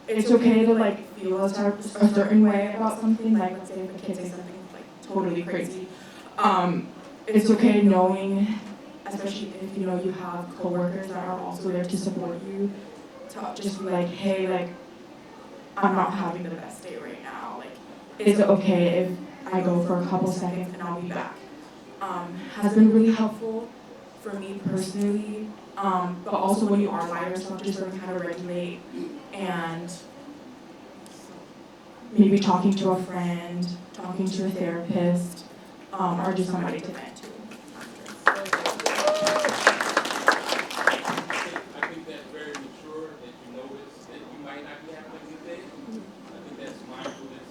it's okay to feel a certain way about something, like let's say if a kid says something totally crazy. It's okay knowing, especially if you have coworkers that are also there to support you, to just be like, hey, I'm not having the best day right now. Is it okay if I go for a couple seconds and I'll be back? Has been really helpful for me personally, but also when you are by yourself, just learning how to regulate and maybe talking to a friend, talking to a therapist, or just somebody to vent to.
I think that's very mature that you notice that you might not be having a good day. I think that's mindfulness,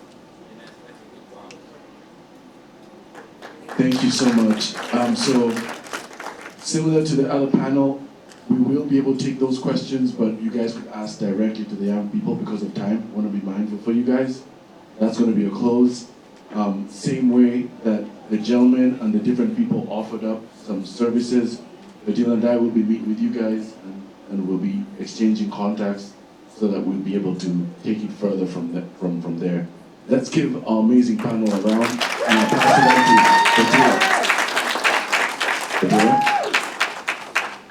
and that's a good quality.
Thank you so much. So, similar to the other panel, We will be able to take those questions, but you guys could ask directly to the young people because of time. I want to be mindful for you guys. That's going to be a close. Same way that the gentleman and the different people offered up some services, Adil and I will be meeting with you guys and we'll be exchanging contacts so that we'll be able to take it further from there. Let's give our amazing panel a round and I'll pass it on to Adil.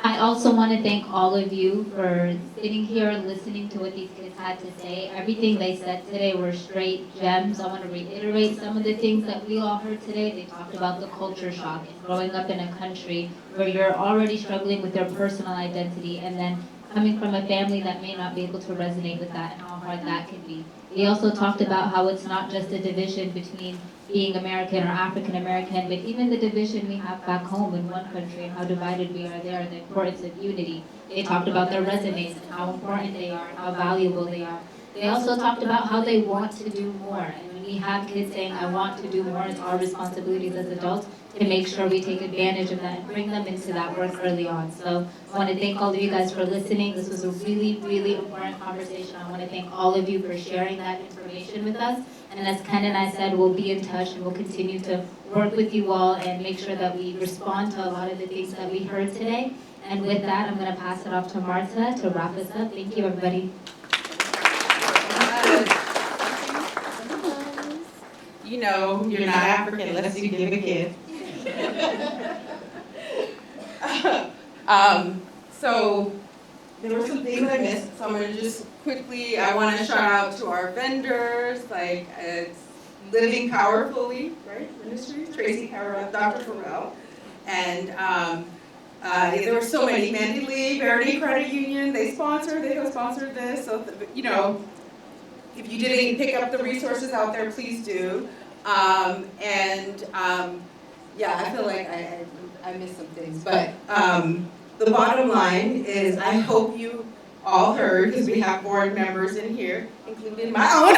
I also want to thank all of you for sitting here and listening to what these kids had to say. Everything they said today were straight gems. I want to reiterate some of the things that we all heard today. They talked about the culture shock and growing up in a country where you're already struggling with your personal identity and then coming from a family that may not be able to resonate with that and how hard that can be. They also talked about how it's not just a division between being American or African American, but even the division we have back home in one country and how divided we are there and the importance of unity. They talked about their resumes and how important they are and how valuable they are. They also talked about how they want to do more. And when we have kids saying, I want to do more, it's our responsibilities as adults to make sure we take advantage of that and bring them into that work early on. So I want to thank all of you guys for listening. This was a really, really important conversation. I want to thank all of you for sharing that information with us. And as Ken and I said, we'll be in touch and we'll continue to work with you all and make sure that we respond to a lot of the things that we heard today. And with that, I'm going to pass it off to Marta to wrap us up. Thank you, everybody.
You know, you're not African unless you give a kid. So there were some things I missed, so I'm going to just quickly, I want to shout out to our vendors, like it's Living Powerfully, right, Ministries, Tracy Carrell, Dr. Farrell, and there were so many, Mandy Lee, Verity Credit Union, they co-sponsored this, so, you know, if you didn't pick up the resources out there, please do. Yeah, I feel like I missed some things, but the bottom line is I hope you all heard, because we have board members in here, including my own,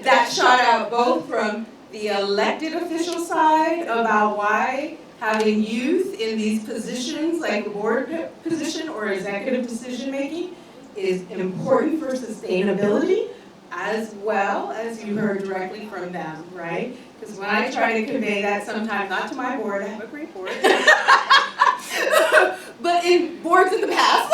that shout out both from the elected official side about why having youth in these positions, like the board position or executive decision making, is important for sustainability, as well as you heard directly from them, right? Because when I try to convey that sometimes, not to my board, I have a great board, but in boards in the past,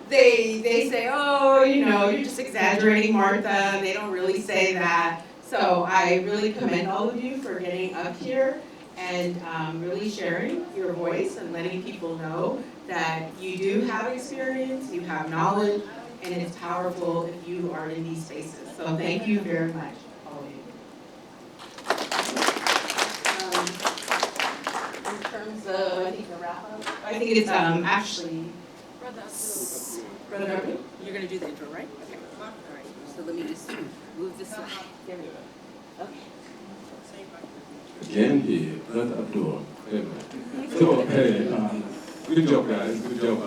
they say, oh, you know, you're just exaggerating, Martha. They don't really say that. So I really commend all of you for getting up here and really sharing your voice and letting people know that you do have experience, you have knowledge, and it's powerful if you are in these spaces. So thank you very much, all of you. In terms of, I think, the wrap up, I think it's actually, Brother Abdul, you're going to do the intro, right? Okay. All right. So let me just move this slide. There we go. Okay.
Again here, Brother Abdul. So, hey, good job, guys. Good job,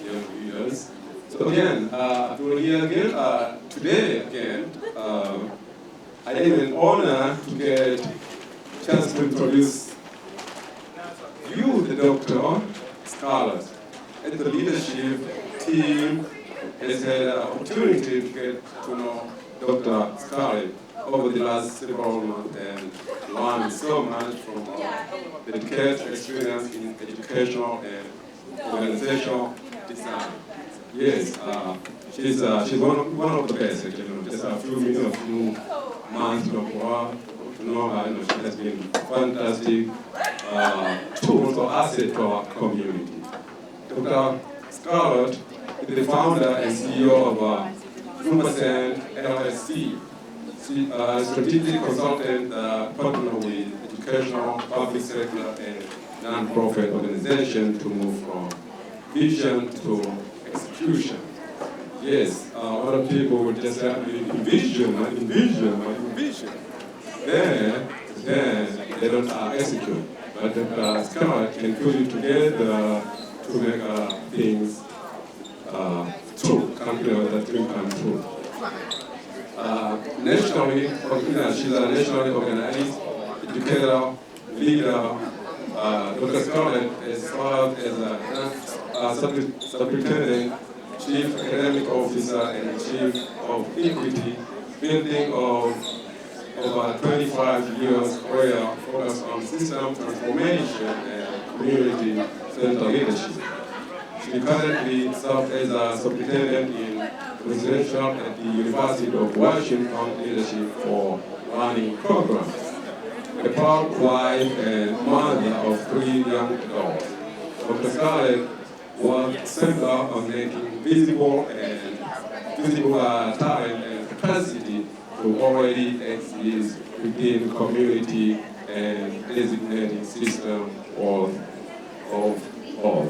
young leaders. So again, Abdul here again. Today, again, I am an honor to get a chance to introduce you, the doctor, scholars, and the leadership team has had an opportunity to get to know Dr. Scarlett over the last several months and learned so much from the decades experience in educational and organizational design. Yes, she's one of the best, actually. Just a few months of work to know her. She has been fantastic tool or asset to our community. Dr. Scarlett is the founder and CEO of 2% LSC. She is a strategic consultant partner with educational, public sector, and non-profit organizations to move from vision to execution. Yes, a lot of people would just have envision. Then they don't execute. But the Scarlett can put it together to make things true, that dream come true. Nationally, she's a nationally organized educator, leader, Wscacl has served as a superintendent, chief academic officer, and chief of equity, building of over 25 years career focused on system transformation and community-centered leadership. She currently serves as a superintendent in residential at the University of Washington Leadership for Learning Program. A proud wife and mother of 3 young adults, Dr. Scarlett worked centered on making visible talent and capacity to already exist within community and designating system of all.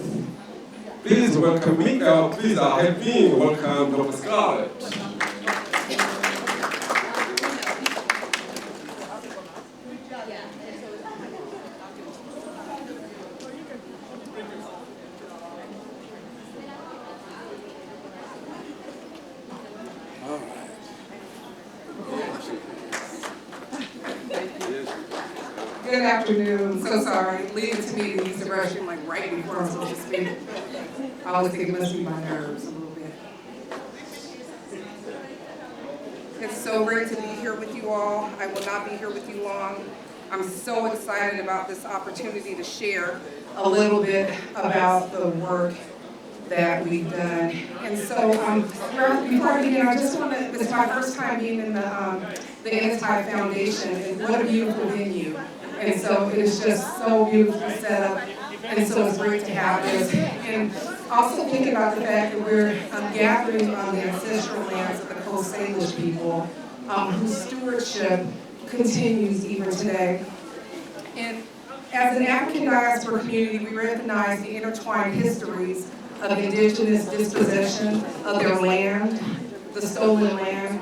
Please welcome me, please help me welcome Dr. Scarlett.
Good afternoon. So sorry. Leaving to me to use the restroom like right before I'm supposed to speak. I always think it must be my nerves a little bit. It's so great to be here with you all. I will not be here with you long. I'm so excited about this opportunity to share a little bit about the work that we've done. And so before I begin, I just want to, it's my first time being in the Amplify Foundation, and what a beautiful venue. And so it is just so beautifully set up, and so it's great to have this. And also thinking about the fact that we're gathering on the ancestral lands of the Coast Salish people, whose stewardship continues even today. And as an African diaspora community, we recognize the intertwined histories of indigenous dispossession of their land, the stolen land,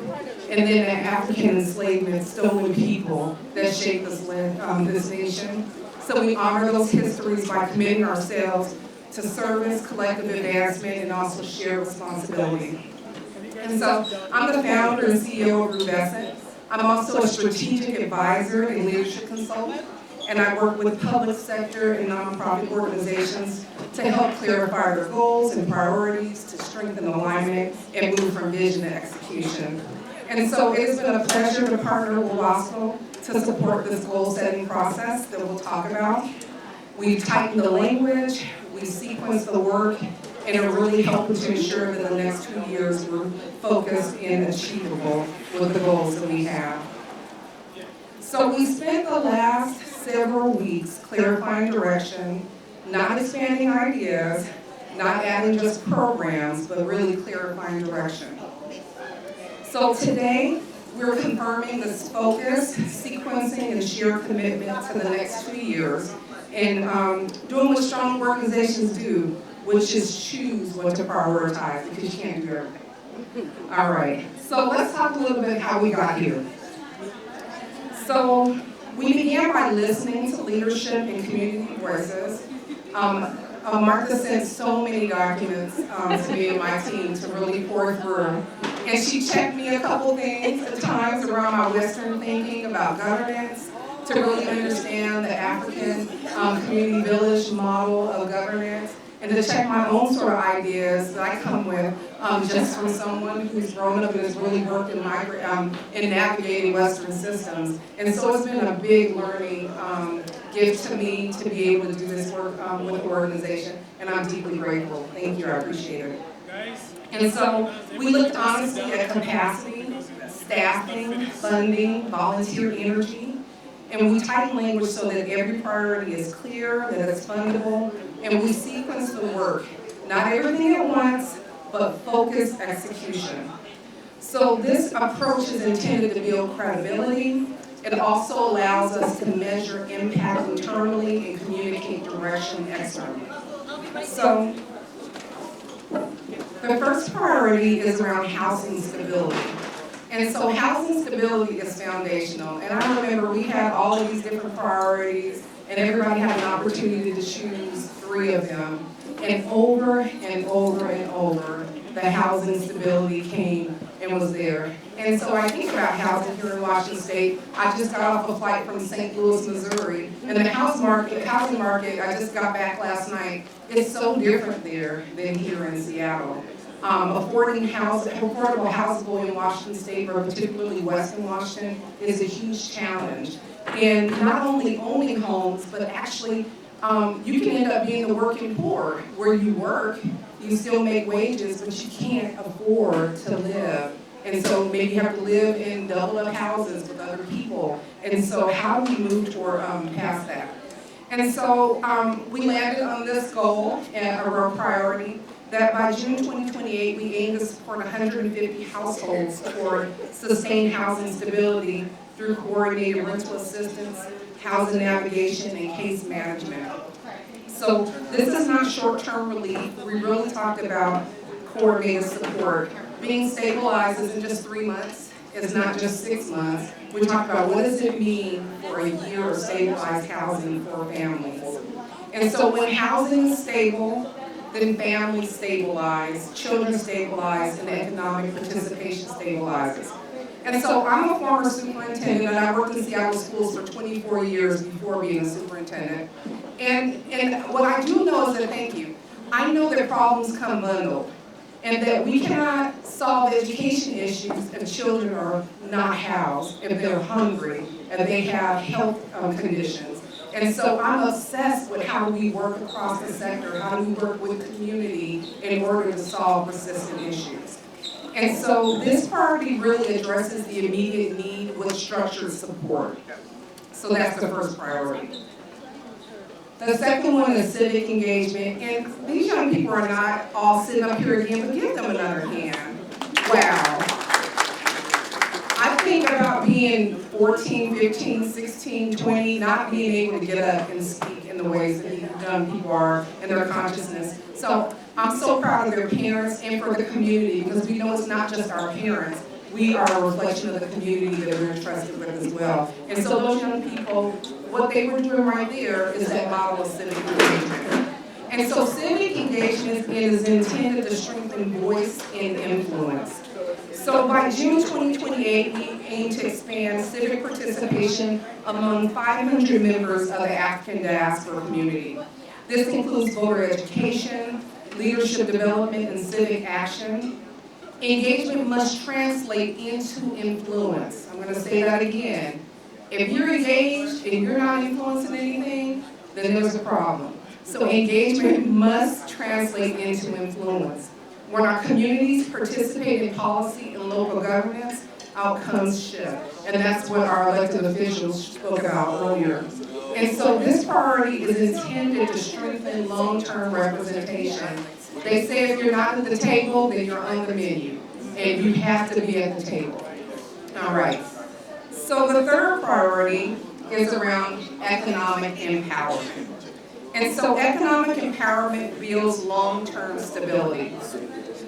and then the African enslavement, stolen people that shaped this nation. So we honor those histories by committing ourselves to service, collective advancement, and also shared responsibility. And so I'm the founder and CEO of Wscacl. I'm also a strategic advisor and leadership consultant, and I work with public sector and nonprofit organizations to help clarify their goals and priorities, to strengthen alignment, and move from vision to execution. And so it has been a pleasure to partner with Wscacl to support this goal-setting process that we'll talk about. We've tightened the language, we've sequenced the work, and it really helped to ensure that the next 2 years were focused and achievable with the goals that we have. So we spent the last several weeks clarifying direction, not expanding ideas, not adding just programs, but really clarifying direction. So today, we're confirming this focus, sequencing, and shared commitment to the next 2 years, and doing what strong organizations do, which is choose what to prioritize, because you can't do everything. All right, so let's talk a little bit how we got here. So we began by listening to leadership and community voices. Martha sent so many documents to me and my team to really pour through. And she checked me a couple things at times around my Western thinking about governance, to really understand the African community village model of governance, and to check my own sort of ideas that I come with just from someone who's grown up and has really worked in navigating Western systems. And so it's been a big learning gift to me to be able to do this work with the organization, and I'm deeply grateful. Thank you, I appreciate it. And so we looked honestly at capacity, staffing, funding, volunteer energy, and we tighten language so that every priority is clear, that it's fundable, and we sequence the work. Not everything at once, but focused execution. So this approach is intended to build credibility. It also allows us to measure impact internally and communicate direction externally. So the first priority is around housing stability. And so housing stability is foundational. And I remember we had all of these different priorities, and everybody had an opportunity to choose 3 of them. And over and over and over, the housing stability came and was there. And so I think about housing here in Washington State. I just got off a flight from St. Louis, Missouri, and the housing market, I just got back last night. It's so different there than here in Seattle. Affordable housing in Washington State, or particularly Western Washington, is a huge challenge. And not only owning homes, but actually you can end up being the working poor. Where you work, you still make wages, but you can't afford to live. And so maybe you have to live in double-up houses with other people. And so how do we move toward past that? And so we landed on this goal, or priority, that by June 2028, we aim to support 150 households for sustained housing stability through coordinated rental assistance, housing navigation, and case management. So this is not short-term relief. We really talked about coordinated support. Being stabilized isn't just 3 months. It's not just 6 months. We talked about what does it mean for a year of stabilized housing for families. And so when housing is stable, then families stabilize, children stabilize, and economic participation stabilizes. And so I'm a former superintendent, and I worked in Seattle schools for 24 years before being a superintendent. And what I do know is that, thank you, I know that problems come bundled, and that we cannot solve education issues if children are not housed, if they're hungry, if they have health conditions. And so I'm obsessed with how we work across the sector, how do we work with community in order to solve persistent issues. And so this priority really addresses the immediate need with structured support. So that's the first priority. The second one is civic engagement, and these young people are not all sitting up here again, but give them another hand. Wow. I think about being 14, 15, 16, 20, not being able to get up and speak in the ways that these young people are in their consciousness. So I'm so proud of their parents and for the community, because we know it's not just our parents. We are a reflection of the community that we're entrusted with as well. And so those young people, what they were doing right there is that model of civic engagement. And so civic engagement is intended to strengthen voice and influence. So by June 2028, we aim to expand civic participation among 500 members of the African diaspora community. This includes voter education, leadership development, and civic action. Engagement must translate into influence. I'm going to say that again. If you're engaged and you're not influencing anything, then there's a problem. So engagement must translate into influence. When our communities participate in policy and local governance, outcomes shift. And that's what our elected officials spoke about earlier. And so this priority is intended to strengthen long-term representation. They say if you're not at the table, then you're on the menu. And you have to be at the table. All right. So the third priority is around economic empowerment. And so economic empowerment builds long-term stability.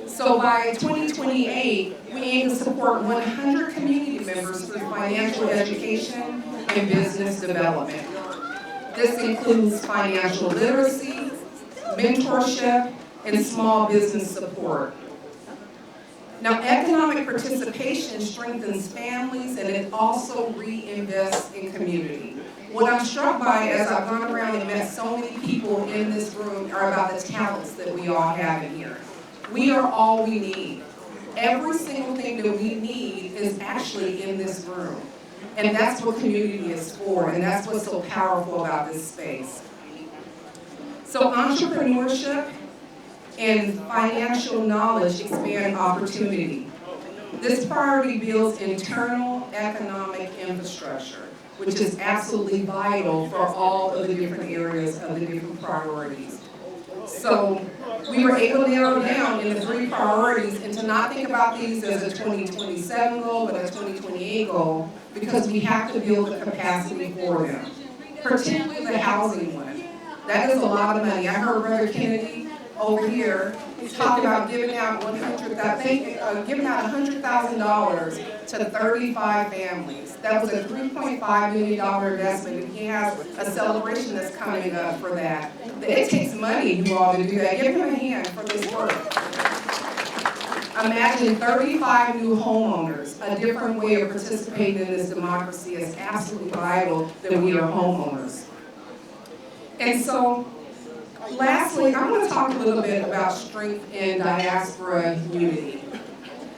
So by 2028, we aim to support 100 community members through financial education and business development. This includes financial literacy, mentorship, and small business support. Now, economic participation strengthens families, and it also reinvests in community. What I'm struck by as I've gone around and met so many people in this room are about the talents that we all have in here. We are all we need. Every single thing that we need is actually in this room. And that's what community is for, and that's what's so powerful about this space. So entrepreneurship and financial knowledge expand opportunity. This priority builds internal economic infrastructure, which is absolutely vital for all of the different areas of the different priorities. So we were able to narrow down in the 3 priorities and to not think about these as a 2027 goal, but a 2028 goal, because we have to build the capacity for them, particularly the housing one. That is a lot of money. I heard Brother Kennedy over here talk about giving out $100,000 to 35 families. That was a $3.5 million investment, and he has a celebration that's coming up for that. It takes money, you all, to do that. Give him a hand for this work. Imagine 35 new homeowners. A different way of participating in this democracy is absolutely vital that we are homeowners. And so, lastly, I want to talk a little bit about strength in diaspora unity.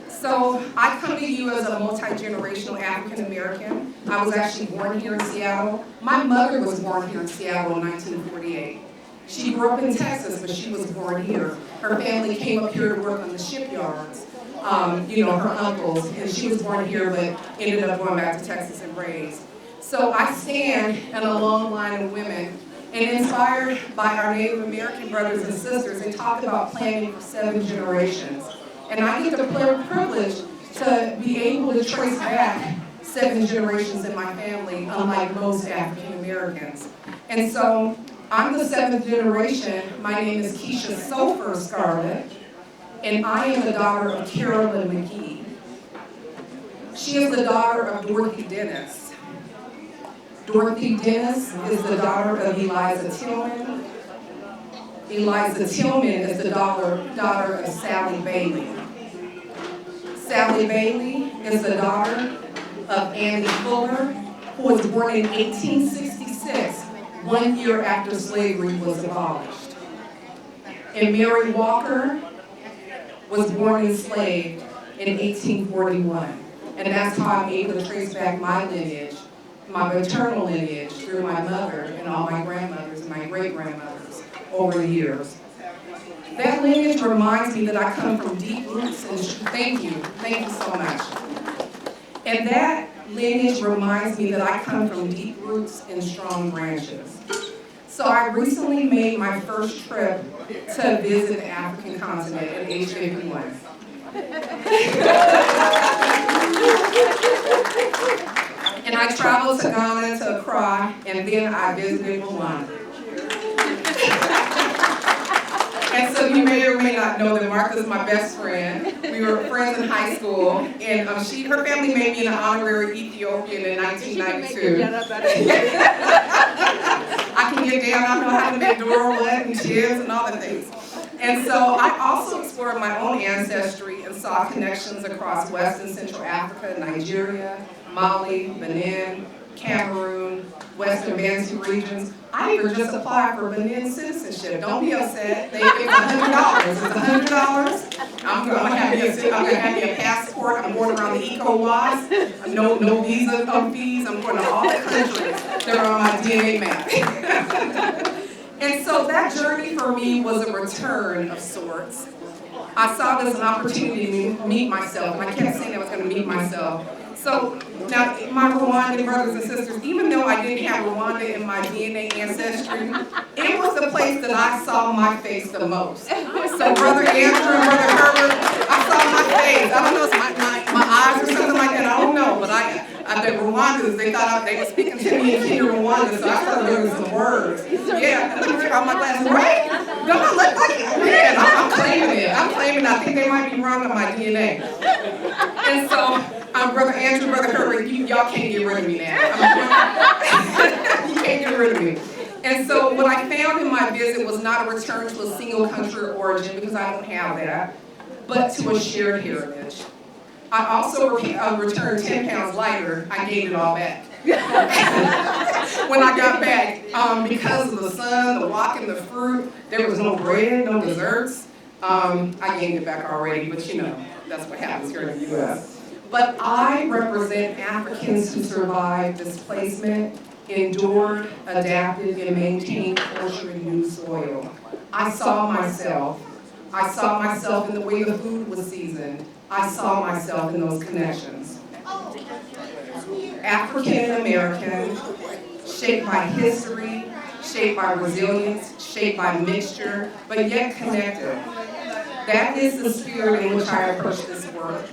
So I come to you as a multi-generational African American. I was actually born here in Seattle. My mother was born here in Seattle in 1948. She grew up in Texas, but she was born here. Her family came up here to work on the shipyards, her uncles, and she was born here but ended up going back to Texas and raised. So I stand in a long line of women and inspired by our Native American brothers and sisters, they talk about planning for 7 generations. And I get the privilege to be able to trace back 7 generations in my family, unlike most African Americans. And so I'm the 7th generation. My name is Keisha Sofer Scarlett, and I am the daughter of Carolyn McGee. She is the daughter of Dorothy Dennis. Dorothy Dennis is the daughter of Eliza Tillman. Eliza Tillman is the daughter of Sally Bailey. Sally Bailey is the daughter of Annie Fuller, who was born in 1866, 1 year after slavery was abolished. And Mary Walker was born enslaved in 1841. And that's how I'm able to trace back my lineage, my maternal lineage, through my mother and all my grandmothers and my great-grandmothers over the years. That lineage reminds me that I come from deep roots, and thank you so much. And that lineage reminds me that I come from deep roots and strong branches. So I recently made my first trip to visit the African continent at age 51. And I traveled to Ghana, to Accra, and then I visited Rwanda. And so you may or may not know that Martha's my best friend. We were friends in high school, and her family made me an honorary Ethiopian in 1992. I can get down, I know how to make Dorolet and chips and all the things. And so I also explored my own ancestry and saw connections across West and Central Africa, Nigeria, Mali, Benin, Cameroon, Western Bantu regions. I even just applied for Benin citizenship. Don't be upset. It's $100. It's $100. I'm gonna have me a passport. I'm going around the ECOWAS. No visa fees. I'm going to all the countries that are on my DNA map. And so that journey for me was a return of sorts. I saw this as an opportunity to meet myself, and I kept saying I was going to meet myself. So now, my Rwandan brothers and sisters, even though I didn't have Rwanda in my DNA ancestry, it was the place that I saw my face the most. So Brother Andrew and Brother Herbert, I saw my face. I don't know if it's my eyes or something like that, I don't know, but the Rwandans, they thought they were speaking to me in Rwanda, so I started learning some words. Yeah, let me check out my glasses. Right? Don't I look like it? Man, I'm claiming it. I think they might be wrong on my DNA. And so, Brother Andrew, Brother Herbert, y'all can't get rid of me now. You can't get rid of me. And so what I found in my visit was not a return to a single country of origin, because I don't have that, but to a shared heritage. I also returned 10 pounds lighter. I gained it all back. When I got back, because of the sun, the walking, the fruit, there was no bread, no desserts. I gained it back already, but that's what happens here in the U.S. But I represent Africans who survived displacement, endured, adapted, and maintained culture in new soil. I saw myself in the way the food was seasoned. I saw myself in those connections. African American, shaped by history, shaped by resilience, shaped by mixture, but yet connected. That is the spirit in which I approach this work.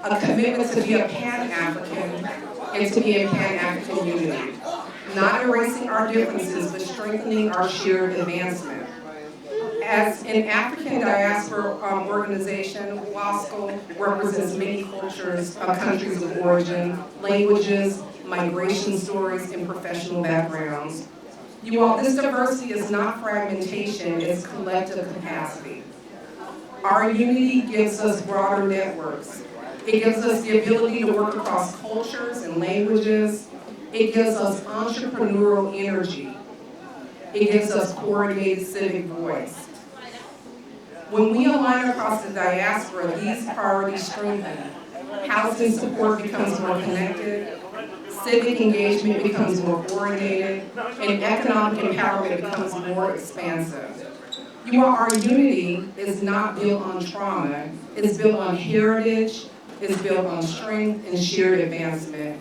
A commitment to be a Pan-African and to be in Pan-African unity. Not erasing our differences, but strengthening our shared advancement. As an African diaspora organization, Wscacl represents many cultures, countries of origin, languages, migration stories, and professional backgrounds. You all, this diversity is not fragmentation, it's collective capacity. Our unity gives us broader networks. It gives us the ability to work across cultures and languages. It gives us entrepreneurial energy. It gives us coordinated civic voice. When we align across the diaspora, these priorities strengthen. Housing support becomes more connected, civic engagement becomes more coordinated, and economic empowerment becomes more expansive. You all, our unity is not built on trauma, it's built on heritage, it's built on strength and shared advancement.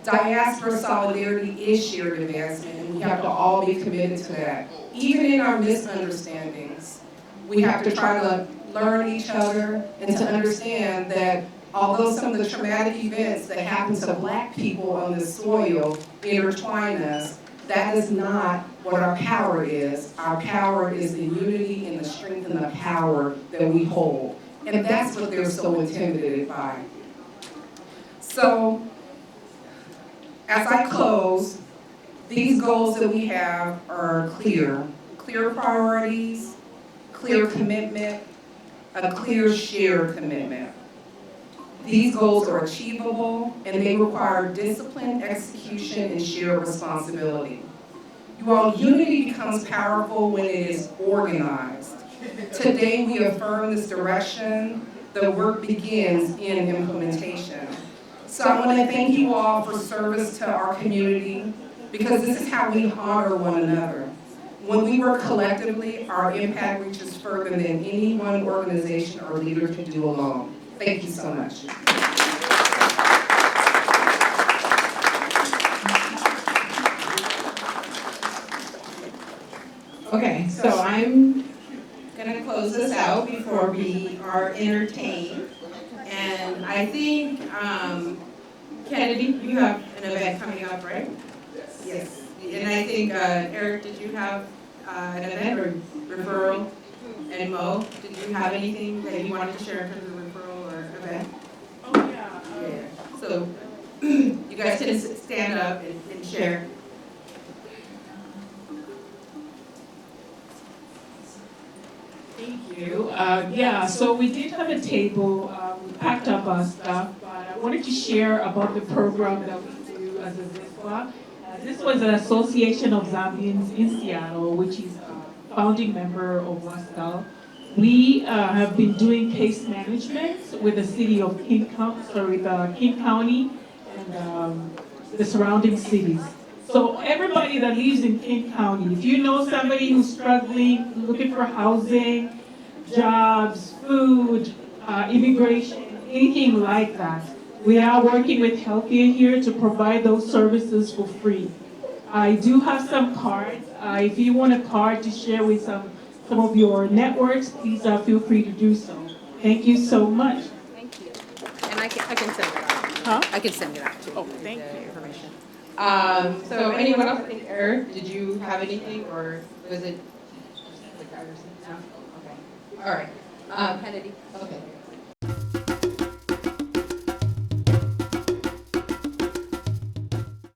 Diaspora solidarity is shared advancement, and we have to all be committed to that. Even in our misunderstandings, we have to try to learn each other and to understand that although some of the traumatic events that happen to Black people on this soil intertwine us, that is not what our power is. Our power is the unity and the strength and the power that we hold. And that's what they're so intimidated by. So, as I close, these goals that we have are clear. Clear priorities, clear commitment, a clear shared commitment. These goals are achievable and they require discipline, execution, and shared responsibility. You all, unity becomes powerful when it is organized. Today we affirm this direction. The work begins in implementation. So I want to thank you all for service to our community because this is how we honor one another. When we work collectively, our impact reaches further than any one organization or leader can do alone. Thank you so much. Okay, so I'm going to close this out before we are entertained. And I think, Kennedy, you have an event coming up, right? Yes. And I think, Eric, did you have an event or referral? And Mo, did you have anything that you wanted to share in terms of referral or event?
Oh, yeah.
Yeah. So you guys can stand up and share.
Thank you. Yeah, so we did have a table. We packed up our stuff, but I wanted to share about the program that we do as a Wscacl. This was an Association of Zambians in Seattle, which is a founding member of Wscacl. We have been doing case management with the city of King County and the surrounding cities. So everybody that lives in King County, if you know somebody who's struggling, looking for housing, jobs, food, immigration, anything like that, we are working with Healthier here to provide those services for free. I do have some cards. If you want a card to share with some of your networks, please feel free to do so. Thank you so much.
Thank you. And I can send it out.
Huh?
I can send it out too.
Oh, thank you.
Information. So anyone else? I think Eric, did you have anything, or was it the guy or something? No? Okay. All right. Kennedy. Okay.